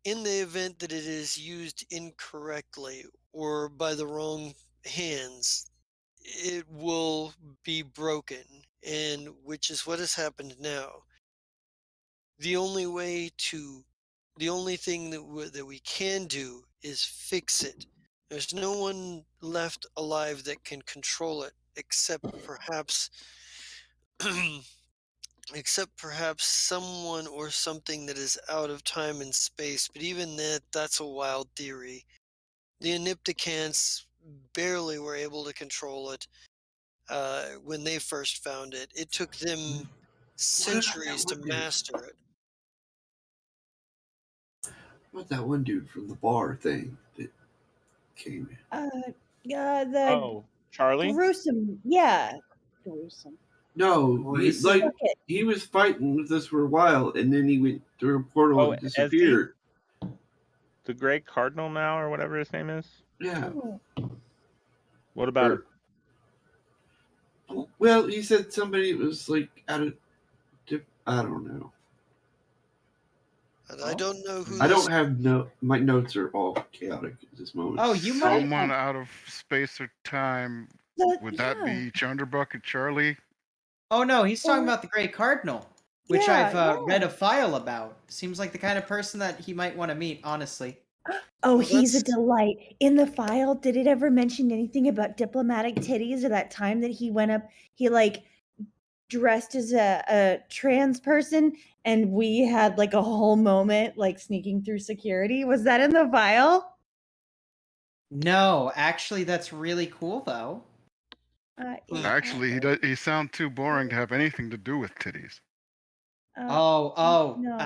in the event that it is used incorrectly or by the wrong hands, it will be broken, and which is what has happened now. The only way to, the only thing that we can do is fix it. There's no one left alive that can control it except perhaps except perhaps someone or something that is out of time and space, but even that's a wild theory. The Anipticans barely were able to control it when they first found it. It took them what about that centuries to one dude? master it. What about that one dude from the bar thing that came in? The Oh, Charlie? gruesome, yeah, gruesome. No, Gruesome. he was fighting with us for a while, and then he went through a portal Oh, and Ezzy? disappeared. The Great Cardinal now, or whatever his name is? Yeah. Oh. What about him? Well, he said somebody was like out of. I don't know. And I don't know who I this. don't have My notes are all chaotic at this moment. Oh, you might. Someone out of space or time. Would that Yeah. be Chunderbuck Charlie? Oh no, he's talking Or about the Great Cardinal, which yeah, I've yeah. read a file about. Seems like the kind of person that he might want to meet, honestly. Oh, Well, he's a that's delight. In the file, did it ever mention anything about diplomatic titties or that time that he went up, he like dressed as a trans person and we had like a whole moment like sneaking through security? Was that in the file? No, actually, that's really cool though. Actually, he sounds too boring to have anything to do with titties. Oh, no.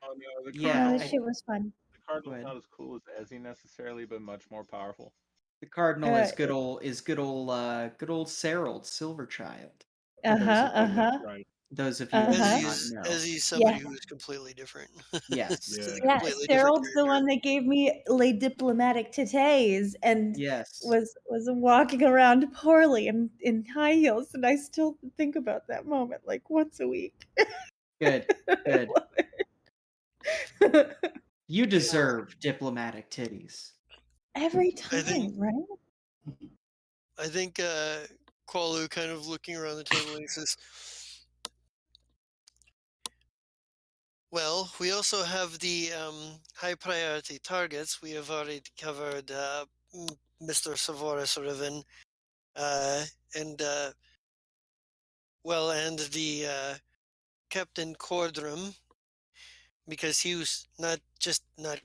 Oh no, the yeah. No, cardinal. this shit was fun. The cardinal's Go not ahead. as cool as Ezzy necessarily, but much more powerful. The Cardinal Uh, is good old Serald Silverchild. For uh-huh, Oh, that's uh-huh, right. those of you who do uh-huh. not Ezzy's know. Ezzy's somebody Yeah. who is completely different. Yes. Yeah. Yeah, Completely different Cyril's the character. one that gave me les diplomatic têtes and Yes. was walking around poorly in high heels, and I still think about that moment like once a week. Good. I Good. love it. You deserve diplomatic titties. Every I think time, right? I think Qualu kind of looking around the table, he says, "Well, we also have the high priority targets. We have already covered Mr. Savoris Riven, uh, and well, and the Captain Cordrum, because he was not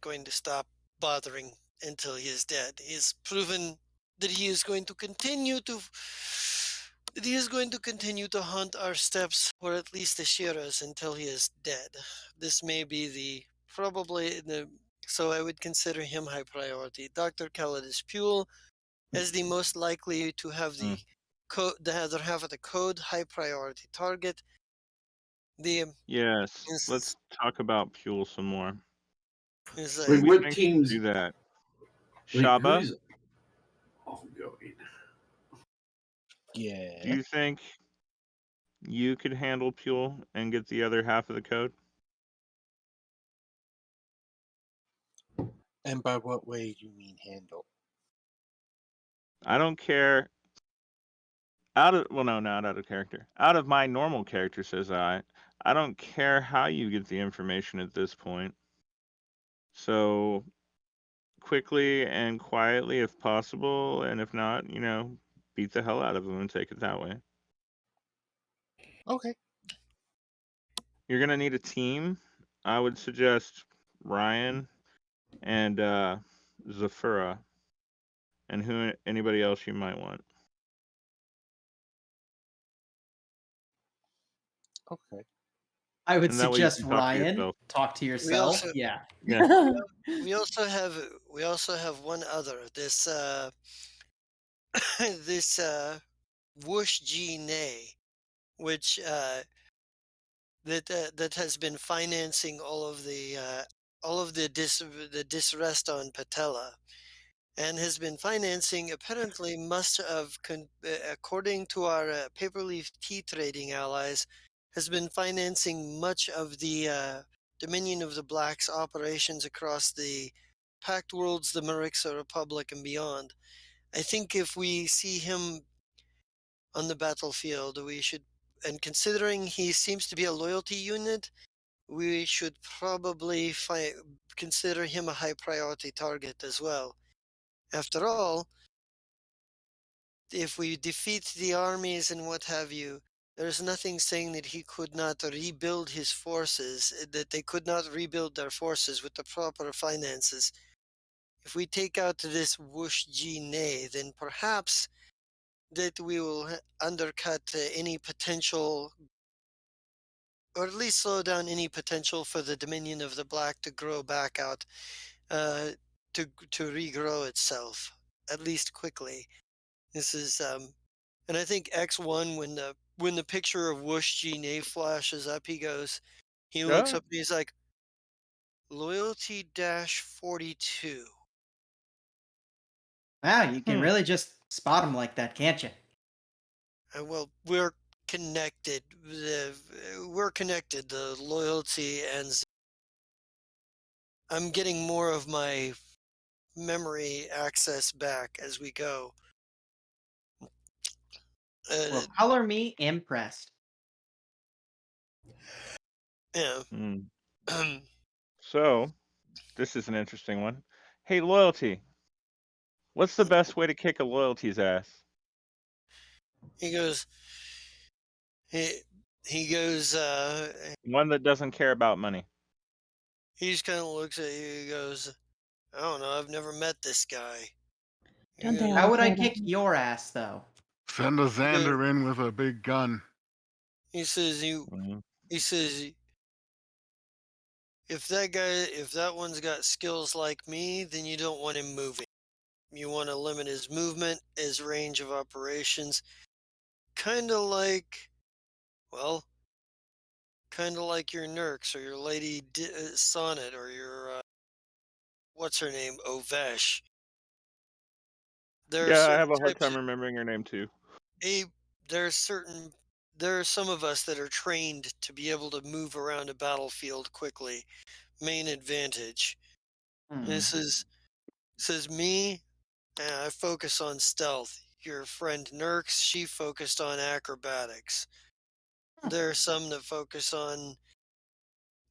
going to stop bothering until he is dead. He's proven that he is going to continue to haunt our steps, or at least the Shiras, until he is dead. This may be the probably the so I would consider him high priority. Dr. Calidus Puel as the most likely to have the other half of the code high priority target. The Yes. Let's is talk about Fuel some more. is Who Wait, do we what think should teams? do that? Wait, Shaba? who's ongoing? Yeah. Do you think you could handle Fuel and get the other half of the code? And by what way do you mean handle? I don't care. Not out of character. Out of my normal character, says I. I don't care how you get the information at this point. So quickly and quietly if possible, and if not, beat the hell out of them and take it that way. Okay. You're gonna need a team. I would suggest Ryan and Zafira, and anybody else you might want. Okay. I would And that way you suggest can talk to Ryan. yourself. Talk to we yourself. also Yeah. Yeah. we also have one other this this Whoosh G Nay, which that has been financing all of the disrest on Patella, and has been financing apparently must have according to our paperleaf tea trading allies, has been financing much of the Dominion of the Blacks operations across the Pact Worlds, the Marixa Republic, and beyond. I think if we see him on the battlefield, we should, and considering he seems to be a loyalty unit, we should probably consider him a high priority target as well. After all, if we defeat the armies and what have you, there's nothing saying that he could not rebuild his forces, that they could not rebuild their forces with the proper finances. If we take out this Whoosh G Nay, then perhaps that we will undercut any potential, or at least slow down any potential for the Dominion of the Black to grow back out, uh, to regrow itself, at least quickly. This is and I think X1 when the picture of Whoosh G flashes up, he looks Yeah. up and he's like, loyalty dash 42. Wow, you can Hmm. really just spot them like that, can't you? Well, we're connected. We're connected. The loyalty and I'm getting more of my memory access back as we go. Uh, Well, color me impressed. yeah. Hmm. So, this is an interesting one. Hey, loyalty. What's the best way to kick a loyalty's ass? he goes. He he goes. One that doesn't care about money. He just kind of looks at you. He goes, "I don't know. I've never met this guy." He Don't they How all goes. would I care about kick me? your ass, though? Send a He goes. Xander in with a big gun. He says you. Mhm. He says if that one's got skills like me, then you don't want him moving. You want to limit his movement, his range of operations, kind of like, well, kind of like your Nurks or your Lady Sonnet or your what's her name, Ovesh. There are Yeah, I certain have a hard types time of remembering your name too. a. There are certain. There are some of us that are trained to be able to move around a battlefield quickly. Main advantage. Hmm. This is me. I focus on stealth. Your friend Nurks, she focused on acrobatics. Hmm. There are some that focus on.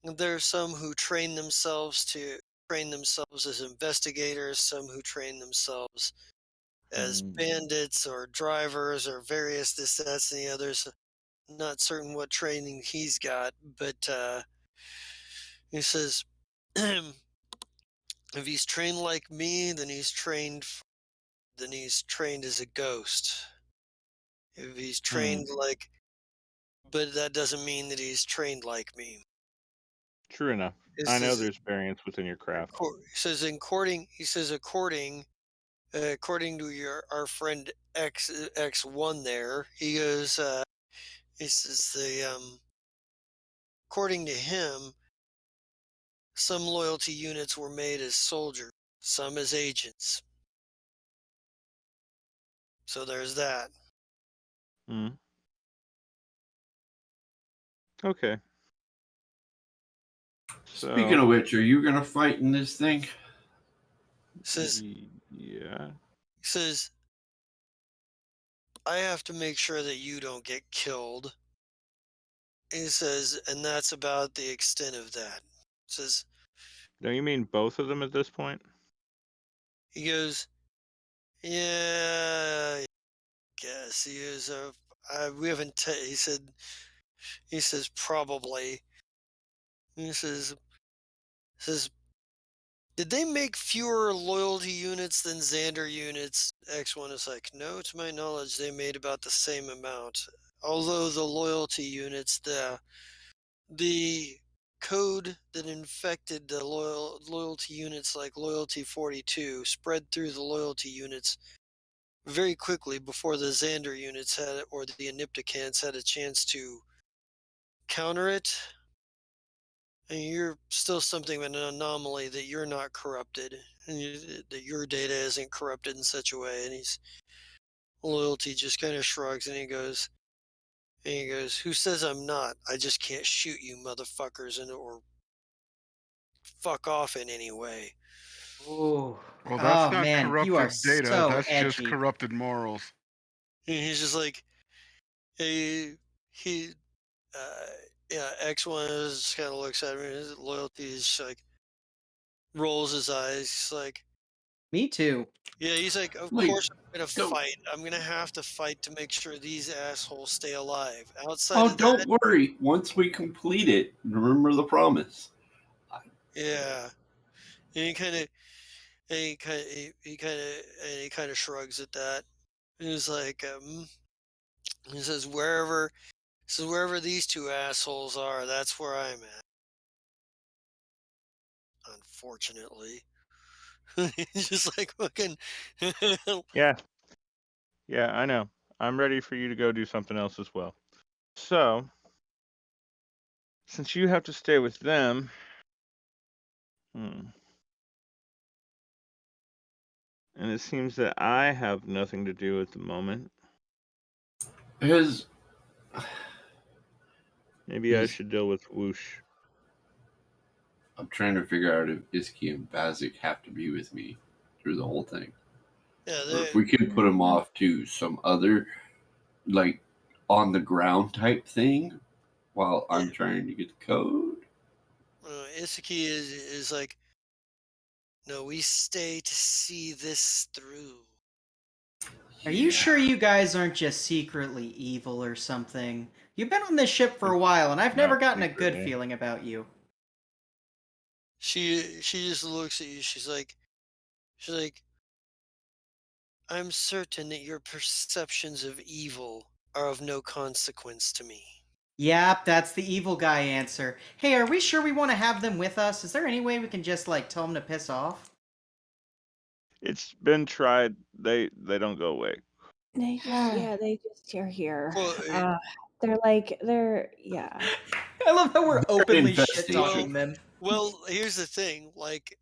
There are some who train themselves as investigators. Some who train themselves as Hmm. bandits or drivers or various this, that's, and the others. Not certain what training he's got, but he says if he's trained like me, then he's trained as a ghost. If he's Hmm. trained like, but that doesn't mean that he's trained like me. True enough. I This know is there's variance within your craft. he says according. He says according to your our friend X1 there. He goes. He says according to him, some loyalty units were made as soldiers, some as agents. So there's that. Hmm. Okay. Speaking So, of which, are you gonna fight in this thing? Says yeah. he says I have to make sure that you don't get killed. He says, and that's about the extent of that. Says Don't you mean both of them at this point? he goes, yeah, I guess he is. We haven't. He says probably. He says did they make fewer loyalty units than Xander units? X1 is like, no, to my knowledge, they made about the same amount. Although the loyalty units, the code that infected the loyalty units like Loyalty 42 spread through the loyalty units very quickly before the Xander units had or the Anipticans had a chance to counter it. And you're still something of an anomaly that you're not corrupted, and that your data isn't corrupted in such a way. And he's loyalty just kind of shrugs and he goes, "Who says I'm not? I just can't shoot you, motherfuckers, and or fuck off in any way." Ooh. Well, that's Oh not man, you are corrupted data. so That's just edgy. corrupted morals. And he's just like, he, uh, yeah, X1 just kind of looks at me. His loyalty is like rolls his eyes. He's like, Me too. yeah, he's like, of Like, course I'm gonna don't. fight. I'm gonna have to fight to make sure these assholes stay alive. Outside Oh, of that, don't worry. Once we complete it, remember the promise. yeah. And he kind of shrugs at that. He's like, he says wherever these two assholes are, that's where I'm at. Unfortunately, he's just like fucking. Yeah. Yeah, I know. I'm ready for you to go do something else as well. So, since you have to stay with them, hmm, And it seems that I have nothing to do at the moment. His Maybe I is should deal with Whoosh. I'm trying to figure out if Iski and Bazik have to be with me through the whole thing, Yeah, or if we can put them off to some other like on the ground type thing while I'm trying to get the code. Isaki is like, no, we stay to see this through. Are you sure you guys aren't just secretly evil or something? You've been on this ship for a while, and I've never Not gotten a good secretly. feeling about you. She just looks at you. She's like, I'm certain that your perceptions of evil are of no consequence to me. Yep, that's the evil guy answer. Hey, are we sure we want to have them with us? Is there any way we can just, like, tell them to piss off? It's been tried. They don't go away. They just are here. Well, Yeah. I love how we're openly infestation. shit-talking them. well, here's the thing. Like,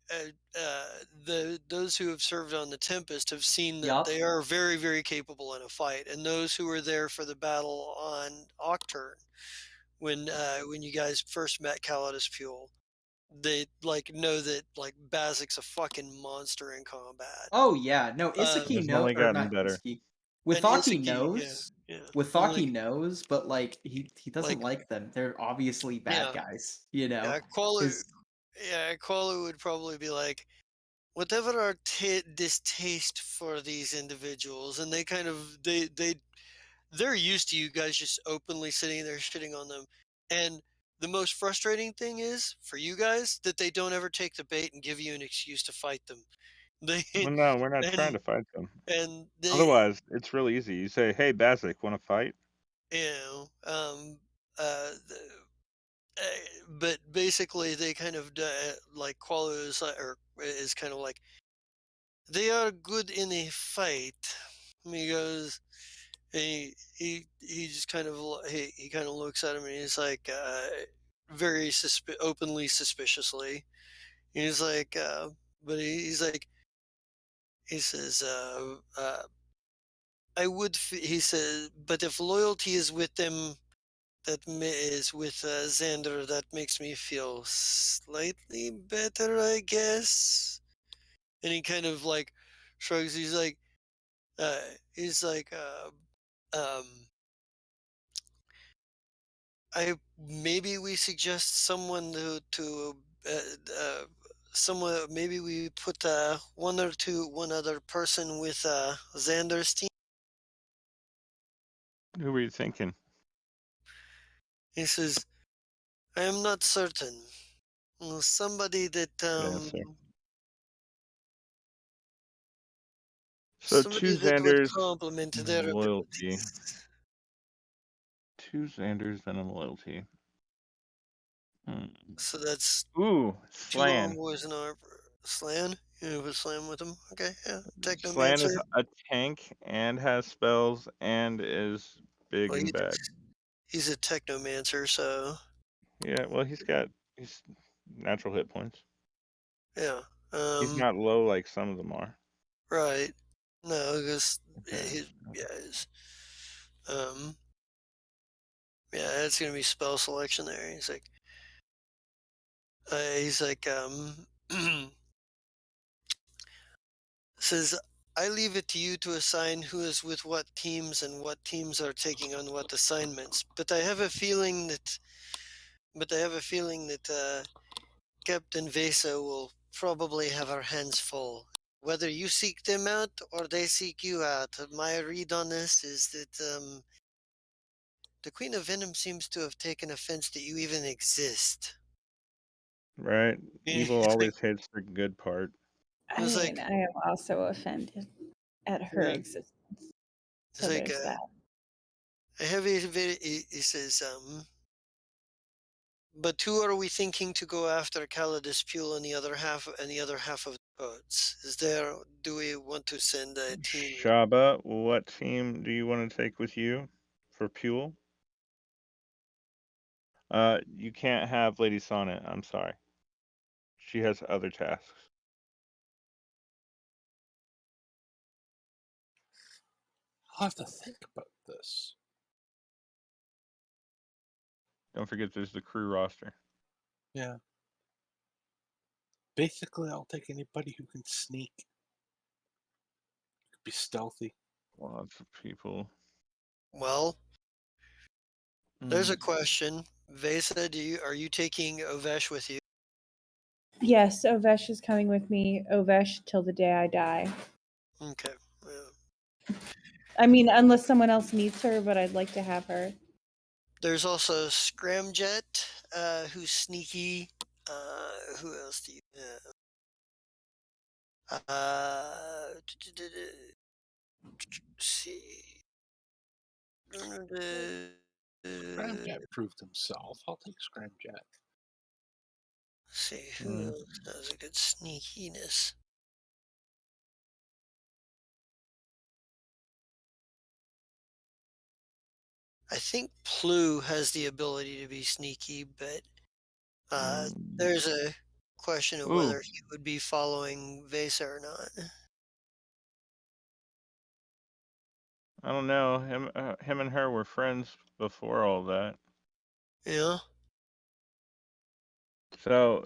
those who have served on the Tempest have seen that Yup. they are very, very capable in a fight, and those who were there for the battle on Octurne, when you guys first met Calidus Fuel, they like know that like Bazik's a fucking monster in combat. Oh, yeah. No, Um, Isaki It's knows, only or gotten not better. Isaki. and Withaki Isaki, yeah, knows. yeah, Withaki knows, but, like, he doesn't like like them. They're obviously bad yeah, guys, you know? yeah. Qualu, His yeah, Qualu would probably be like, whatever our distaste for these individuals, and they kind of they're used to you guys just openly sitting there shitting on them. And the most frustrating thing is for you guys that they don't ever take the bait and give you an excuse to fight them. They Well, no, we're not trying and to fight them. and they Otherwise, it's really easy. You say, "Hey, Bazik, want to fight?" you know the, but basically they kind of like Qualu is or is kind of like they are good in a fight. He goes, he just kind of he kind of looks at him and he's like very openly suspiciously. He's like, but he's like he says, I would. He says, but if loyalty is with them, is with Xander, that makes me feel slightly better, I guess. And he kind of like shrugs. Uh, he's like, um, I maybe we suggest someone someone maybe we put one other person with Xander's team. Who were you thinking? He says, I am not certain. Somebody that Yes, sir. So somebody two that would Xanders complement and a their loyalty. abilities. Two Xanders and a loyalty. Hmm. So that's Ooh, two Slan. envoys and our Slan. You have a Slan with him. Okay, yeah. Slan is Technomancer. a tank and has spells and is big Well, and bad. he's a technomancer, so Yeah, well, he's natural hit points. yeah. He's not low like some of them are. Right. No, because Okay. um, yeah, it's gonna be spell selection there. He's like, says, I leave it to you to assign who is with what teams and what teams are taking on what assignments. But I have a feeling that Captain Vesa will probably have our hands full. Whether you seek them out or they seek you out, my read on this is that the Queen of Venom seems to have taken offense that you even exist. Right? Evil It's like, always hits the good part. I it's mean, like, I am also offended at her yeah, existence. it's So like, there's that. I have he says, but who are we thinking to go after Calidus Pule and the other half of the codes? Do we want to send a team? Shaba, what team do you want to take with you for Pule? You can't have Lady Sonnet. I'm sorry. She has other tasks. I'll have to think about this. Don't forget there's the crew roster. Yeah. Basically, I'll take anybody who can sneak. Be stealthy. Lots of people. Well, there's a Mm. question. Vesa, are you taking Ovesh with you? Yes, Ovesh is coming with me. Ovesh till the day I die. Okay. Yeah. I mean, unless someone else needs her, but I'd like to have her. There's also Scramjet, who's sneaky. Who else do you have? Let's see. Scramjet proved himself. I'll take Scramjet. See who Mm. else has a good sneakiness. I think Plu has the ability to be sneaky, but there's a question of Ooh, whether he would be following Vesa or not. I don't know. Him and her were friends before all that. Yeah. So,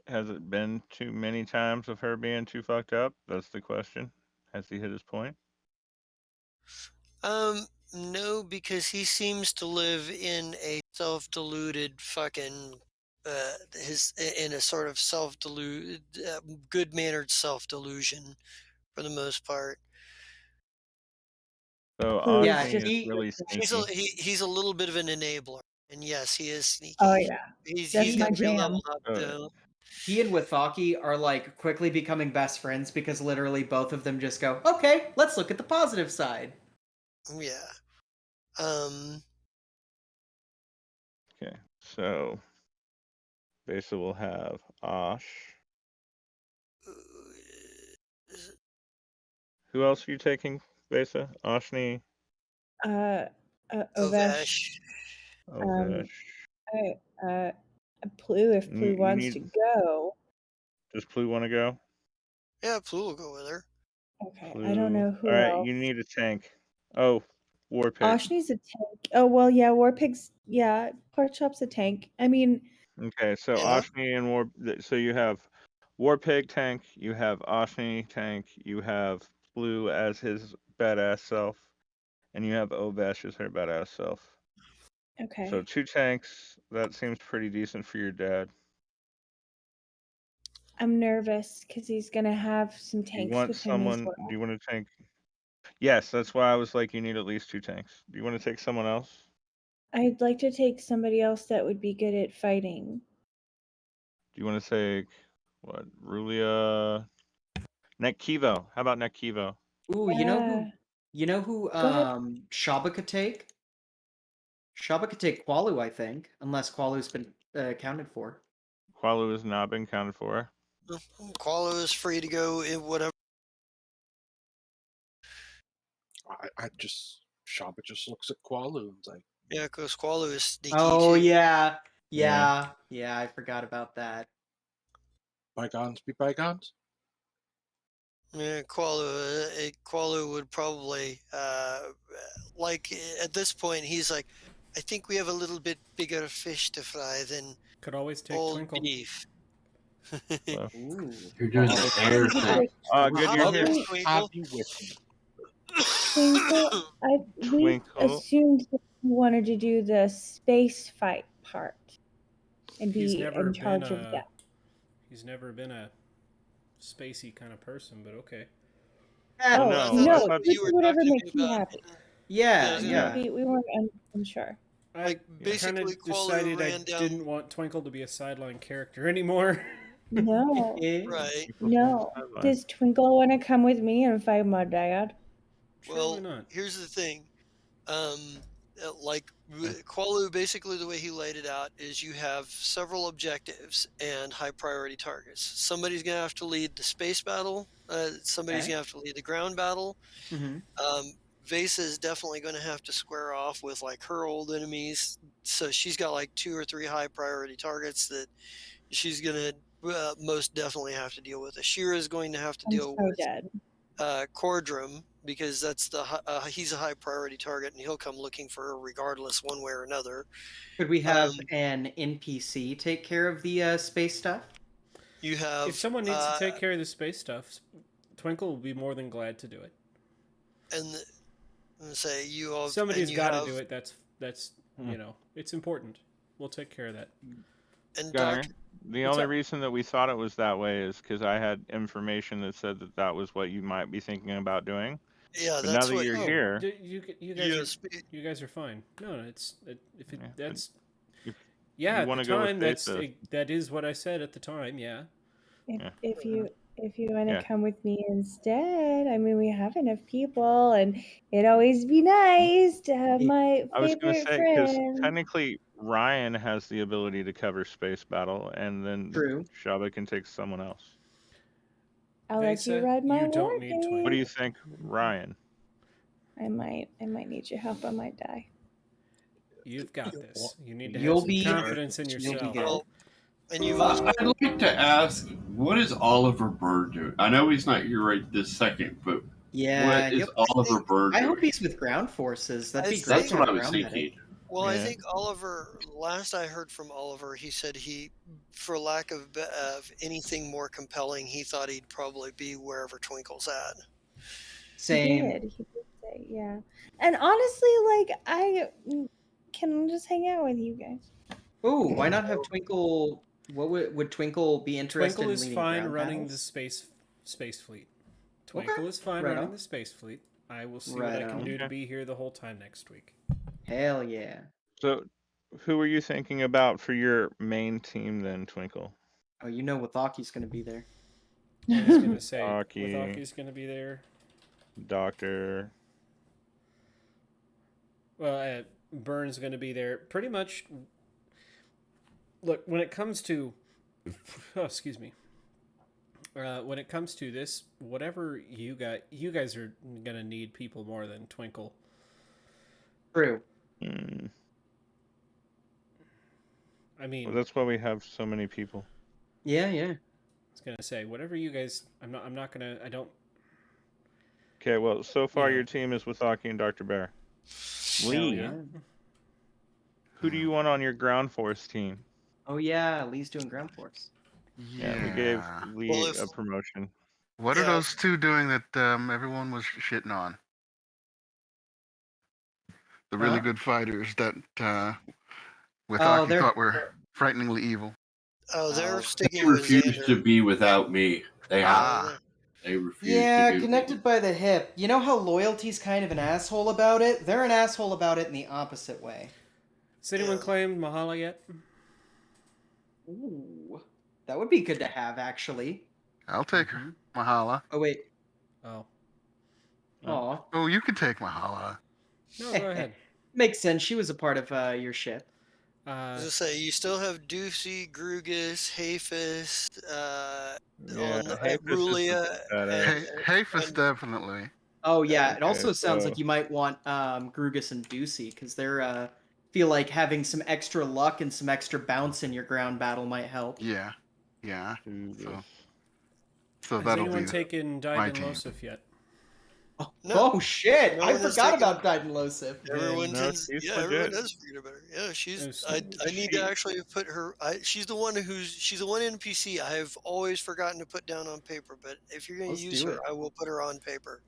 has it been too many times of her being too fucked up? That's the question. Has he hit his point? No, because he seems to live in a self-deluded fucking in a sort of self-deluded, good-mannered self-delusion for the most part. So Plu is Yeah, Ashni just. is really He's sneaky. he's a little bit of an enabler, and yes, he is sneaky. Oh yeah, He's that's got my to be jam. leveled up Uh, though. he and Withaki are like quickly becoming best friends because literally both of them just go, okay, let's look at the positive side. Yeah. Um. okay, so Besa will have Osh. Who else are you taking, Besa? Ashni, Uh, Ovesh. Ovesh. Um, Ovesh. Plu if You, Plu you wants to need. go. Does Plu want to go? Yeah, Plu will go with her. Okay, I don't Plu. know All who right, else. you need a tank. Oh, Warpig. Oshni's a tank. Oh well, yeah. Warpig's yeah. Porkchop's a tank. I mean, Okay, so Yeah. Ashni and So you have Warpig tank. You have Ashni tank. You have Plu as his badass self, and you have Ovesh as her badass self. okay. So 2 tanks. That seems pretty decent for your dad. I'm nervous because he's gonna have some Do you tanks want with him as someone? well. Do you want to tank? Yes, that's why I was like, you need at least 2 tanks. Do you want to take someone else? I'd like to take somebody else that would be good at fighting. Do you want to take what? Rulia? Nekivo. How about Nekivo? Ooh, Yeah. you know who Go ahead. Shaba could take? Shaba could take Qualu, I think, unless Qualu's been accounted for. Qualu has not been counted for. Qualo is free to go in whatever. I just Shaba just looks at Qualu and's like, Yeah, because Qualo is sneaky Oh too. yeah, Yeah. yeah, I forgot about that. bygones be bygones. Yeah, Qualo would probably like at this point he's like, I think we have a little bit bigger fish to fry than Could always take old Twinkle. beef. Well, Ooh. You're doing the air He's a thing. great good I'll you're have here. this Rather have Twinkle. you with me. Twinkle. We Twinkle. assumed that you wanted to do the space fight part and He's be never in been charge of a that. he's never been a spacey kind of person, but okay. Well, Oh no, That's I no, what thought. this you is were whatever talking makes you about. happy. Yeah, I Yeah, was gonna Yeah. yeah. We weren't unsure. I like kind basically of Qualo decided I ran down. didn't want Twinkle to be a sideline character anymore. No, Right. Twinkle's on the no. sideline. Does Twinkle want to come with me and fight my dad? Sure, why Well, not? here's the thing. Like Qualu, basically the way he laid it out is you have several objectives and high priority targets. Somebody's gonna have to lead the space battle. Somebody's Okay. gonna have to lead the ground battle. Mm-hmm. Vesa is definitely going to have to square off with like her old enemies. So she's got like 2 or 3 high priority targets that she's going to most definitely have to deal with. Ashira is going to have to I'm deal so with dead. Cordrum, because that's he's a high priority target, and he'll come looking for her regardless, one way or another. Could we Um, have an NPC take care of the space stuff? you If have someone needs to take care of the space stuff, Twinkle will be more than glad to do it. and say you have, Somebody's and you got to have, do it. That's you know, it's important. We'll take care of that. and Gunner, Doctor. the What's only up? reason that we thought it was that way is because I had information that said that that was what you might be thinking about doing. Yeah, But now that's that what you're Oh, here, you guys you are you guys are fine. No, if it yeah, but that's if yeah you at the want to go with time Faithless, that is what I said at the time. Yeah. If yeah, if you if you want to yeah. come with me instead, I mean, we have enough people, and it'd always be nice to have my I was gonna favorite say because friend. technically Ryan has the ability to cover space battle, and then True. Shaba can take someone else. I'll let you Vesa, ride my you don't need What do wargame. you Twinkle. think, Ryan? I might need your help. I might die. You've got this. You need to have You'll some be confidence in you'll be yourself. good. well, and you've also I'd like to ask, what is Oliver Bird doing? I know he's not here right this second, but Yeah, what is Oliver Bird I hope doing? he's with ground forces. That'd I be great That's to think what have I a was ground medic. thinking. well, I Yeah. think Oliver. Last I heard from Oliver, he said for lack of anything more compelling, he thought he'd probably be wherever Twinkle's at. Same. He did say, yeah. And honestly, like, I can just hang out with you guys. Oh, why not have Twinkle? What would Twinkle be interested Twinkle in is leading fine ground running the battles? space fleet. Okay, Twinkle is fine right running on. the space fleet. I will see what Right I can on. do to Okay. be here the whole time next week. Hell yeah. So, who were you thinking about for your main team then, Twinkle? Oh, you know Wathaki's gonna be there. I was gonna say Aki, Wathaki's gonna be there. Doctor. Well, Burns gonna be there. Pretty much. Look, when it comes to, oh, excuse me. When it comes to this, whatever you guys are gonna need people more than Twinkle. True. Hmm. I mean, Well, that's why we have so many people. Yeah, yeah. I was gonna say whatever you guys. I'm not gonna. I don't. Okay, well, so far know. your team is with Aki and Dr. Bear. Hell Lee, yeah. who do you want on your ground force team? Oh yeah, Lee's doing ground force. Yeah, we gave Yeah. Well, Lee if a promotion. What are yeah, those two doing that everyone was shitting on? The really Huh? good fighters that with Oh, Aki thought were frighteningly evil. they're Oh. sticking They with refuse Xander. to be without me. They have. Ah, They refuse to Yeah, be. connected by the hip. You know how loyalty's kind of an asshole about it? They're an asshole about it in the opposite way. Has anyone claimed Mahala yet? Ooh. That would be good to have, actually. I'll take her. Mahala. Oh, wait. Oh Aw. Oh, you can take Mahala. no, go ahead. Makes sense. She was a part of your ship. I was gonna say you still have Ducey, Grugus, Hafis, Yeah, on Hafis is the Rulia, badass. and Hafis and definitely. Oh, yeah. and It Okay, also sounds so like you might want Grugus and Ducey, because they're feel like having some extra luck and some extra bounce in your ground battle might help. Yeah, yeah. do So, this. so Has that'll anyone be taken my Daidan team. Losif yet? no, Oh, shit! no I one has forgot taken. about Titan Losif. Everyone Then No, tends, she's yeah, everyone legit. does forget about her. Yeah, There's- I need to actually put her. She's the one she's the one NPC I have always forgotten to put down on paper. But if you're gonna Let's use do her, it. I will put her on paper.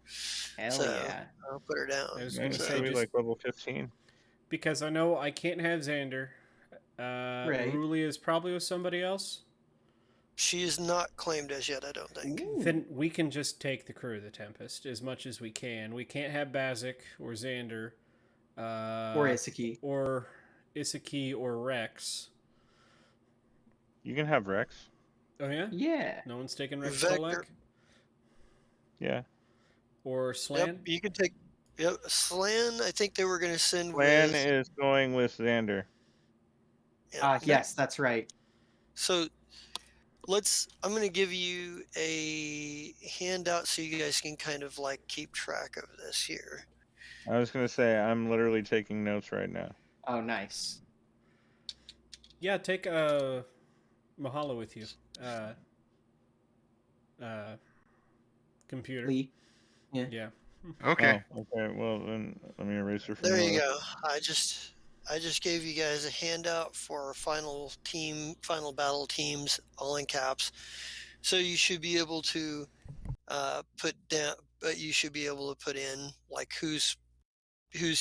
Hell So yeah. I'll put her down. I was Man, gonna she'll say be just like level 15. because I know I can't have Xander. Right. Ruli is probably with somebody else. She is not claimed as yet. I don't think. Ooh. Then we can just take the crew of the Tempest as much as we can. We can't have Bazik or Xander. Or Isaki. Or Isaki or Rex. You can have Rex. Oh yeah? Yeah. No one's taking Rex Vector. Tolek? Yeah. Or Slan? Yep, you can take. Yep, Slan. I think they were gonna send Plan with. is going with Xander. Yeah, Yes, that's right. So I'm going to give you a handout so you guys can kind of like keep track of this here. I was gonna say I'm literally taking notes right now. Oh, nice. Yeah, take Mahala with you. Computer. Lee. Yeah. Okay. Oh, okay. Well, then let me erase her from There the you list. go. I just gave you guys a handout for our final battle teams, all in caps. So you should be able to put down, but you should be able to put in like who's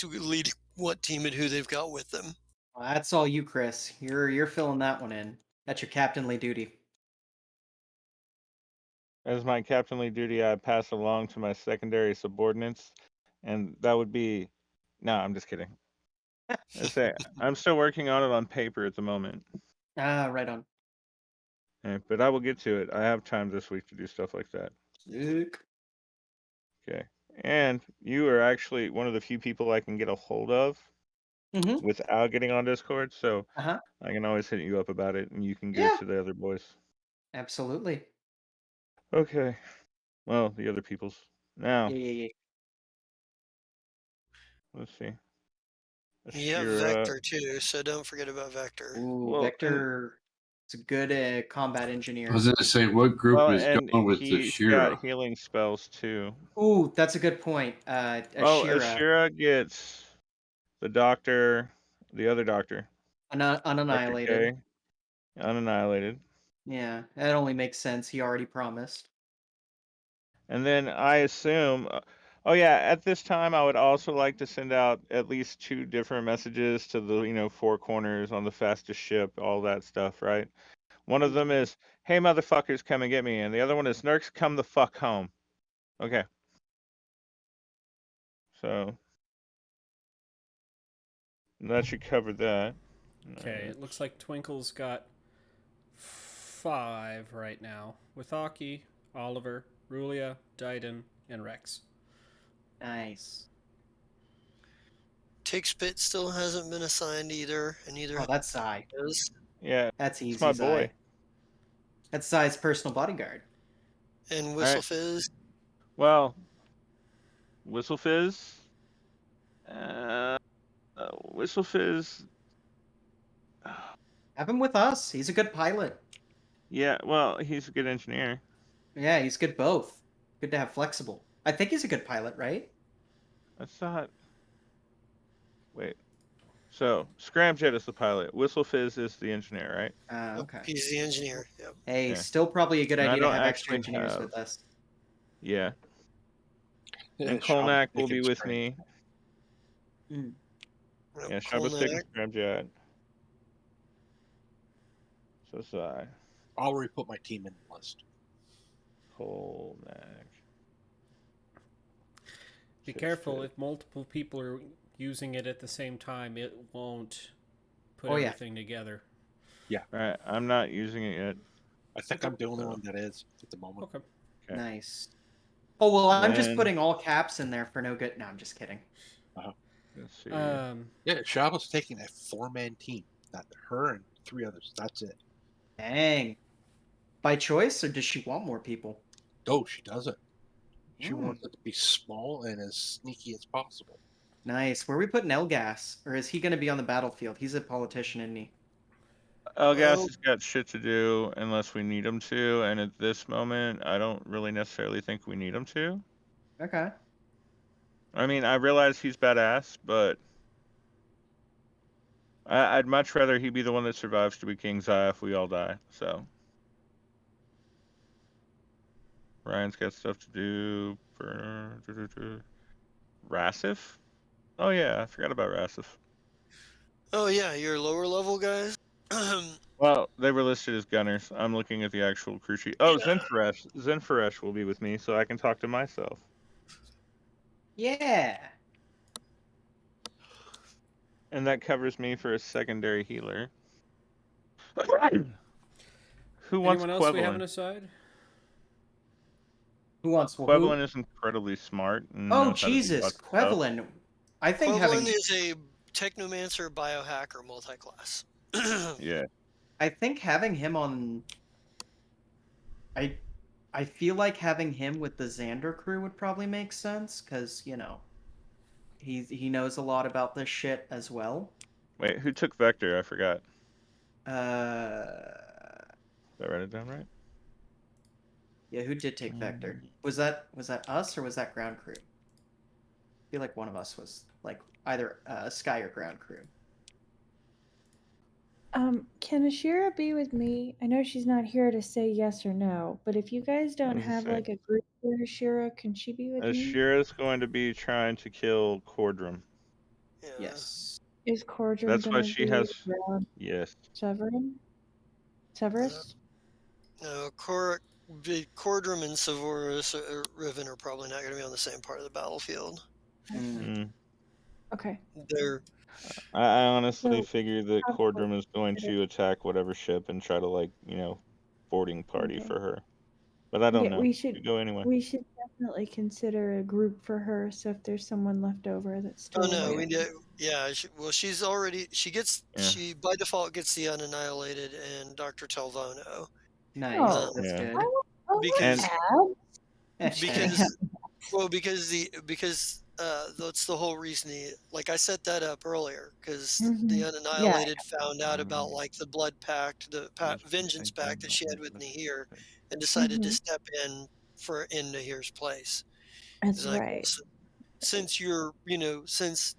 leading what team and who they've got with them. Well, that's all you, Chris. You're filling that one in. That's your captainly duty. As my captainly duty, I pass along to my secondary subordinates, and that would be. No, I'm just kidding. I say I'm still working on it on paper at the moment, Ah, right on. but I will get to it. I have time this week to do stuff like that. Sick. Okay. And you are actually one of the few people I can get a hold of Mm-hmm. without getting on Discord, so Uh-huh. I can always hit you up about it, and you can give it Yeah. to the other boys. Absolutely. Okay. Well, the other people's. Now, Yeah. let's see. You have Ashira. Vector too, so don't forget about Vector. Ooh, Well, and Vector is a good combat I engineer. was going to say, what group is going with the he's got Shira? healing spells too. Ooh, that's a good point. Oh, Ashira, Ashira gets the doctor, the other doctor, Dr. unannihilated. K, unannihilated. Yeah, that only makes sense. He already promised. And then I assume, oh yeah, at this time I would also like to send out at least 2 different messages to the, 4 corners on the fastest ship, all that stuff, right? One of them is, "Hey motherfuckers, come and get me," and the other one is, "Nerks, come the fuck home." Okay, so that should cover that. Okay, it looks like Twinkle's got 5 right now with Aki, Oliver, Rulia, Dyden, and Rex. Nice. Tick Spit still hasn't been assigned either, and neither Oh, that's Zai. has. Yeah, That's it's easy, my boy. Zai. That's Zai's personal bodyguard. And All Whistle right. Fizz. Well, Whistle Fizz. Uh, Whistle Fizz. Have him with us. He's a good pilot. Yeah, well, he's a good engineer. Yeah, he's good both. Good to have flexible. I think he's a good pilot, right? I thought. Wait. So, Scramjet is the pilot. Whistle Fizz is the engineer, right? Yep, Okay. he's the engineer. Yep. Hey, Yeah. still probably a good And I idea to don't have extra actually engineers have. with us. Yeah. Yeah, And Shaba's Kolnak will taking be with strength. me. Mm. Yep, Yeah, cool Shaba's taking neck. Scramjet. So is I. I'll already put my team in the list. Kolnak. Be Tick careful, Spit. if multiple people are using it at the same time, it won't put Oh, yeah. everything together. Alright, I'm not using it yet. I think Okay. I'm the only So, one that is at the moment. Okay. okay. Nice. Oh, well, I'm just Then, putting all caps in there for no good. No, I'm just kidding. let's see. Yeah, Shaba's taking a 4-man team. That her and 3 others. That's it. Dang. By choice, or does she want more people? No, she doesn't. She Hmm. wants it to be small and as sneaky as possible. Nice. Where are we putting Elgas? Or is he going to be on the battlefield? He's a politician, isn't he? Elgas Well, has got shit to do unless we need him to, and at this moment, I don't really necessarily think we need him to. Okay. I mean, I realize he's badass, but I'd much rather he be the one that survives to be King's Eye if we all die. So Ryan's got stuff to do. Rassif? Oh yeah, I forgot about Rassif. oh yeah, your lower level guys. Well, they were listed as gunners. I'm looking at the actual crew sheet. Oh, Yeah. Zenfaresh. Zenfaresh will be with me, so I can talk to myself. Yeah. And that covers me for a secondary healer. Who wants Anyone else we haven't Quevelin? aside? Who wants Quevelin who? is incredibly smart and Oh, knows how to do Jesus. lots of stuff. Quevelin. I think Quevelin having is a technomancer biohacker multi-class. Yeah. I think having him on I I feel like having him with the Xander crew would probably make sense cuz, he knows a lot about this shit as well. Wait, who took Vector? I forgot. Uh Did I write it down right? yeah, who did take Vector? Mm. Was that us or was that ground crew? feel like one of us was like either sky or ground crew. Can Ashira be with me? I know she's not here to say yes or no, but if you guys I don't was gonna have say, like a group for Ashira, can she be with me? Ashira's going to be trying to kill Cordrum. Yeah. Yes. Is Cordrum That's why gonna she be has. around Yes. Severin? Severus? No, Cordrum and Severus Riven are probably not going to be on the same part of the battlefield. Mm. Okay. They're I honestly So figure that have Cordrum is going considered- to attack whatever ship and try to, like, boarding party Okay. for her. But I don't Yeah, know. we We should go anyway. definitely consider a group for her. So if there's someone left over that's oh still no, awake. we did. Yeah, well, Yeah. she by default gets the unannihilated and Dr. Telvono. Nice. Oh, That's Um, good. because Yeah. because that's the whole reason like I set that up earlier because the Mhm. Yeah. unannihilated found out about like the blood pact, the vengeance pact that she had with Nahir, and decided to Mhm. step in Nahir's place. That's It's like, well, right. since you're, since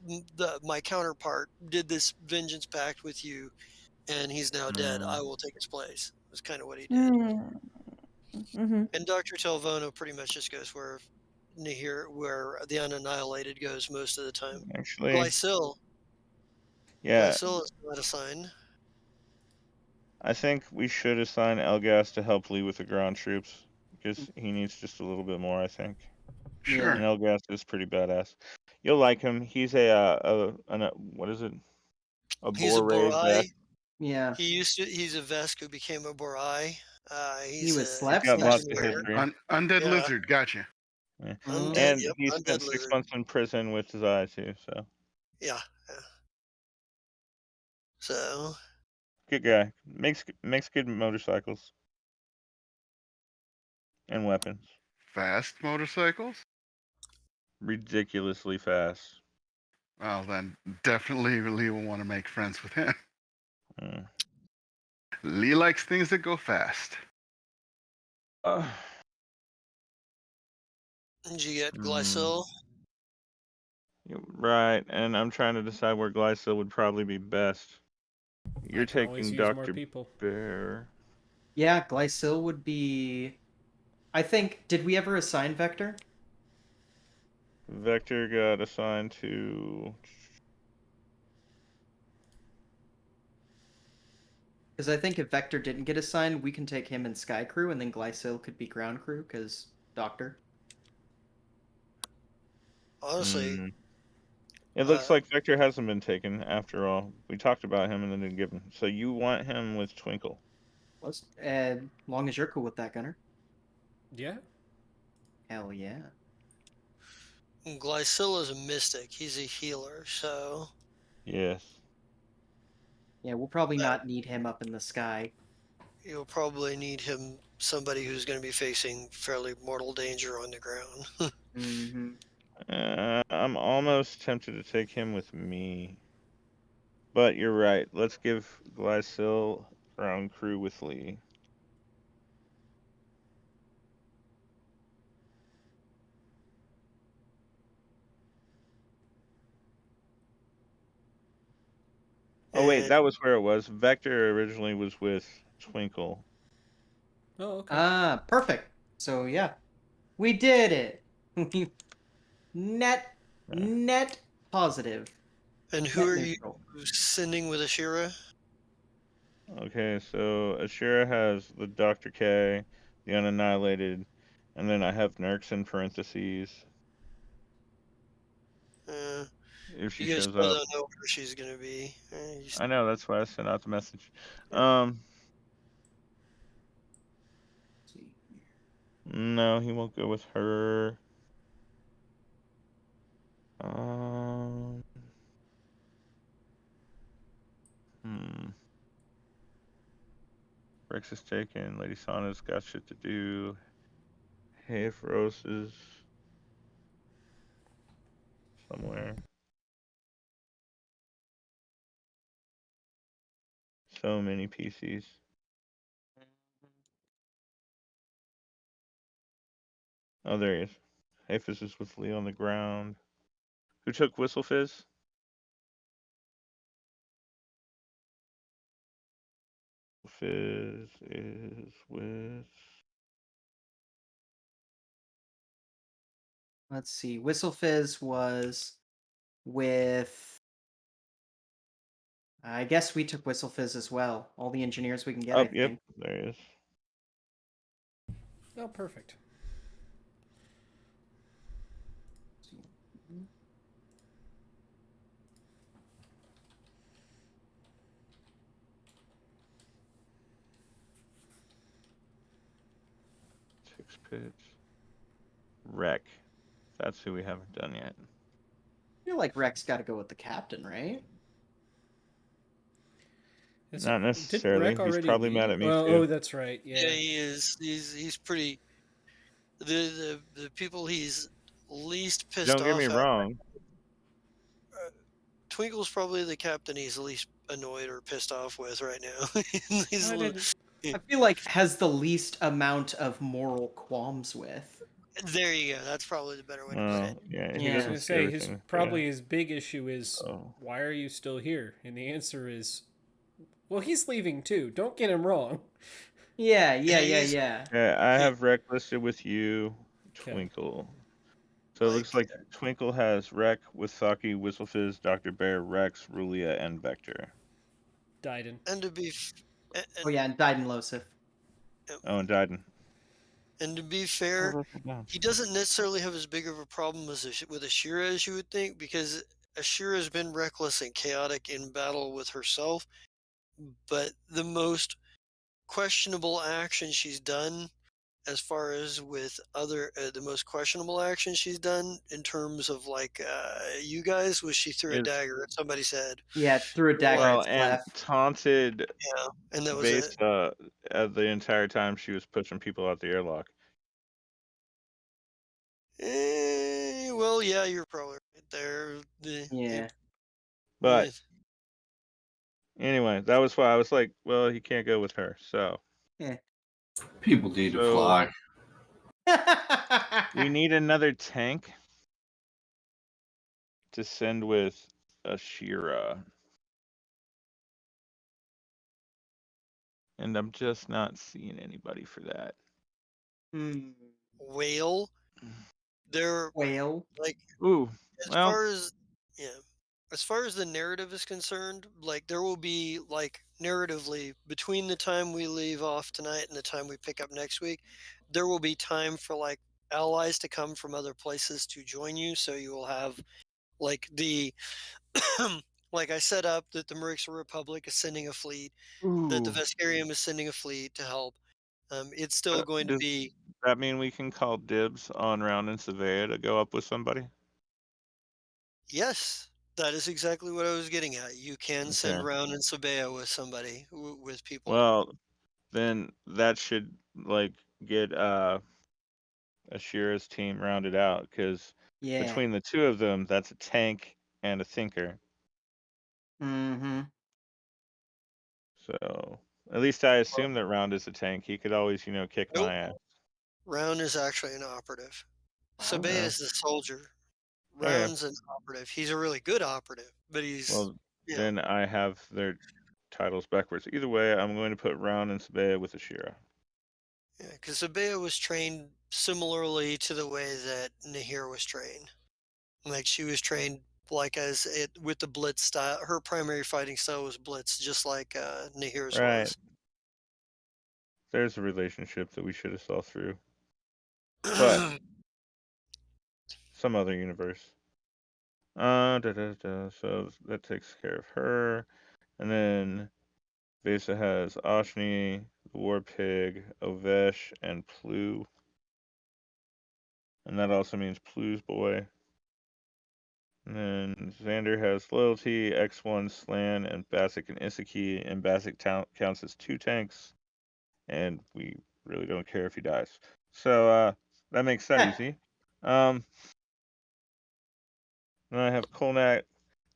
my counterpart did this vengeance pact with you, and he's now dead, I will take his place. Was kind of what he did. Mhm. And Dr. Telvono pretty much just goes where Nahir, where the unannihilated goes most of the time. Actually, Glycil, yeah, Glycil is not assigned. I think we should assign Elgas to help Lee with the ground troops because he needs just a little bit more, I think. Sure. And Elgas is pretty badass. You'll like him. He's what is it? A He's a Boray Borai. vet. Yeah. He's a Vesk who became a Borai. He He's was a He's slap got lots of smashed. engineer. history. Undead Yeah, lizard. Gotcha. Yeah. Mm. undead. And Yep, he undead spent 6 lizard. months in prison with his eye too. So Yeah, yeah. So good guy. Makes good motorcycles and weapons. Fast motorcycles? Ridiculously fast. Well, then definitely Lee will want to make friends with him. Mm. Lee likes things that go fast. Uh, did you get mm, Glycil? right, and I'm trying to decide where Glycil would probably be best. I You're can always taking use more Dr. people. Bear. Yeah, Glycil would be. I think. Did we ever assign Vector? Vector got assigned to. Because I think if Vector didn't get assigned, we can take him in Sky Crew, and then Glycil could be ground crew, because Doctor. Honestly, Mm, it looks uh, like Vector hasn't been taken after all. We talked about him and then didn't give him. So you want him with Twinkle. Let's, as long as you're cool with that, Gunner. Yeah. Hell yeah. Glycil is a mystic. He's a healer, so Yes. Yeah, we'll probably uh, not need him up in the sky. you'll probably need somebody who's going to be facing fairly mortal danger on the ground. Mm-hmm. I'm almost tempted to take him with me. But you're right. Let's give Glycil ground crew with Lee. Oh wait, And that was where it was. Vector originally was with Twinkle. Oh, okay. Perfect. So yeah, we did it. We net Yeah. net positive. who Net are you neutral. sending with Ashira? Okay, so Ashira has the Dr. K, the Unannihilated, and then I have Nerks in parentheses Uh, if she you guys shows still up. don't know where she's going to be. I know, that's why I sent out the message. Yeah. Let's see. No, he won't go with her. Um, hmm. Rex is taken. Lady Sana's got shit to do. Rose is somewhere. So many PCs. Oh, there he is. Hafis is with Lee on the ground. Who took Whistle Fizz? Fizz is with. Let's see. Whistle Fizz was with. I guess we took Whistle Fizz as well. All the engineers we can get, I Oh, yep, think. there he is. Oh, perfect. Six pitch. Wreck. That's who we haven't done yet. I feel like Rex got to go with the captain, right? Not Didn't necessarily. Rec He's already probably mad leave? at me Well, too. oh, that's right. Yeah, Yeah. he is. He's pretty. The people he's least pissed Don't get me off at. wrong. Twinkle's probably the captain he's least annoyed or pissed off with right now. He's I a little, didn't. I feel like has the least amount of moral qualms with. there you go. That's probably the better way to put it. Well, yeah, he I was Yeah. doesn't gonna see say his everything. probably his big issue is Oh. why are you still here? And the answer is, well, he's leaving too. Don't get him wrong. Yeah, He's yeah. Yeah, I he, have Wreck listed with you, Okay. Twinkle. So it like, looks like Twinkle has Wreck, Wisaki, Whistlefizz, Dr. Bear, Rex, Rulia, and Vector. Dyden. and to be Oh yeah, and died in Losif. Oh, and Dyden. and to be I fair, wrote that down. he doesn't necessarily have as big of a problem as with Ashira as you would think, because Ashira has been reckless and chaotic in battle with herself. But the most questionable action she's done, as far as with other the most questionable action she's done in terms of like you guys, was she threw a Is dagger at somebody's head. Yeah, threw a dagger well, at and Sleph. taunted Yeah, and that was it. Vesa the entire time she was pushing people out the airlock. Well, yeah, you're probably right there. Yeah. But anyway, that was why I was like, well, he can't go with her. So Yeah. People need to So- fly. we need another tank to send with Ashira. And I'm just not seeing anybody for that. Whale. They're Whale. like, Ooh, as well, far as as far as the narrative is concerned, like there will be like narratively between the time we leave off tonight and the time we pick up next week, there will be time for like allies to come from other places to join you. So you will have like the like I set up that the Marixa Republic is sending a fleet, that the ooh. Vesperium is sending a fleet to help. It's still going to Does be that mean we can call dibs on Round and Savea to go up with somebody? yes. That is exactly what I was getting at. You can send Okay. Round and Sabea with somebody, with people. Well, then that should like get Ashira's team rounded out because Yeah. between the two of them, that's a tank and a thinker. Mm-hmm. So at least I assume that Round is a tank. He could always, kick Nope. my ass. Round is actually an operative. Sabea Okay. is the soldier. Okay. Round's an operative. He's a really good operative, but he's Well, you know, then I have their titles backwards. Either way, I'm going to put Round and Sabea with Ashira. yeah, because Sabea was trained similarly to the way that Nahir was trained. Like she was trained like as it with the blitz style. Her primary fighting style was blitz, just like Nahir's Right. was. There's a relationship that we should have saw through. But some other universe. So that takes care of her. And then Vesa has Ashni, the War Pig, Ovesh, and Plu. And that also means Plu's boy. And then Xander has Loyalty, X1, Slan, and Basic and Isaki. And Basic counts as 2 tanks. And we really don't care if he dies. So that makes that easy. Then I have Kolnak,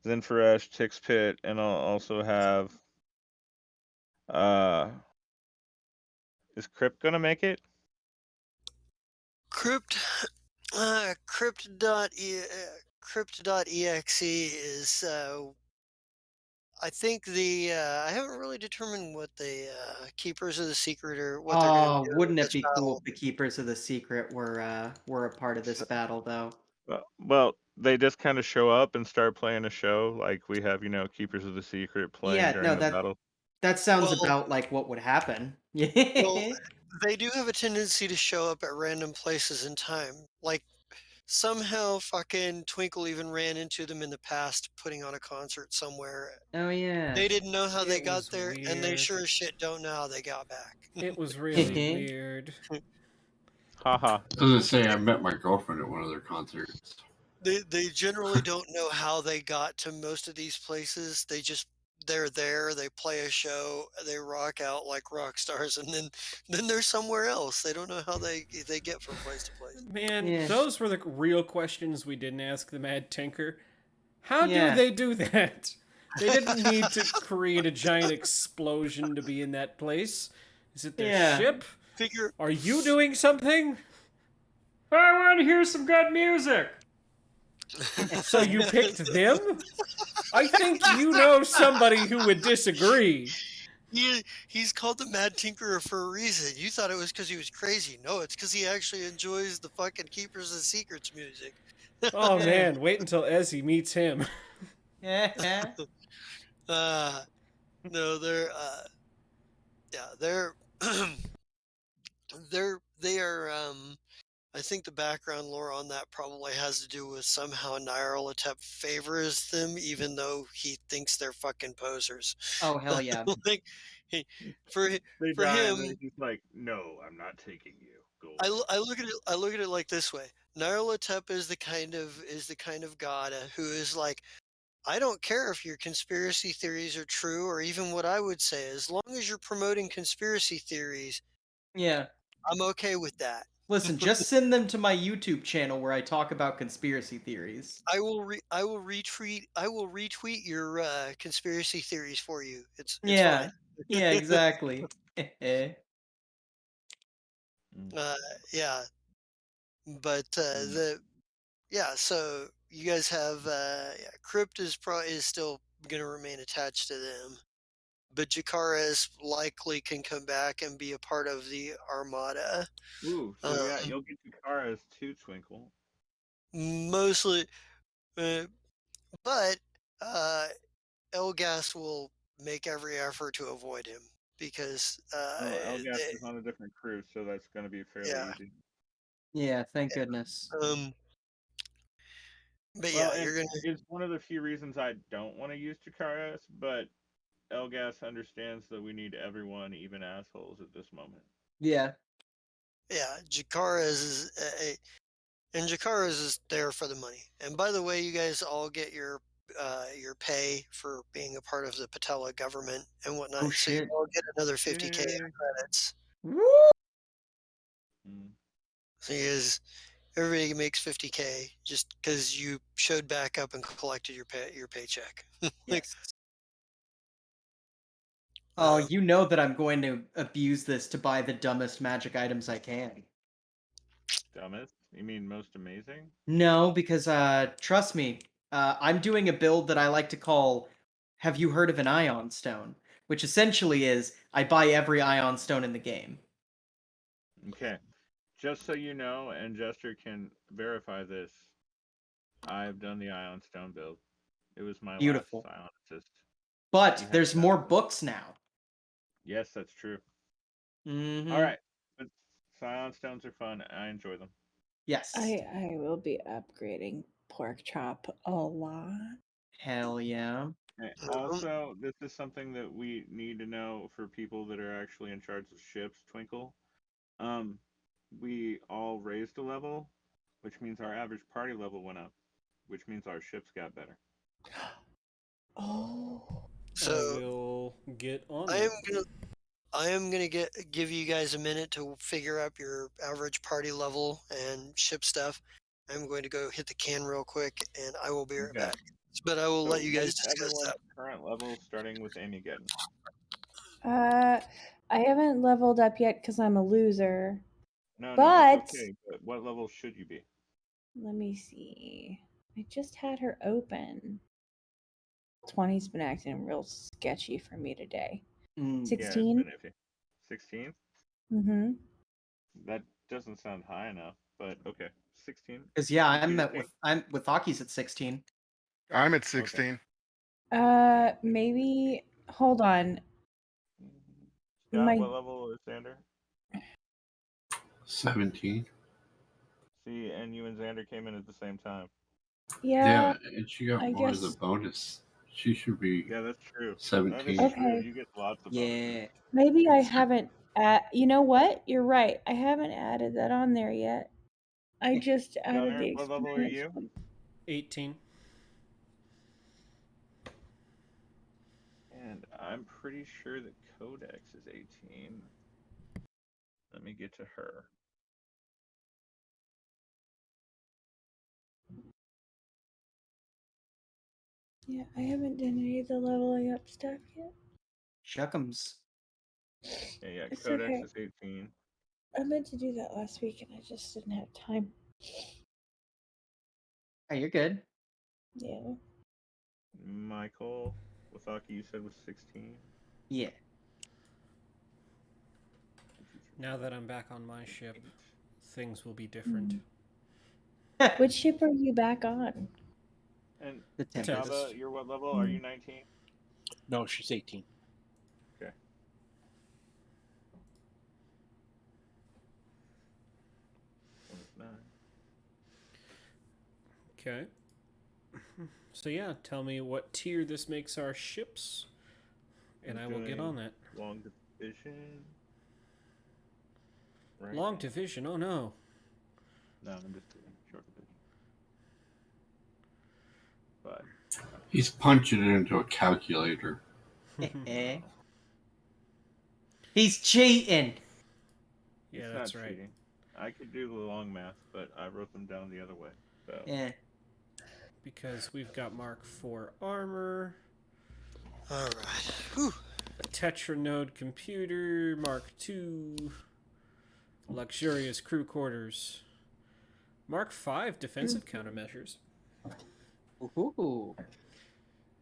Zinfaresh, Tix Pit, and I'll also have is Crypt gonna make it? Crypt, Crypt dot crypt.exe is I think I haven't really determined what the keepers of the secret or what they're going to be Oh, doing with wouldn't it this be cool battle. if the Keepers of the Secret were a part of this So, battle, though? well, they just kind of show up and start playing a show, like we have, Keepers of the Secret playing Yeah, during no, the battle. that sounds Well, about like what would happen. well, they do have a tendency to show up at random places in time. Like somehow fucking Twinkle even ran into them in the past putting on a concert somewhere. Oh yeah. They didn't know how they It got was there, and they weird. sure as shit don't know how they got back. It was really weird. Haha. I was gonna say I met my girlfriend at one of their concerts. They generally don't know how they got to most of these places. They're there, they play a show, they rock out like rock stars, and then they're somewhere else. They don't know how they get from place to place. Man, Yeah. those were the real questions we didn't ask the Mad Tinker. How do Yeah. they do that? They didn't need to create a giant explosion to be in that place. Is it their Yeah. ship? Figure Are you doing something? I want to hear some good music. So you picked them? I think you know somebody who would disagree. he's called the Mad Tinkerer for a reason. You thought it was because he was crazy. No, it's because he actually enjoys the fucking Keepers of Secrets music. Oh man, wait until Ezzy meets him. Yeah. No, they're they are I think the background lore on that probably has to do with somehow Nyarlathotep favors them, even though he thinks they're fucking posers. Oh hell yeah. Like he, for They for die, and him, then he's like, "No, I'm not taking you. Go I, away." I look at it like this way. Nyarlathotep is the kind of god who is like, I don't care if your conspiracy theories are true, or even what I would say, as long as you're promoting conspiracy theories, Yeah. I'm okay with that. Listen, just send them to my YouTube channel where I talk about conspiracy theories. I will retweet your conspiracy theories for you. It's Yeah. fine. Yeah, exactly. Uh, yeah, but so you guys have Crypt is still going to remain attached to them, but Jakara likely can come back and be a part of the Armada. Ooh, so yeah, Um, you'll get Jakara's too, Twinkle. mostly, uh, but Elgas will make every effort to avoid him because Oh, Elgas is on a different crew, so that's going to be fairly yeah. easy. Yeah, thank goodness. But Well, yeah, and you're gonna it's one of the few reasons I don't want to use Jakara's, but Elgas understands that we need everyone, even assholes, at this moment. Yeah. Jakara's and Jakara's is there for the money. And by the way, you guys all get your pay for being a part of the Patella government and whatnot. Oh So you shit. all get another 50K Yay. in credits. Woo! Mm. So everybody makes 50K just because you showed back up and collected your paycheck. Yes. Oh, Um, you know that I'm going to abuse this to buy the dumbest magic items I can. Dumbest? You mean most amazing? No, because trust me, I'm doing a build that I like to call Have you heard of an Ion Stone? Which essentially is I buy every Ion Stone in the game. Okay. Just so you know, and Jester can verify this, I've done the Ion Stone build. It was my last Beautiful. Ionicist. But You have there's that. more books now. Yes, that's true. Mm-hmm. All right. But Ion Stones are fun. I enjoy them. Yes. I will be upgrading pork chop a lot. Hell yeah. Okay, also, this is something that we need to know for people that are actually in charge of ships, Twinkle. We all raised a level, which means our average party level went up, which means our ships got better. Oh. so I will get on I it. am gonna give you guys a minute to figure out your average party level and ship stuff. I'm going to go hit the can real quick, and I will be right Okay. back. But I will So let you what guys is discuss everyone's that. current level, starting with Amy getting? I haven't leveled up yet because I'm a loser. No, But it's okay. But what level should you be? let me see. I just had her open. 20's been acting real sketchy for me today. Mm, Yeah, it's 16? been iffy. 16? Mm-hmm. That doesn't sound high enough, but okay. 16. Because yeah, Computer I'm with Aki's at 16. I'm at 16. Maybe. Hold on. Scott, My what level is Xander? 17. See, and you and Xander came in at the same time. yeah. And she got I more as a guess bonus. She should be Yeah, that's true. That is 17. true. okay. You get lots of bonuses. Yeah. Maybe I haven't. You know what? You're right. I haven't added that on there yet. I just added Gunner, the what level are experience you? one. 18. And I'm pretty sure that Codex is 18. Let me get to her. Yeah, I haven't done any of the leveling up stuff yet. Shuckums. Yeah, It's Codex okay. is 18. I meant to do that last week and I just didn't have time. Oh, you're good. Yeah. Michael, Wathaki, you said was 16. Yeah. Now that I'm back on my ship, things will be different. Which ship are you back on? And The Tempest. Java, you're what level? Are you 19? No, she's 18. Okay. One is 9. Okay. So yeah, tell me what tier this makes our ships, and I will get on that. Long division. Right Long now. division. Oh no. No, I'm just doing short division. But He's punching it into a calculator. He's cheating. Yeah, it's that's not right. cheating. I could do the long math, but I wrote them down the other way. So Yeah. Because we've got Mark 4 armor, All right. Whew. a Tetranode computer, Mark 2, luxurious crew quarters, Mark 5 defensive countermeasures. Ooh.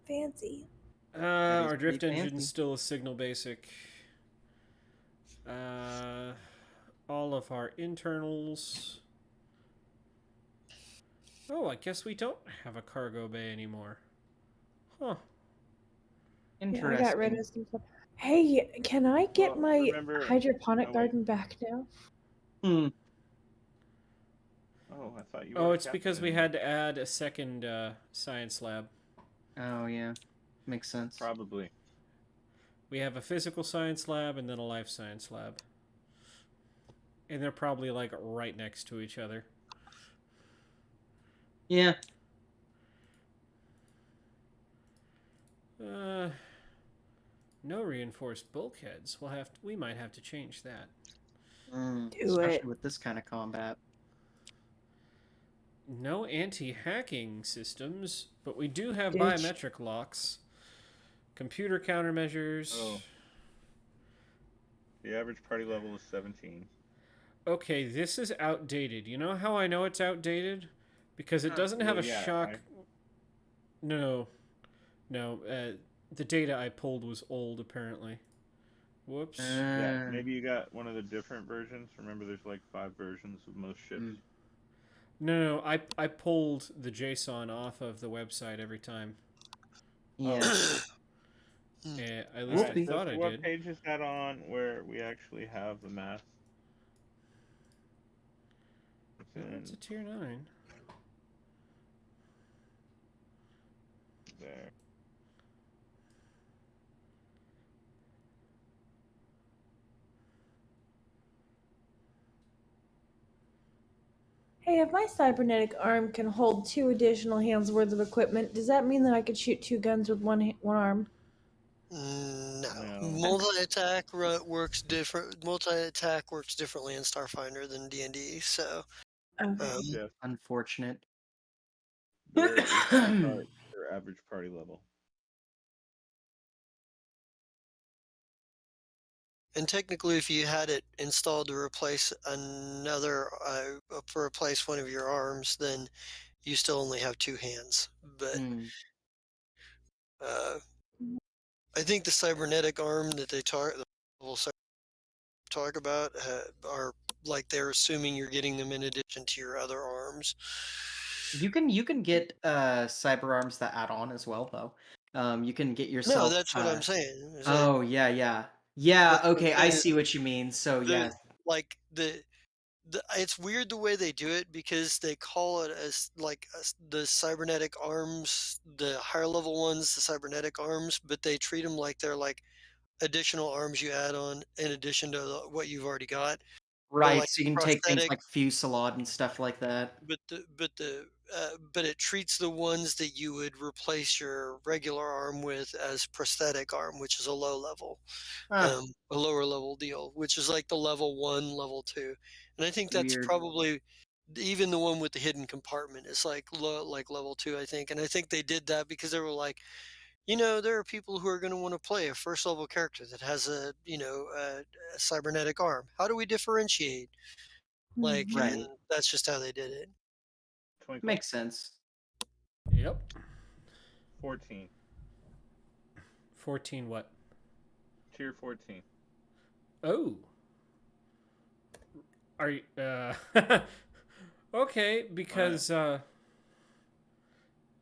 Fancy. is Our drift pretty engine's fancy. still a signal basic. All of our internals. Oh, I guess we don't have a cargo bay anymore. Huh. Yeah, I Interesting. got rid of some stuff. Hey, can I get Well, my remember- hydroponic oh, wait. garden back now? Hmm. Oh, I thought you Oh, were. it's because we had to add a second science lab. Oh yeah. Makes sense. Probably. We have a physical science lab and then a life science lab. And they're probably like right next to each other. Yeah. No reinforced bulkheads. We might have to change that. Especially it. with this kind of combat. No anti-hacking systems, but we do have Ditch. biometric locks. Computer countermeasures. Oh. The average party level is 17. Okay, this is outdated. You know how I know it's outdated? Because it doesn't have a shock. No. The data I pulled was old, apparently. Whoops. Yeah, maybe you got one of the different versions. Remember, there's like 5 versions of most ships. No, I pulled the JSON off of the website every time. Yeah. At least I Whoopee. thought I What did. page is that on where we actually have the math? It's a tier 9. There. Hey, if my cybernetic arm can hold 2 additional hands worth of equipment, does that mean that I could shoot 2 guns with one arm? No. No. Multi-attack works different. Multi-attack works differently in Starfinder than D&D. So, Okay. Jeff, Unfortunate. where is your average party level? and technically, if you had it installed to replace to replace one of your arms, then you still only have 2 hands. But Hmm. uh, I think the cybernetic arm that they talk about are like they're assuming you're getting them in addition to your other arms. You can get cyber arms that add on as well though. You can get No, yourself that's what I'm saying. Is that oh yeah. Yeah, that's what I'm okay, I saying see is what you mean. So the yeah. like the it's weird the way they do it because they call it as like the cybernetic arms, the higher level ones, the cybernetic arms, but they treat them like they're like additional arms you add on in addition to what you've already got. But Right, like so you can take things prosthetic, like Fusillade and stuff like that. but it treats the ones that you would replace your regular arm with as prosthetic arm, which is a low level, Huh, a lower level deal, which is like the level 1, level 2. And I think that's weird. probably even the one with the hidden compartment is like like level 2, I think. And I think they did that because they were like, there are people who are going to want to play a first level character that has a cybernetic arm. How do we differentiate? Like, Mhm. and Right. that's just how they did it. Twinkle. Makes sense. Yep. 14. 14 what? Tier 14. Oh. Are you okay, because all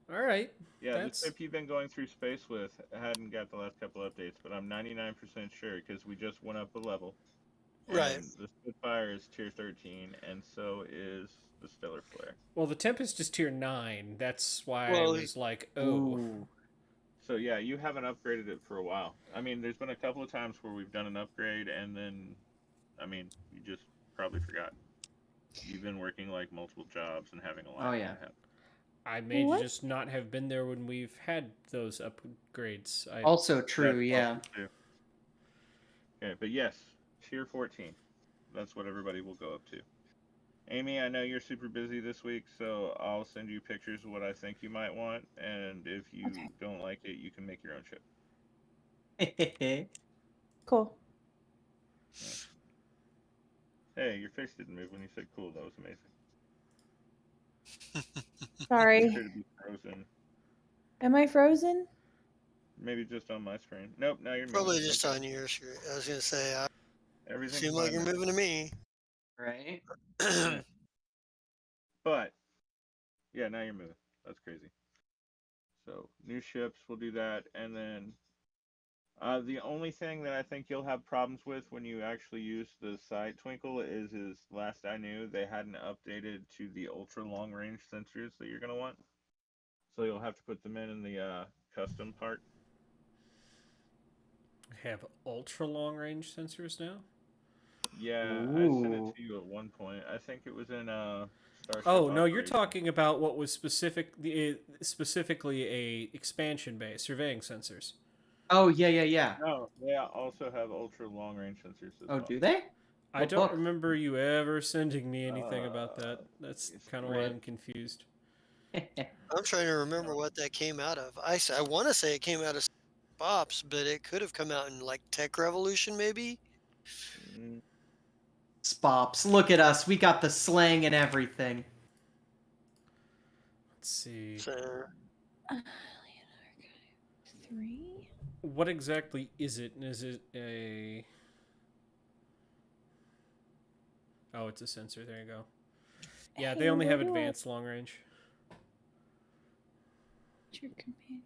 right. Yeah, the That's ship you've been going through space with hadn't got the last couple updates, but I'm 99% sure because we just went up a level. Right. And the Spitfire is tier 13, and so is the Stellar Flare. well, the Tempest is tier 9. That's why I Well, was like, "Oh." Ooh. So yeah, you haven't upgraded it for a while. I mean, there's been a couple of times where we've done an upgrade, and then, I mean, you just probably forgot. You've been working like multiple jobs and having a Oh life, and yeah. it happens. I may What? just not have been there when we've had those upgrades. Also true, That's yeah. possible too. Okay, but yes, tier 14. That's what everybody will go up to. Amy, I know you're super busy this week, so I'll send you pictures of what I think you might want, and if you Okay. don't like it, you can make your own ship. Cool. Right. Hey, your face didn't move when you said cool. That was amazing. You Sorry. appear to be frozen. Am I frozen? Maybe just on my screen. Nope, now you're moving. probably just Okay. on your screen. I was going to say, I Everything's seem like fine you're now. moving to me. Right? Yeah. But, yeah, now you're moving. That's crazy. So, new ships, we'll do that. And then the only thing that I think you'll have problems with when you actually use the side twinkle is last I knew they hadn't updated to the ultra long range sensors that you're gonna want. So you'll have to put them in the custom part. have ultra long range sensors now. Yeah, I sent it Ooh. to you at one point. I think it was in Starship Oh no, you're Operations. talking about what was specifically a expansion base surveying sensors. Oh yeah. No, they also have ultra long range sensors as Oh, well. do they? I What don't book? remember you ever sending me anything about Uh, that. That's it's kind of why Rip. I'm confused. I'm trying to remember what that came out of. I want to say it came out of Pops, but it could have come out in like Tech Revolution, maybe. mm, Spops. Look at us. We got the slang and everything. Let's see. So, Alien Archive 3? What exactly is it? Is it a? Oh, it's a sensor. There you go. Yeah, they Hey, only where have do I advanced long range. put your companion?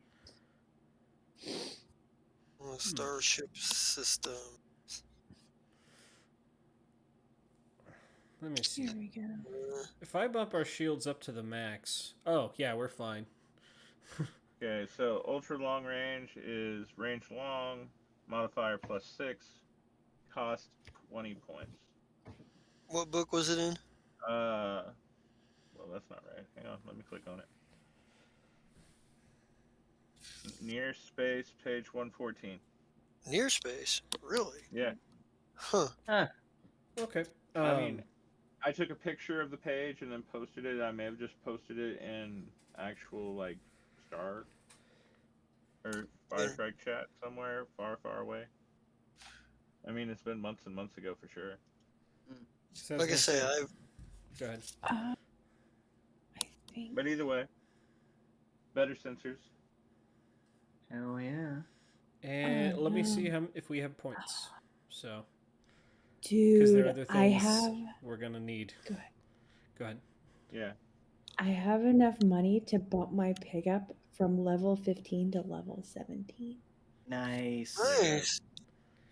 Starship System. Let me Here see. we go. If I bump our shields up to the max, oh yeah, we're fine. okay, so ultra long range is range long, modifier +6, cost 20 points. What book was it in? Well, that's not right. Hang on, let me click on it. Near space, page 114. Near Space. Really? Yeah, Huh. Huh. Okay. I mean, I took a picture of the page and then posted it. I may have just posted it in actual like Star or Fire Yeah. Strike chat somewhere far, far away. I mean, it's been months and months ago for sure. So I was Like I gonna say, say, I've go ahead. I think. But either way, better sensors. Oh yeah. And let me see Um, if we have points. So, because there are dude, other I things have. we're gonna need. Go ahead. Go ahead. Yeah. I have enough money to bump my pig up from level 15 to level 17. Nice. Nice.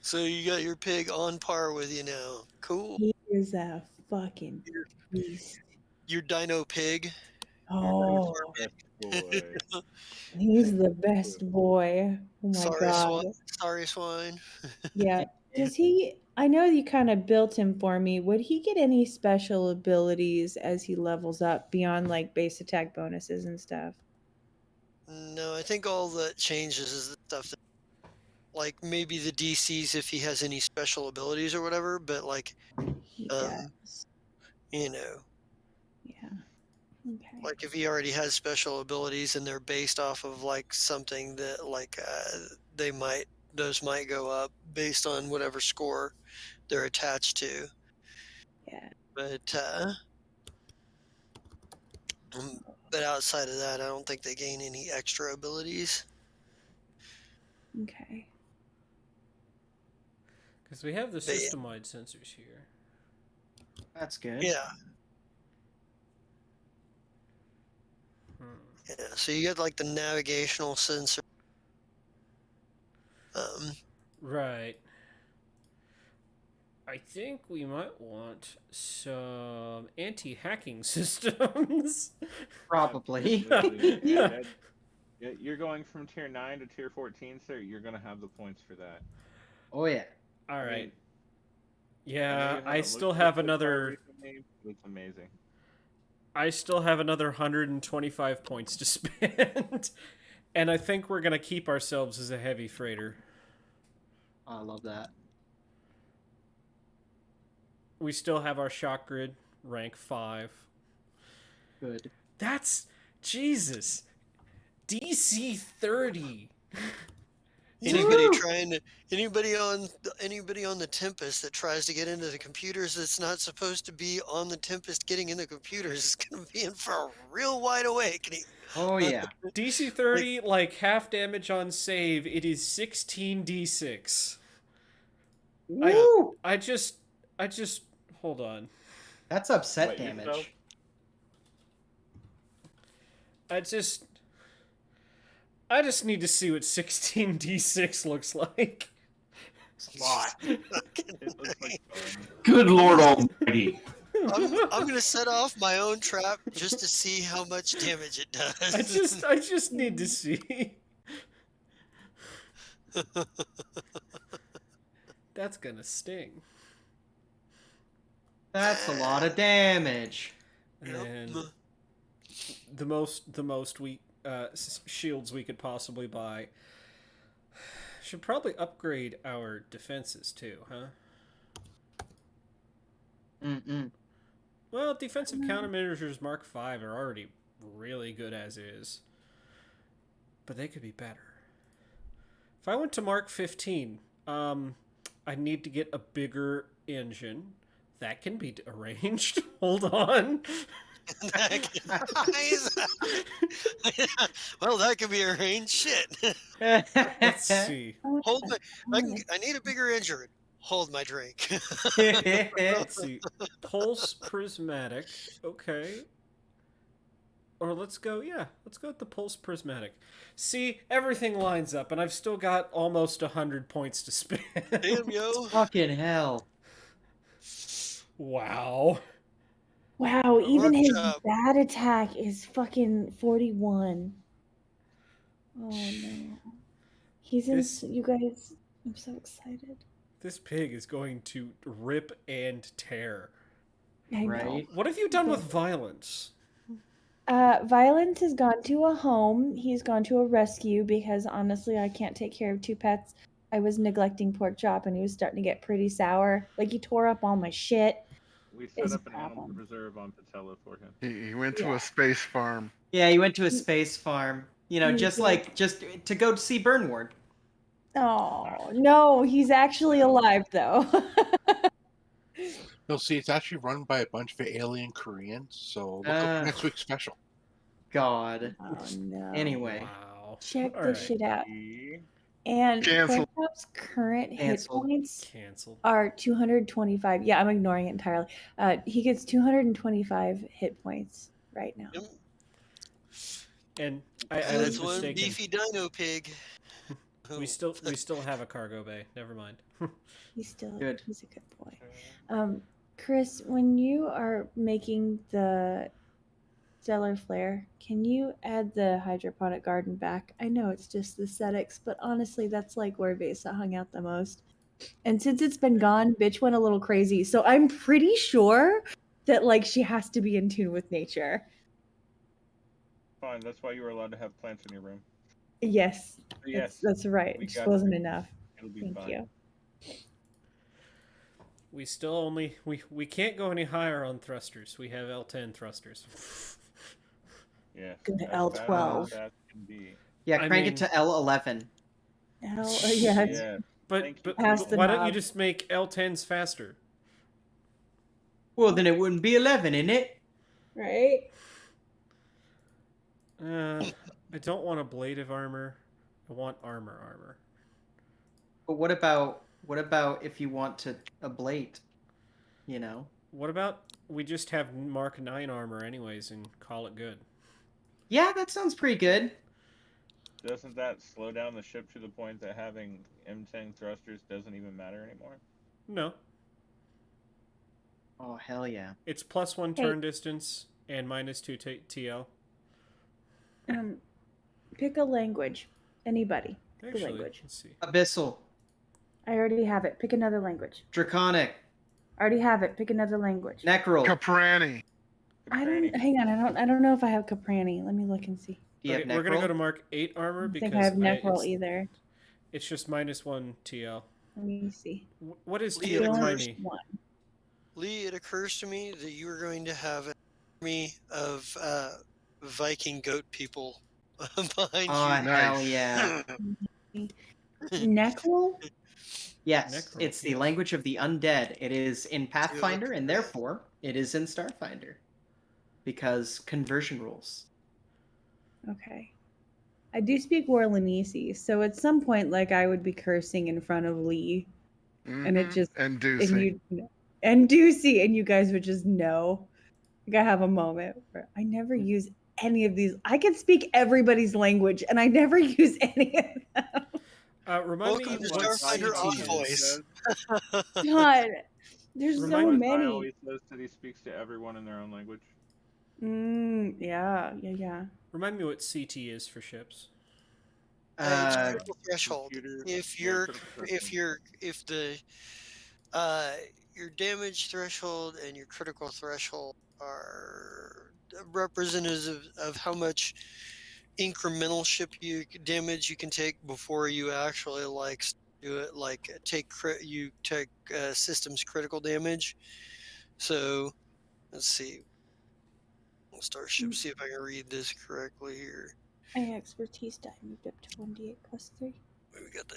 So you got your pig on par with you now. Cool. He is a fucking Your, beast. your dino pig. Oh, Best boy. he's the best boy. Oh my Sorry, swine. god. Sorry, swine. Yeah. Does he? I know you kind of built him for me. Would he get any special abilities as he levels up beyond like base attack bonuses and stuff? No, I think all that changes is the stuff that, like maybe the DCs if he has any special abilities or whatever. But like, He um, does. you know, Yeah. Okay. like if he already has special abilities and they're based off of like something that like they might those might go up based on whatever score they're attached to. Yeah. But um, but outside of that, I don't think they gain any extra abilities. Okay. Because we have the But system-wide sensors here. That's good. yeah, Hmm. yeah. So you get like the navigational sensor. Right. I think we might want some anti-hacking systems. Probably. Absolutely. You're going from tier 9 to tier 14, sir. You're gonna have the points for that. Oh yeah. All I right. mean, I know Yeah, you I haven't still looked at it have so far another. recently, but it's amazing. I still have another 125 points to spend, and I think we're gonna keep ourselves as a heavy freighter. I love that. We still have our shock grid rank 5. Good. That's Jesus. DC 30. Anybody Woo! trying to anybody on the Tempest that tries to get into the computers that's not supposed to be on the Tempest getting in the computers is going to be in for a real wide awakening. Oh yeah. DC 30, like half damage on save, it is 16d6. Woo! I just hold on. That's upset What, yourself? damage. I just need to see what 16d6 looks like. It's a lot. It looks like fun. Good Lord Almighty. I'm going to set off my own trap just to see how much damage it does. I just need to see. That's gonna sting. That's a lot of damage. And Yep. then the most shields we could possibly buy. Should probably upgrade our defenses too, huh? Mm-mm. Well, defensive countermeasures Mark V are already really good as is, but they could be better. If I went to Mark 15, I need to get a bigger engine. That can be arranged. Hold on. Well, that could be arranged. Shit. Let's see. Hold my. I need a bigger engine. Hold my drink. Let's see. Pulse prismatic. Okay. Or let's go with the pulse prismatic. See, everything lines up, and I've still got almost 100 points to spend. Damn, yo. Fucking hell. Wow. Wow, even Mark his job. bad attack is fucking 41. Oh no. He's in This- you guys, I'm so excited. This pig is going to rip and tear. I know. Right? What have you done with violence? Violence has gone to a home. He's gone to a rescue because honestly, I can't take care of two pets. I was neglecting Pork Chop and he was starting to get pretty sour. Like he tore up all my shit. We set It's a up an animal problem. reserve on Patella for him. He went to Yeah. a space farm. Yeah, you went to a space farm. You know, You just did. just to go see Burnward. Oh no, he's actually alive though. No, see, it's actually run by a bunch of alien Koreans. So look up next week's special. God. Oh no. Anyway, Wow. Check All this right. shit out. And Cancel. Porktop's current hit Canceled. points Canceled. are 225. Yeah, I'm ignoring it entirely. He gets 225 hit points right now. Yep. And I And was that's one mistaken. beefy dino pig. We still have a cargo bay. Never mind. He's a good boy. Chris, when you are making the stellar flare, can you add the hydroponic garden back? I know it's just the aesthetics, but honestly, that's like where Vesa hung out the most. And since it's been gone, bitch went a little crazy. So I'm pretty sure that like she has to be in tune with nature. Fine, that's why you were allowed to have plants in your room. Yes, Yes, that's right. we It just got wasn't you. enough. It'll be Thank fine. you. We still only we can't go any higher on thrusters. We have L10 thrusters. Yes. Good as L12. fast as that can be. yeah, I crank mean- it to L11. Yeah, it's Yes. But Thank you. Past the why don't you knob. just make L10s faster? Well, then it wouldn't be 11, innit? right. I don't want a blade of armor. I want armor. But what about if you want to ablate? You know? What about we just have Mark 9 armor anyways and call it good? Yeah, that sounds pretty good. Doesn't that slow down the ship to the point that having M10 thrusters doesn't even matter anymore? No. Oh, hell yeah. It's +1 Hey. turn distance and -2 TL. Pick a language. Anybody. Pick a Actually, language. let's see. Abyssal. I already have it. Pick another language. Draconic. I already have it. Pick another language. Necral. Caprani. I don't. Hang on. I don't know if I have Caprani. Let me look and see. Do you Okay, have we're gonna Necral? go to Mark 8 armor I don't because think I have Necrol either. it's just -1 TL. Let me see. What is Lee, TL? it Remind occurs, me. Lee, it occurs to me that you are going to have an army of Viking goat people behind Oh, you. hell Nice. yeah. Necrol? Yes, Necral, it's the yes. language of the undead. It is in Pathfinder, and therefore it is in Starfinder. Because conversion rules. Okay. I do speak Warlanese, so at some point, like, I would be cursing in front of Lee, and it just And and Deucey. you and Deucey, and you guys would just know. Like, I have a moment where I never use any of these. I can speak everybody's language, and I never use any of them. Remind Welcome me to what Starfinder CT on is. voice. God, there's Remind so me- I many. always says that he speaks to everyone in their own language. Yeah. Remind me what CT is for ships. It's Uh, critical threshold. computer- If yeah, you're critical if threshold. you're if the your damage threshold and your critical threshold are representative of how much incremental damage you can take before you actually like do it, like take systems critical damage. So let's see, Starship, see if I can read this correctly here. My expertise die moved up to 1d8 plus 3. We got the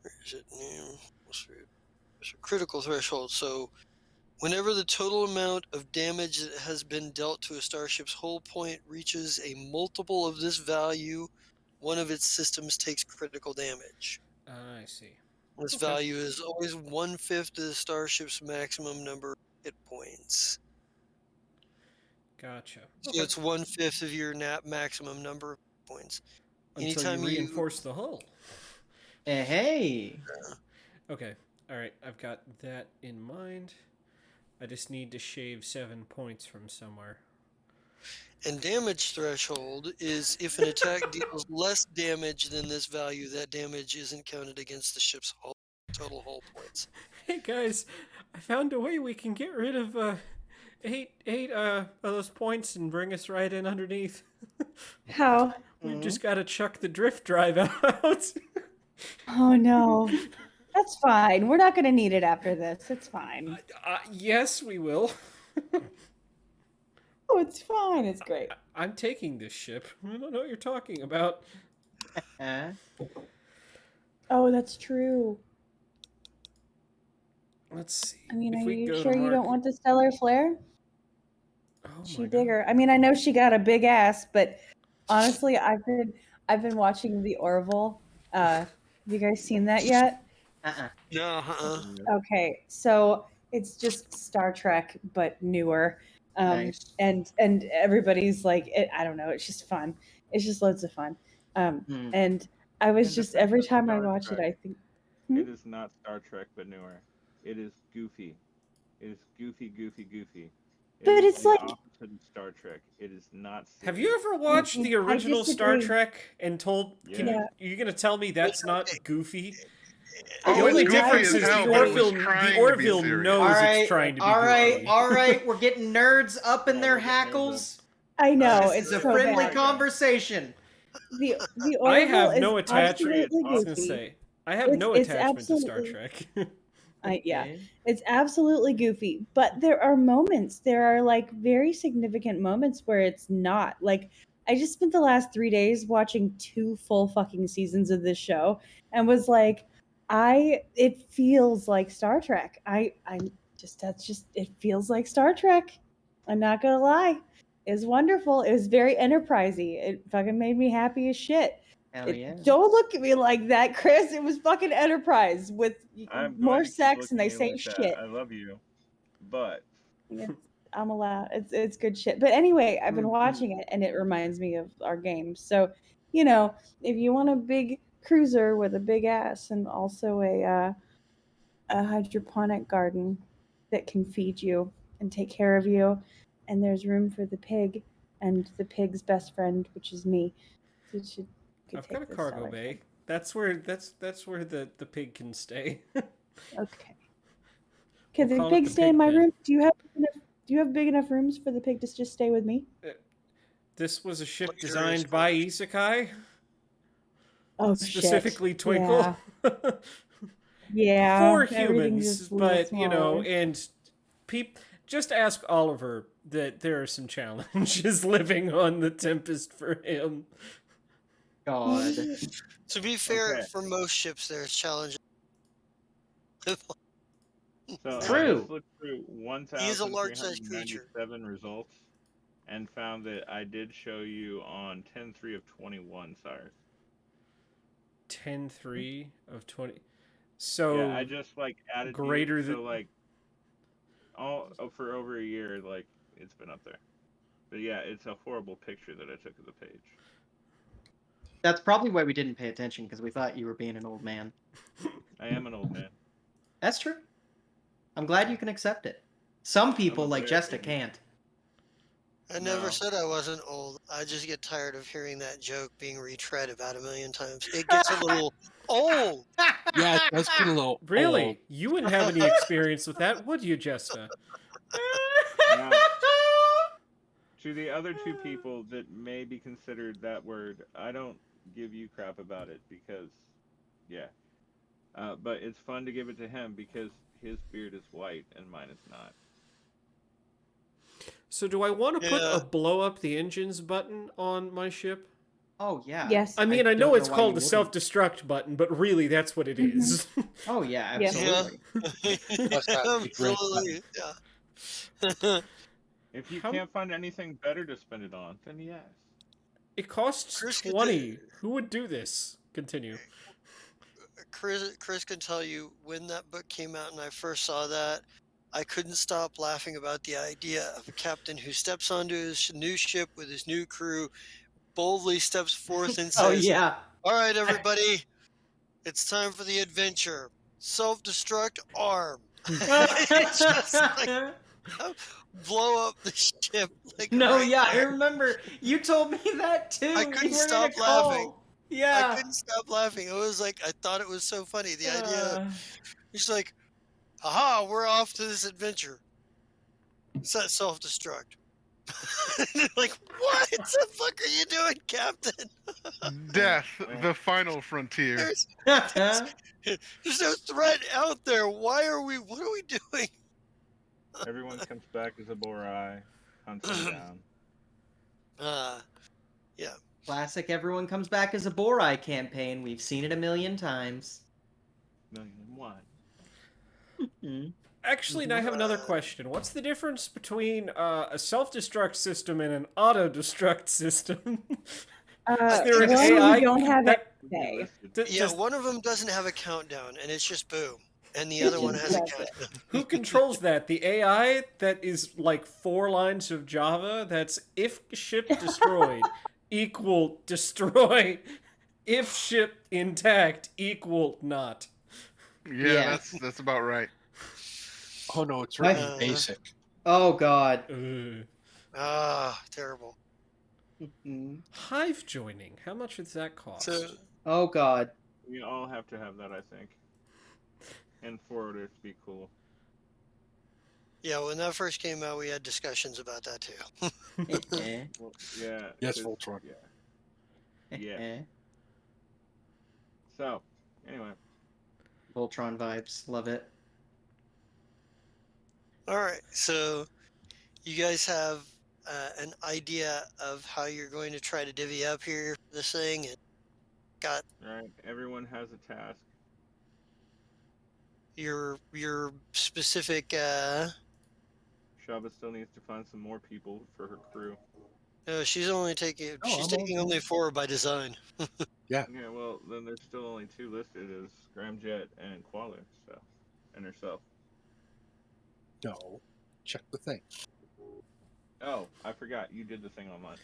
where is it now? So critical threshold. So whenever the total amount of damage that has been dealt to a starship's hull point reaches a multiple of this value, one of its systems takes critical damage. I see. This Okay. value is always 1/5 of the starship's maximum number of hit points. Gotcha. So it's 1/5 of your maximum number of points. Until Anytime you reinforce the hull. hey. Okay. All right. I've got that in mind. I just need to shave 7 points from somewhere. And damage threshold is if an attack deals less damage than this value, that damage isn't counted against the ship's total hull points. Hey guys, I found a way we can get rid of eight of those points and bring us right in underneath. How? We've just got to chuck the drift drive out. Oh no. That's fine. We're not going to need it after this. It's fine. Yes, we will. Oh, it's fine. It's great. I'm taking this ship. I don't know what you're talking about. Oh, that's true. Let's see. I mean, If are we you go to sure you don't Mark- want the stellar flare? Oh She my bigger. god. I mean, I know she got a big ass, but honestly, I've been watching The Orville. Have you guys seen that yet? Uh-uh. No, Okay, so it's just Star Trek but newer. Nice. And everybody's like, I don't know, it's just fun. It's just loads of fun. Hmm. And I was In just defense every of time I Star watch it, Trek, I think, hmm? it is not Star Trek but newer. It is goofy. It is goofy, goofy, goofy. It But is it's the like opposite of Star Trek. It is not Have you serious. ever watched the I original Star disagree. Trek and told? Can Yes. you? Yeah, Are you gonna tell me but that's not goofy? The Oh, it's only I goofy difference as is hell, the but it was disagree. trying to be Orville serious. All knows it's right, trying to be all right, goofy. all right. We're getting nerds up in Yeah, their we're getting nerds up. hackles. I all know right, This it's is a all so right. All friendly bad. right, guys. conversation. The I Orville have is no attachment. absolutely I was gonna goofy. say I have no It's attachment to Star absolutely Trek. yeah, Okay. it's absolutely goofy. But there are moments, there are like very significant moments where it's not. Like I just spent the last 3 days watching 2 full fucking seasons of this show and was like, it feels like Star Trek. I just that's just it feels like Star Trek. I'm not gonna lie. It's wonderful. It was very enterprisey. It fucking made me happy as shit. Hell yeah. Don't look at me like that, Chris. It was fucking Enterprise with I'm going more to keep sex and looking they at you say like that. shit. I love you, but It's, I'm allowed. It's good shit. But anyway, I've been Mhm. watching it and it reminds me of our game. So, if you want a big cruiser with a big ass and also a hydroponic garden that can feed you and take care of you, and there's room for the pig and the pig's best friend, which is me. So you could I've got a take this cargo cellar. bay. That's where the pig can stay. Okay. We'll Can the call it pig the stay in pig my pen. room? Do you have big enough rooms for the pig to just stay with me? This was a ship Luxurious designed by quarters. Isekai, Oh shit. specifically Twinkle. Yeah. Yeah. For Everything's humans, just a little but smaller. and peep. Just ask Oliver that there are some challenges living on the Tempest for him. God. To be fair, okay. for most ships, there's challenges. So I just True. looked through He is a large-sized creature. 1,397 results and found that I did show you on 10-3 of 21 SARS. 10-3 of 20. Yeah, I So just like added you. greater So than. like all for over a year, like it's been up there. But yeah, it's a horrible picture that I took of the page. That's probably why we didn't pay attention because we thought you were being an old man. I am an old man. That's true. I'm glad you can accept it. Some I'm people a like very Jesta can't. I never no. said I wasn't old. I just get tired of hearing that joke being retread about a million times. It gets a little old. Yeah, it does get a little old. Really? You wouldn't have any experience with that, would you, Jesta? Now, to the other two people that may be considered that word, I don't give you crap about it because, yeah. But it's fun to give it to him because his beard is white and mine is not. So do I want to put Yeah. a blow up the engines button on my ship? Oh yeah. Yes. I mean, I know don't it's why called you the wouldn't. self-destruct button, but really that's what it Mhm. is. Oh yeah, Yeah. absolutely. Plus that secret button. Absolutely. Yeah. If you How can't find anything better to spend it on, then yes. it costs Chris could 20. Who would do this? Continue. Chris can tell you when that book came out and I first saw that, I couldn't stop laughing about the idea of a captain who steps onto his new ship with his new crew, boldly steps forth and Oh says, yeah. "All right, everybody, it's time for the adventure. Self-destruct arm." It's just like blow up the ship like No, right yeah, I there. remember. You told me that too. I We couldn't were in a stop laughing. call. I Yeah. couldn't stop laughing. It was like I thought it was so funny. The idea, Uh, it's like, haha, we're off to this adventure. Set self-destruct. Like, what the fuck are you doing, Captain? Death, Well, the final frontier. There's, there's no threat out there. What are we doing? everyone comes back as a Borai, hunts him down. Yeah. Classic Everyone Comes Back as a Borai campaign. We've seen it a million times. 1,000,001. Mhm. Actually, now I have another question. What's the difference between a self-destruct system and an auto-destruct system? Is there an One, AI we don't have that any. Listed. Yeah, does, one of them doesn't have a countdown, and it's just boom, and the It other one just has a does it. countdown. who controls that? The AI that is like 4 lines of Java that's if ship destroyed equal destroy, if ship intact equal not. Yeah, Yeah. that's about right. Oh no, it's My- written in basic. Oh God. Terrible. Mhm. Hive joining. How much does that cost? So Oh God. We all have to have that, I think. And for it to be cool. yeah, when that first came out, we had discussions about that too. Eh, Well, yeah. Yes, 'cause- Voltron. Yeah. Yeah. eh. So, anyway. Voltron vibes. Love it. All right, so you guys have an idea of how you're going to try to divvy up here for this thing, and got Alright, everyone has a task. your specific. Shaba still needs to find some more people for her crew. No, she's only taking. Oh, She's I'm taking on only 4 by design. Yeah, well, then there's still only 2 listed as Scramjet and Qualu, so. And herself. No, check the thing. Oh, I forgot. You did the thing online.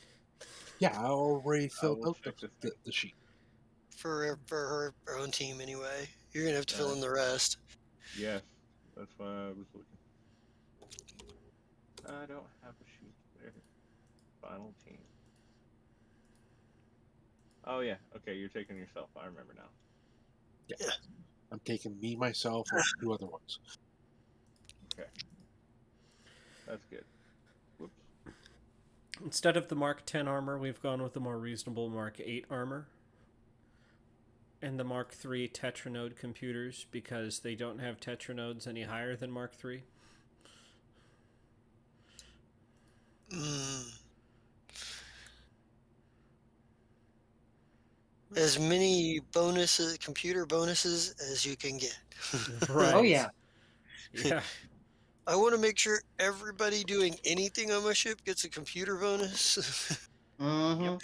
Yeah, I already filled will out check the, this the, thing. the sheet. For her own team anyway. You're gonna have to fill Alright. in the rest. Yes, that's why I was looking. I don't have a sheet there. Final team. Oh yeah, okay, you're taking yourself. I remember now. Yeah. I'm taking me, myself, and 2 other ones. Okay. That's good. Whoops. Instead of the Mark 10 armor, we've gone with the more reasonable Mark 8 armor. And the Mark 3 Tetranode computers because they don't have Tetranodes any higher than Mark 3. As many bonuses, computer bonuses as you can get. Right. Oh yeah. Yeah. I want to make sure everybody doing anything on my ship gets a computer bonus. Mm-hmm.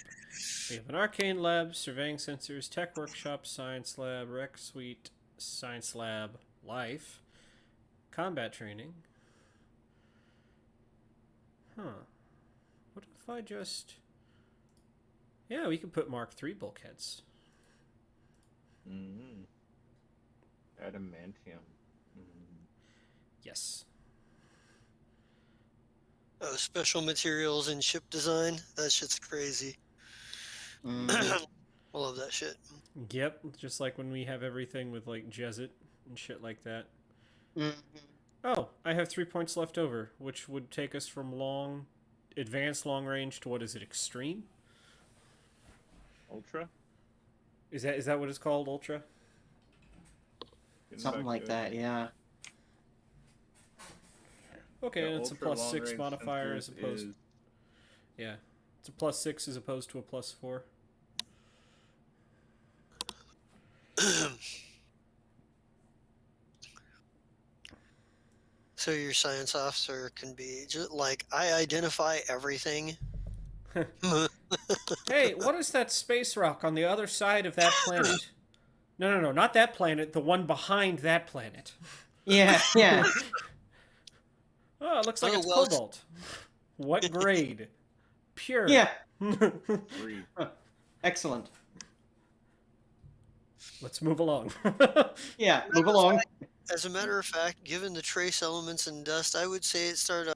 We have an arcane lab, surveying sensors, tech workshop, science lab, rec suite, science lab, life, combat training. Huh. What if I just... Yeah, we could put Mark 3 bulkheads. Mm-hmm. Adamantium. Mm. Yes. Oh, special materials and ship design. That shit's crazy. Mhm. I love that shit. Yep, just like when we have everything with like Jezzet and shit like that. Mhm. Oh, I have 3 points left over, which would take us from advanced long range to what is it, extreme? Ultra? Is that what it's called, ultra? Getting Something back like to that. Yeah. Okay, the and it's a ultra +6 long-range modifier as sensors opposed. is Yeah, it's a +6 as opposed to a +4. So your science officer can be just like, I identify everything. Hey, what is that space rock on the other side of that planet? No, not that planet. The one behind that planet. Yeah. Yeah. Oh, it looks like Oh, it's well, it's- cobalt. What grade? Pure. Yeah. 3. Excellent. Let's move along. Yeah. Move along. As a matter of fact, given the trace elements and dust, I would say it started.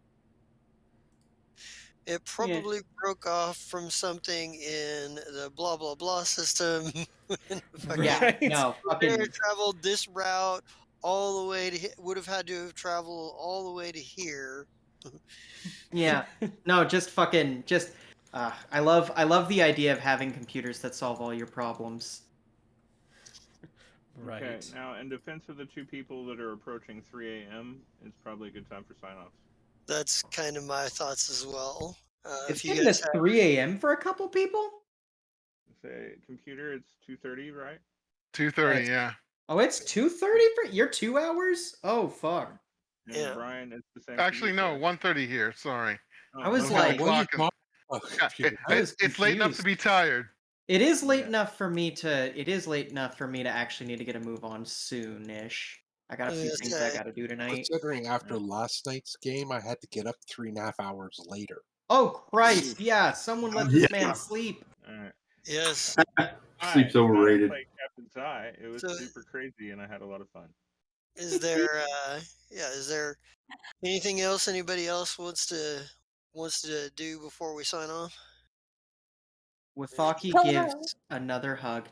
It probably broke off from something in the blah blah blah system. When fucking Yeah. Right. No. Bear Fucking. traveled this route all the way to would have had to have traveled all the way to here. Yeah. No. Just fucking. Just. I love the idea of having computers that solve all your problems. Right. Okay, now in defense of the 2 people that are approaching 3 a.m., it's probably a good time for sign-offs. That's kind of my thoughts as well. It's If you getting to guys have, 3 a.m. for a couple people. Say, computer, it's 2:30, right? 2:30. Yeah. Oh, it's 2:30 for you're 2 hours. Oh fuck. And Yeah. Brian, it's the same Actually, for you, no, correct? 1:30 here. Sorry. Oh, I was I'm having like, what are you clock. talking about, Yeah, computer? I was it's late enough to confused. be tired. It is late Yeah. enough for me to. It is late enough for me to actually need to get a move on soonish. I got a few Yes, things I got to do tonight. Considering after Yeah. last night's game, I had to get up 3.5 hours later. Oh Christ! Oof. Yeah, someone let Yeah. this man sleep. All right. yes. Sleep's And I overrated. played Captain Zai. It was So super crazy, and I had a lot of fun. is there is there anything else anybody else wants to do before we sign off? Withaki Hello. gives another hug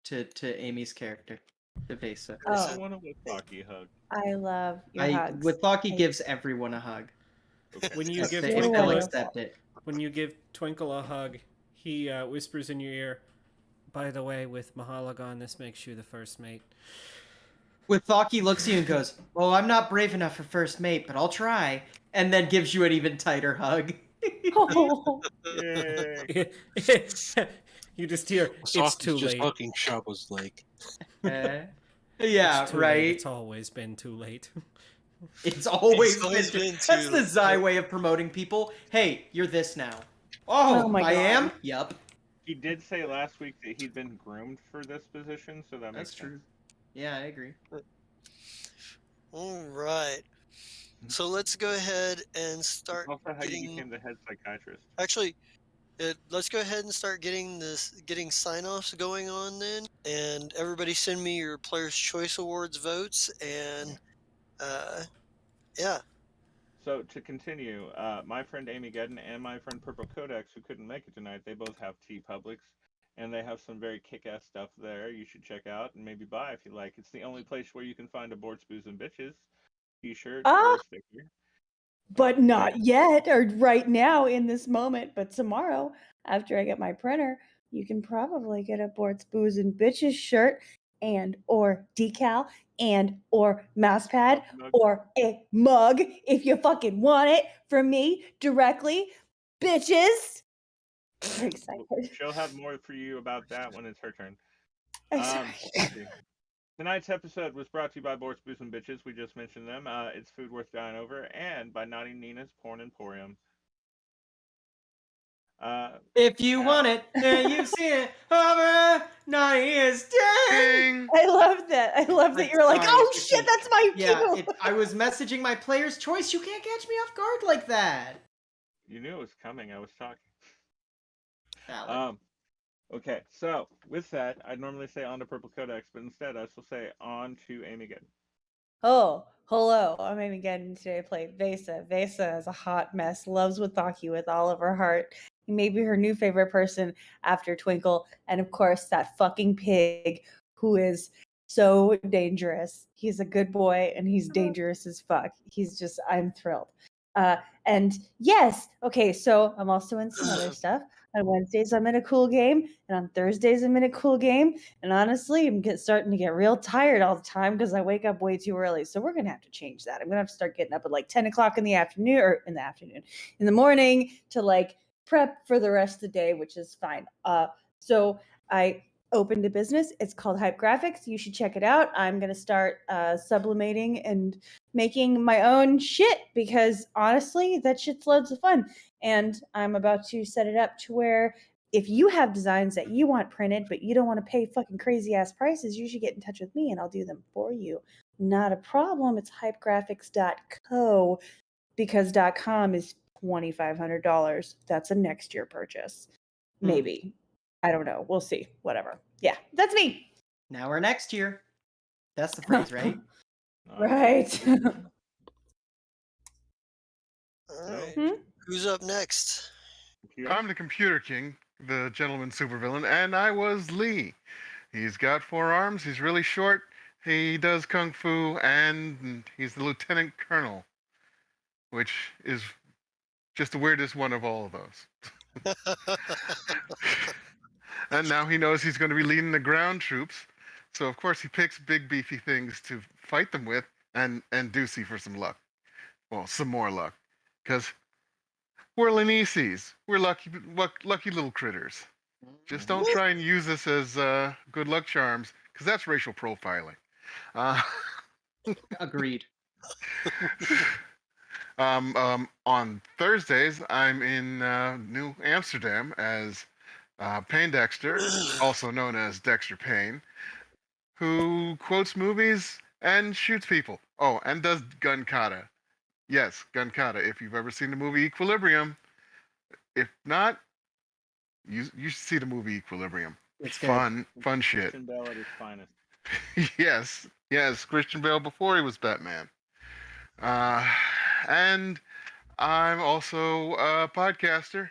to Amy's character, to Vesa. I Oh, want a Withaki hug. I love your hugs. Withaki I- gives everyone a hug Okay. When you if give they, You're if they'll Twinkle accept it. when you give Twinkle a hug, he whispers in your ear, "By the way, with Mahalagon, this makes you the first mate." Withaki looks at you and goes, "Well, I'm not brave enough for first mate, but I'll try," and then gives you an even tighter hug. Oh, Yay! You just hear, "It's Saki's too just late. hugging Shaba's leg. Yeah, It's too late. right. It's always been too late." It's always, It's always been, been that's too the Zai late. way of promoting people. Hey, you're this now. Oh, oh my I god. am? Yup. He did say last week that he'd been groomed for this position, so that That's makes true. sense. Yeah, I agree. All right. So let's go ahead and It's start also how you getting. became the head psychiatrist. Actually, let's go ahead and start getting sign-offs going on then, and everybody send me your Players' Choice Awards votes, and yeah, So to continue, my friend Amy Gedden and my friend Purple Codex, who couldn't make it tonight, they both have T Publix, and they have some very kick-ass stuff there. You should check out and maybe buy if you like. It's the only place where you can find a Boards, Booze, and Bitches T-shirt or Ah, a sticker. but Yeah. not yet, or right now in this moment. But tomorrow, after I get my printer, you can probably get a Boards, Booze, and Bitches shirt and or decal and or mouse pad Coffee mug. or a mug if you fucking want it from me directly, bitches. Very excited. She'll have more for you about that when it's her turn. Excited. Let's see. Tonight's episode was brought to you by Boards, Booze, and Bitches. We just mentioned them. It's food worth dying over, and by Naughty Nina's Porn Emporium. If you Now, want it, and you've seen it over 9 years. Dang! Ding! I love that. I love that I'm you're like, sorry, oh it's shit, a- that's my Yeah, cue. I was messaging my player's choice. You can't catch me off guard like that. you knew it was coming. I was talking. Valid. Okay, so with that, I'd normally say on to Purple Codex, but instead I shall say on to Amy Good. Oh, hello. I'm Amy Gedden. Today I played Vesa. Vesa is a hot mess, loves Withaki with all of her heart. He may be her new favorite person after Twinkle, and of course, that fucking pig who is so dangerous. He's a good boy and he's dangerous as fuck. I'm thrilled. And yes, okay, so I'm also in some other stuff. On Wednesdays, I'm in a cool game, and on Thursdays, I'm in a cool game. And honestly, starting to get real tired all the time because I wake up way too early. So we're gonna have to change that. I'm gonna have to start getting up at like 10 o'clock in the afternoon, or in the morning, to like prep for the rest of the day, which is fine. So I opened a business. It's called Hype Graphics. You should check it out. I'm gonna start sublimating and making my own shit because honestly, that shit's loads of fun. And I'm about to set it up to where if you have designs that you want printed, but you don't want to pay fucking crazy ass prices, you should get in touch with me and I'll do them for you. Not a problem. It's hypegraphics.co because .com is $2,500. That's a next year purchase. Maybe. I don't know. We'll see. Whatever. Yeah, that's me. Now or next year. That's the phrase, right? Right. all right. Hmm? Who's up next? Computer? I'm the Computer King, the gentleman supervillain, and I was Lee. He's got 4 arms, he's really short, he does kung fu, and he's the lieutenant colonel, which is just the weirdest one of all of those. And now he knows he's going to be leading the ground troops, so of course he picks big beefy things to fight them with, and Deucey for some luck. Well, some more luck, because we're Lanises. We're lucky little critters. Just don't try and use us as good luck charms, because that's racial profiling. Uh, Agreed. On Thursdays, I'm in New Amsterdam as Payne Dexter, also known as Dexter Payne, who quotes movies and shoots people. Oh, and does gun kata. Yes, gun kata. If you've ever seen the movie Equilibrium, if not, you should see the movie Equilibrium. It's good. Fun shit. Christian Bale at his finest. Yes, Christian Bale before he was Batman. And I'm also a podcaster,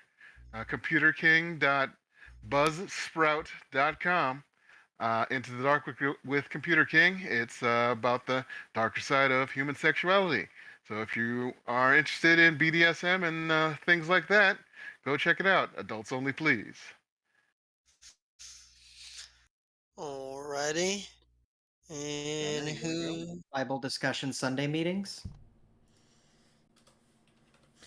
computerking.buzzsprout.com. Into the Dark with Computer King. It's about the darker side of human sexuality. So if you are interested in BDSM and things like that, go check it out. Adults only, please. Alrighty. And you wanna go? who? Bible discussion Sunday meetings.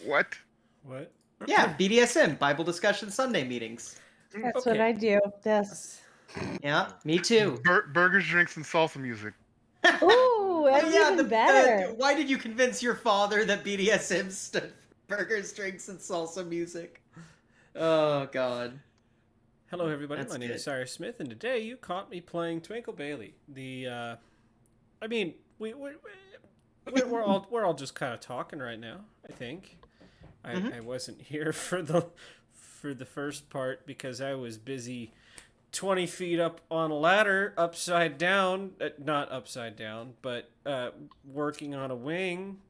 What? What? Yeah, BDSM, Bible discussion Sunday meetings. That's Okay. what I do. Yes. Yeah, me too. Burgers, drinks, and salsa music. Ooh, that's Yeah, even better. why did you convince your father that BDSM stood for burgers, drinks, and salsa music? Oh, God. Hello, everybody. That's My name is good. Cyrus Smith, and today you caught me playing Twinkle Bailey. I mean, we're all just kind of talking right now. I think. I wasn't here for the first part because I was busy 20 feet up on a ladder, upside down. Not upside down, but working on a wing.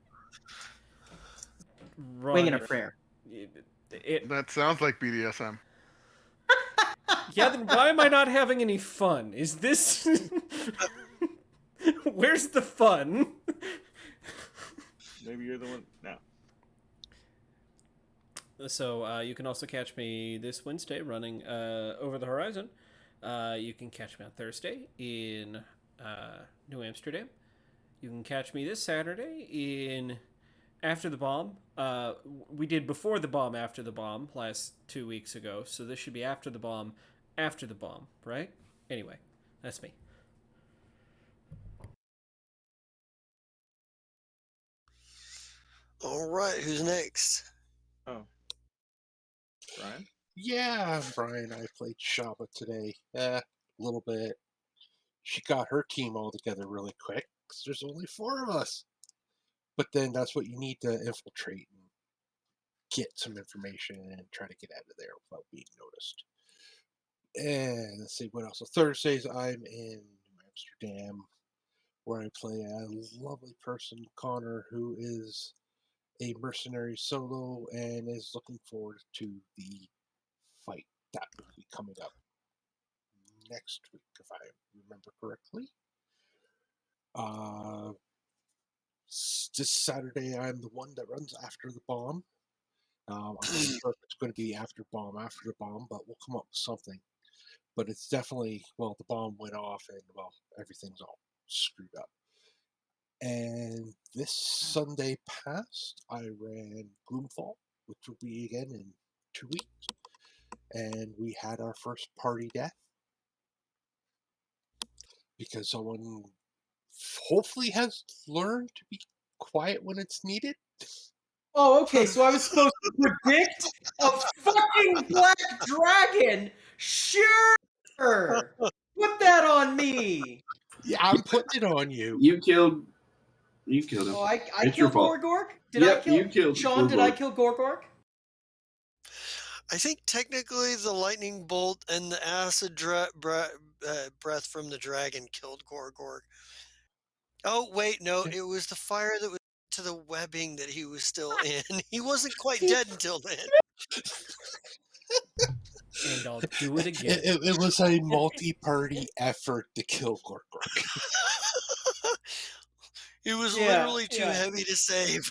Winging a Run. prayer. That sounds like BDSM. Yeah, then why am I not having any fun? Is this. Where's the fun? Maybe you're the one. No. So you can also catch me this Wednesday running Over the Horizon. You can catch me on Thursday in New Amsterdam. You can catch me this Saturday in After the Bomb. We did Before the Bomb, After the Bomb last 2 weeks ago. So this should be After the Bomb, After the Bomb, right? Anyway, that's me. Alright, who's next? Oh. Brian? Yeah, Brian, I played Shaba today. A little bit. She got her team all together really quick because there's only 4 of us. But then that's what you need to infiltrate and get some information and try to get out of there without being noticed. And let's see what else. So Thursdays, I'm in New Amsterdam where I play a lovely person, Connor, who is a mercenary solo and is looking forward to the fight that will be coming up next week, if I remember correctly. This Saturday, I'm the one that runs After the Bomb. I'm not sure if it's going to be After the Bomb, but we'll come up with something. But it's definitely, well, the bomb went off and, well, everything's all screwed up. And this Sunday past, I ran Gloomfall, which will be again in 2 weeks. And we had our first party death because someone hopefully has learned to be quiet when it's needed. Oh, okay, so I was supposed to predict a fucking black dragon? Sure! Put that on me! Yeah, I'm putting it on you. You killed him. Oh, I It's your killed fault. Gorgork? Did Yep, I kill you killed Sean, did I Gorgork. kill Gorgork? I think technically the lightning bolt and the acid breath from the dragon killed Gorgorg. Oh, wait, no, it was the fire that was to the webbing that he was still in. He wasn't quite dead until then. And I'll do it again. It was a multi-party effort to kill Gorgork. He was Yeah, literally too yeah. heavy to save.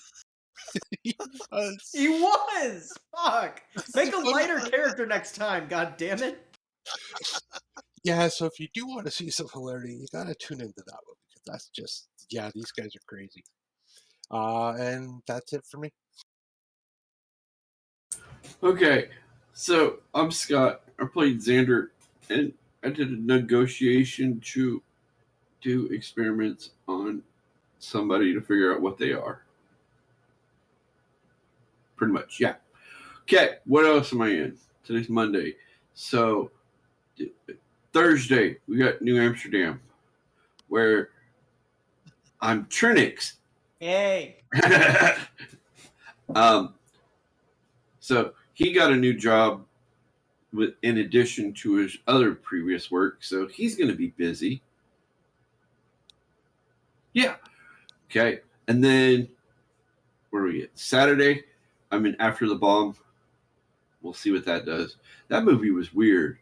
He was. He was! Fuck! Make a Funny lighter part- character next time, god damn it! Yeah, so if you do want to see some hilarity, you gotta tune into that one because that's just, yeah, these guys are crazy. And that's it for me. Okay, so I'm Scott. I played Xander, and I did a negotiation to do experiments on somebody to figure out what they are. Pretty much, yeah. Okay, what else am I in? Today's Monday. So, Thursday, we got New Amsterdam, where I'm Trinix. Yay! So he got a new job in addition to his other previous work, so he's going to be busy. Yeah. Okay. And then where are we at? Saturday, I'm in After the Bomb. We'll see what that does. That movie was weird.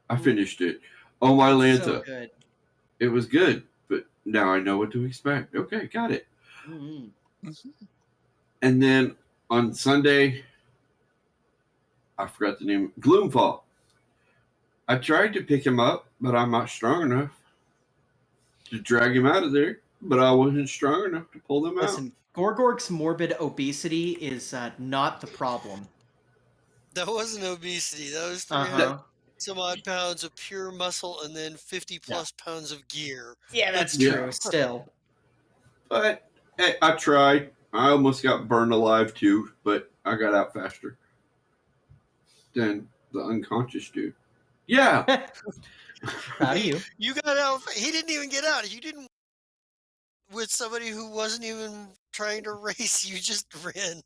I finished it. Oh my Lanta. So good. It was good, but now I know what to expect. Okay, got it. Mm-hmm. And then on Sunday, I forgot the name. Gloomfall. I tried to pick him up, but I'm not strong enough to drag him out of there. But I wasn't strong enough to pull them out. Listen, Gorgorg's morbid obesity is not the problem. That wasn't obesity. That was 300 some odd pounds of pure muscle and then 50 plus pounds of gear. Yeah, that's true. Still. But hey, I tried. I almost got burned alive too, but I got out faster than the unconscious dude. Yeah. Proud of you. You got out. He didn't even get out. You didn't with somebody who wasn't even trying to race. You just ran.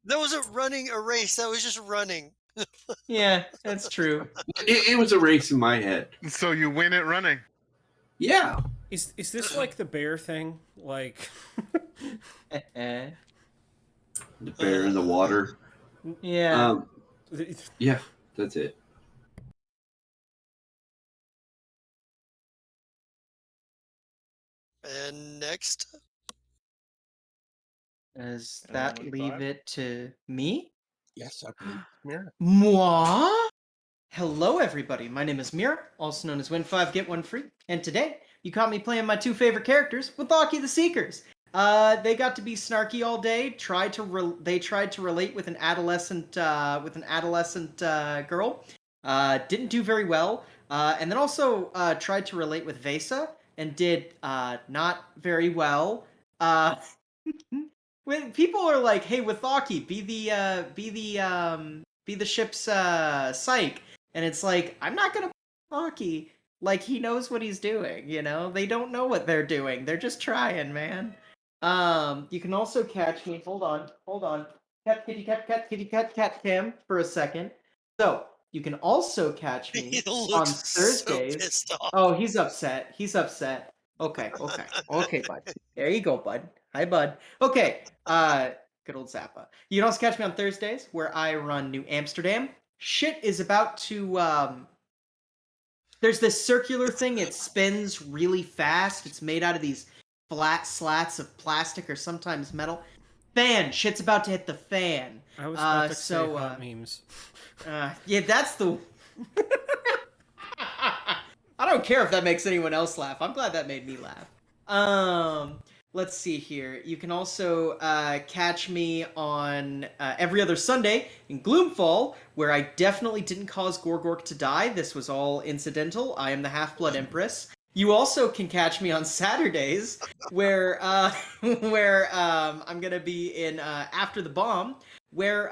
That wasn't running a race. That was just running. Yeah, that's true. It was a race in my head. So you win it running. Yeah. Is this like the bear thing? Like the bear in the water. Yeah. Yeah, that's it. And next, does that leave it to me? Yes, I believe Mira. Moi? Hello, everybody. My name is Mira, also known as Win 5 Get 1 Free, and today you caught me playing my two favorite characters, Withaki the Seekers. They got to be snarky all day. They tried to relate with an adolescent girl. Didn't do very well. And then also tried to relate with Vesa and did not very well. When people are like, "Hey, Withaki, be the ship's psych," and it's like, I'm not gonna Withaki. Like, he knows what he's doing. You know, they don't know what they're doing. They're just trying, man. You can also catch me. Hold on. Cat cam for a second. So you can also catch me he looks on so Thursdays. pissed off. Oh, he's upset. Okay, bud. There you go, bud. Hi, bud. Okay, good old Zappa. You can also catch me on Thursdays, where I run New Amsterdam. Shit is about to, there's this circular thing, it spins really fast. It's made out of these flat slats of plastic or sometimes metal. Shit's about to hit the fan. I was about to say hot memes. Yeah, that's the... I don't care if that makes anyone else laugh. I'm glad that made me laugh. Let's see here. You can also catch me on every other Sunday in Gloomfall, where I definitely didn't cause Gorgork to die. This was all incidental. I am the Half-Blood Empress. You also can catch me on Saturdays, where I'm gonna be in After the Bomb, where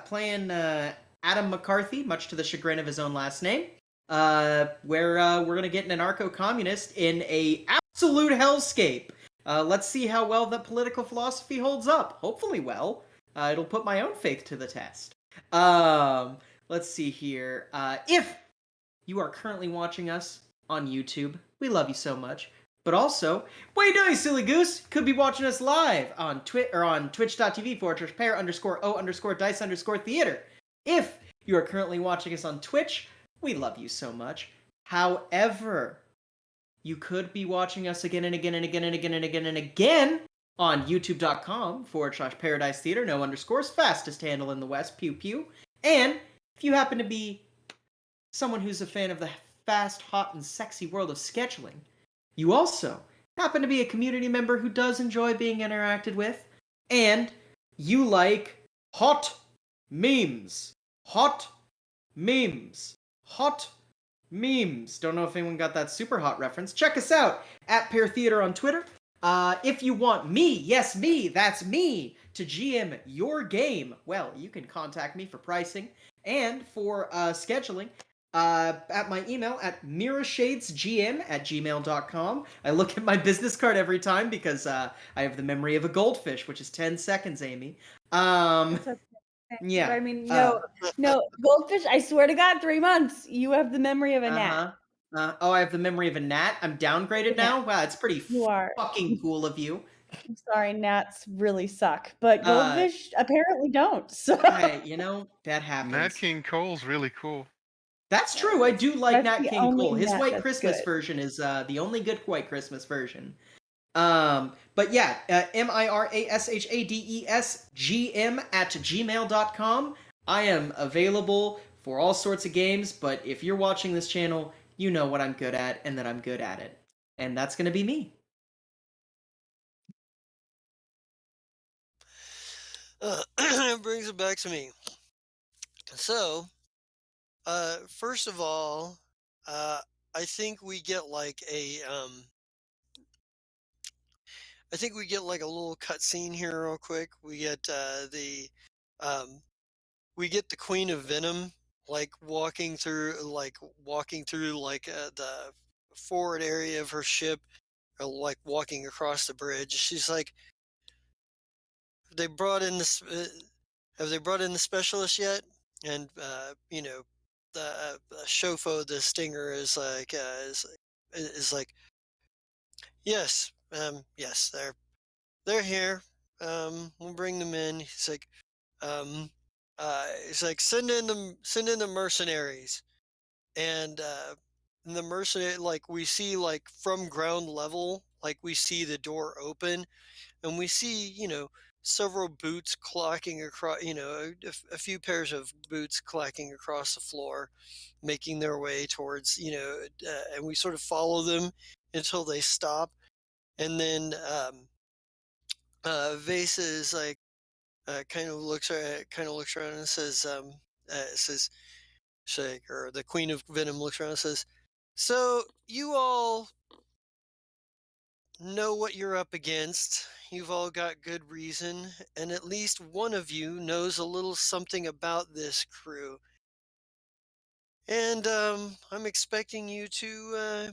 playing Adam McCarthy, much to the chagrin of his own last name. Where we're gonna get an anarcho-communist in a absolute hellscape. Let's see how well that political philosophy holds up. Hopefully well. It'll put my own faith to the test. Let's see here. If you are currently watching us on YouTube, we love you so much. But also, what are you doing, silly goose? Could be watching us live on twitch.tv/pair_o_dice_theater. If you are currently watching us on Twitch, we love you so much. However, you could be watching us again and again and again and again and again and again on youtube.com/Paradise Theater, no underscores, fastest handle in the West, pew pew. And if you happen to be someone who's a fan of the fast, hot, and sexy world of scheduling, you also happen to be a community member who does enjoy being interacted with, and you like hot memes. Hot memes. Hot memes. Don't know if anyone got that super hot reference. Check us out at Pear Theater on Twitter. If you want me, yes, me, that's me, to GM your game, well, you can contact me for pricing and for scheduling at my email at mirrorshadesgm@gmail.com. I look at my business card every time because I have the memory of a goldfish, which is 10 seconds, Amy. It's okay. Yeah. I mean, no, goldfish. I swear to God, 3 months. You have the memory of a gnat. Oh, I have the memory of a gnat. I'm downgraded Yeah, now. Wow, it's pretty you are. fucking cool of you. I'm sorry, gnats really suck, but Uh, goldfish apparently don't. So Hey, that Nat happens. King Cole's really cool. That's true. I do like that's Nat the King only Cole. His gnat White that's Christmas good. version is the only good White Christmas version. But yeah, mirashadesgm@gmail.com. I am available for all sorts of games, but if you're watching this channel, you know what I'm good at and that I'm good at it. And that's going to be me. It brings it back to me. So, first of all, I think we get like I think we get like a little cutscene here real quick. We get um, we get the Queen of Venom like walking through like the forward area of her ship, or like walking across the bridge. She's like, they brought in this. Have they brought in the specialist yet? And the Shofo, the Stinger, is like, yes, yes, they're here. We'll bring them in. Um, he's like, send in the mercenaries, and the mercenary, like we see like from ground level, like we see the door open, and we see, several boots clocking across, a few pairs of boots clacking across the floor, making their way towards, and we sort of follow them until they stop. And then Vesa is like, kind of looks around and says, says, Shake, or the Queen of Venom looks around and says, so you all know what you're up against. You've all got good reason, and at least one of you knows a little something about this crew. And I'm expecting you to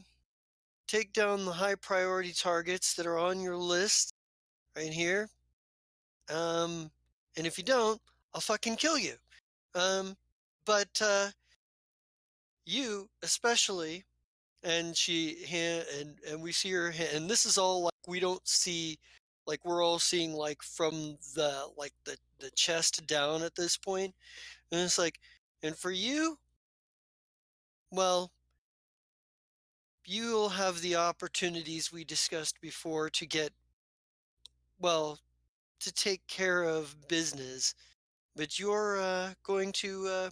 take down the high priority targets that are on your list right here. And if you don't, I'll fucking kill you. Um, but you especially, and and we see her hand, and this is all like we don't see, like we're all seeing like from the chest down at this point, and it's like, and for you, well, you'll have the opportunities we discussed before to get, well, to take care of business, but you're going to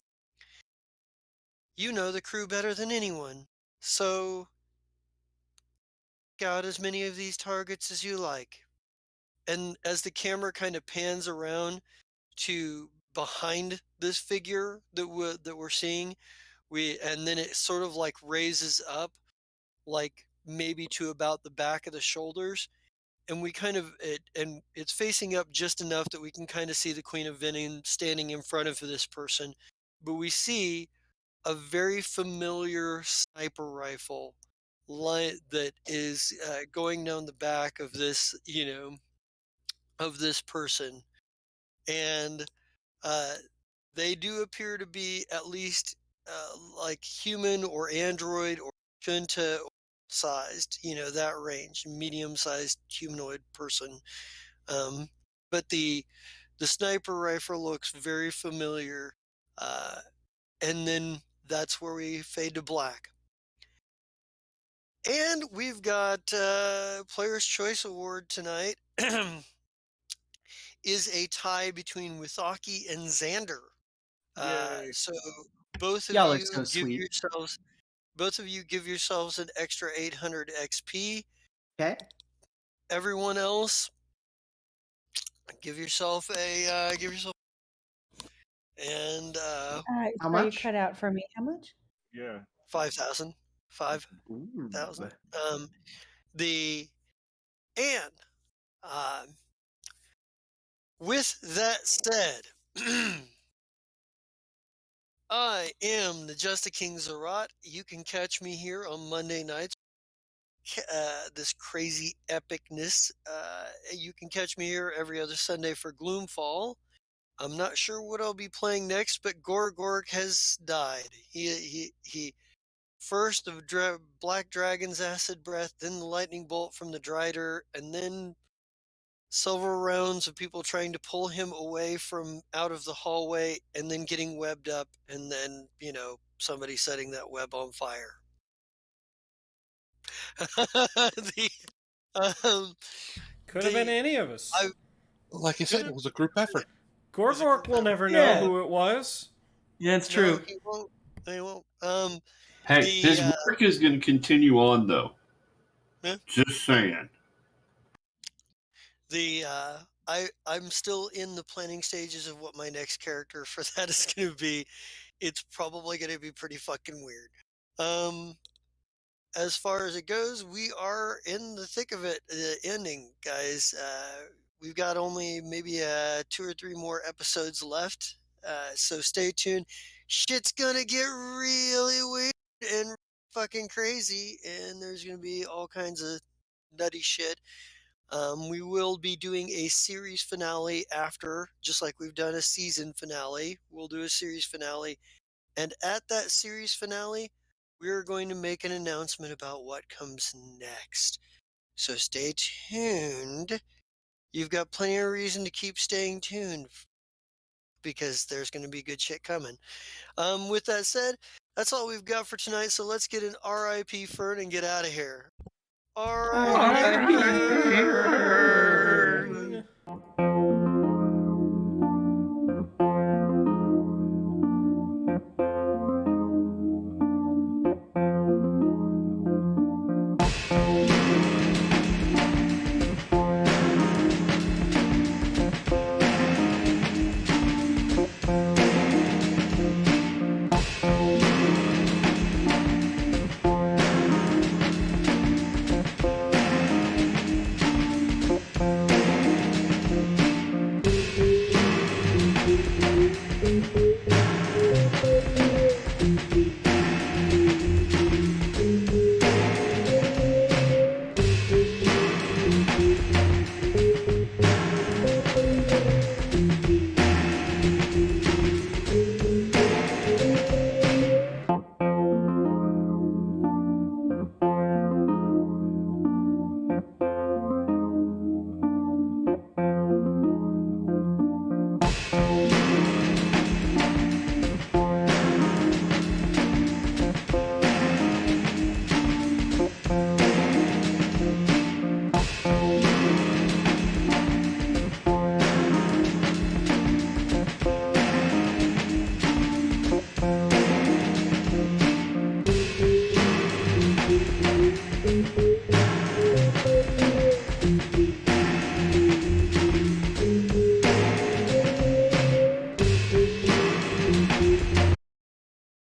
you know the crew better than anyone, so out as many of these targets as you like. And as the camera kind of pans around to behind this figure that we're seeing, and then it sort of like raises up, like maybe to about the back of the shoulders, and it's facing up just enough that we can kind of see the Queen of Venom standing in front of this person, but we see a very familiar sniper rifle line that is going down the back of this, of this person. And uh, they do appear to be at least like human or android or Junta sized, that range, medium sized humanoid person. Um, but the sniper rifle looks very familiar. Uh, and then that's where we fade to black. And we've got Player's Choice Award tonight is a tie between Withaki and Xander. Yay. So both of Y'all are you so give sweet. yourselves both of you give yourselves an extra 800 XP. Okay. Everyone else, give yourself, and How Sorry, you much? cut out for me. How much? Yeah. 5,000. 5,000. Ooh. The and with that said, I am the Just a King Zerat. You can catch me here on Monday nights. This crazy epicness. You can catch me here every other Sunday for Gloomfall. I'm not sure what I'll be playing next, but Gorgork has died. He first of Black Dragon's acid breath, then the lightning bolt from the Drider, and then several rounds of people trying to pull him away from out of the hallway, and then getting webbed up, and then somebody setting that web on fire. the um, Could have been the any of us. I Like I said, could it have. was a group effort. Was a Gorgork group will effort. never know Yeah. who it was. Yeah, it's No, true. he won't. He won't. Hey, his The work is going to continue on, though. yeah. Just saying. I'm still in the planning stages of what my next character for that is going to be. It's probably going to be pretty fucking weird. As far as it goes, we are in the thick of it, the ending, guys. We've got only maybe 2 or 3 more episodes left, so stay tuned. Shit's gonna get really weird and fucking crazy, and there's gonna be all kinds of nutty shit. We will be doing a series finale after, just like we've done a season finale. We'll do a series finale. And at that series finale, we're going to make an announcement about what comes next. So stay tuned. You've got plenty of reason to keep staying tuned because there's going to be good shit coming. With that said, that's all we've got for tonight. So let's get an RIP Fern and get out of here. RIP. R.I.P.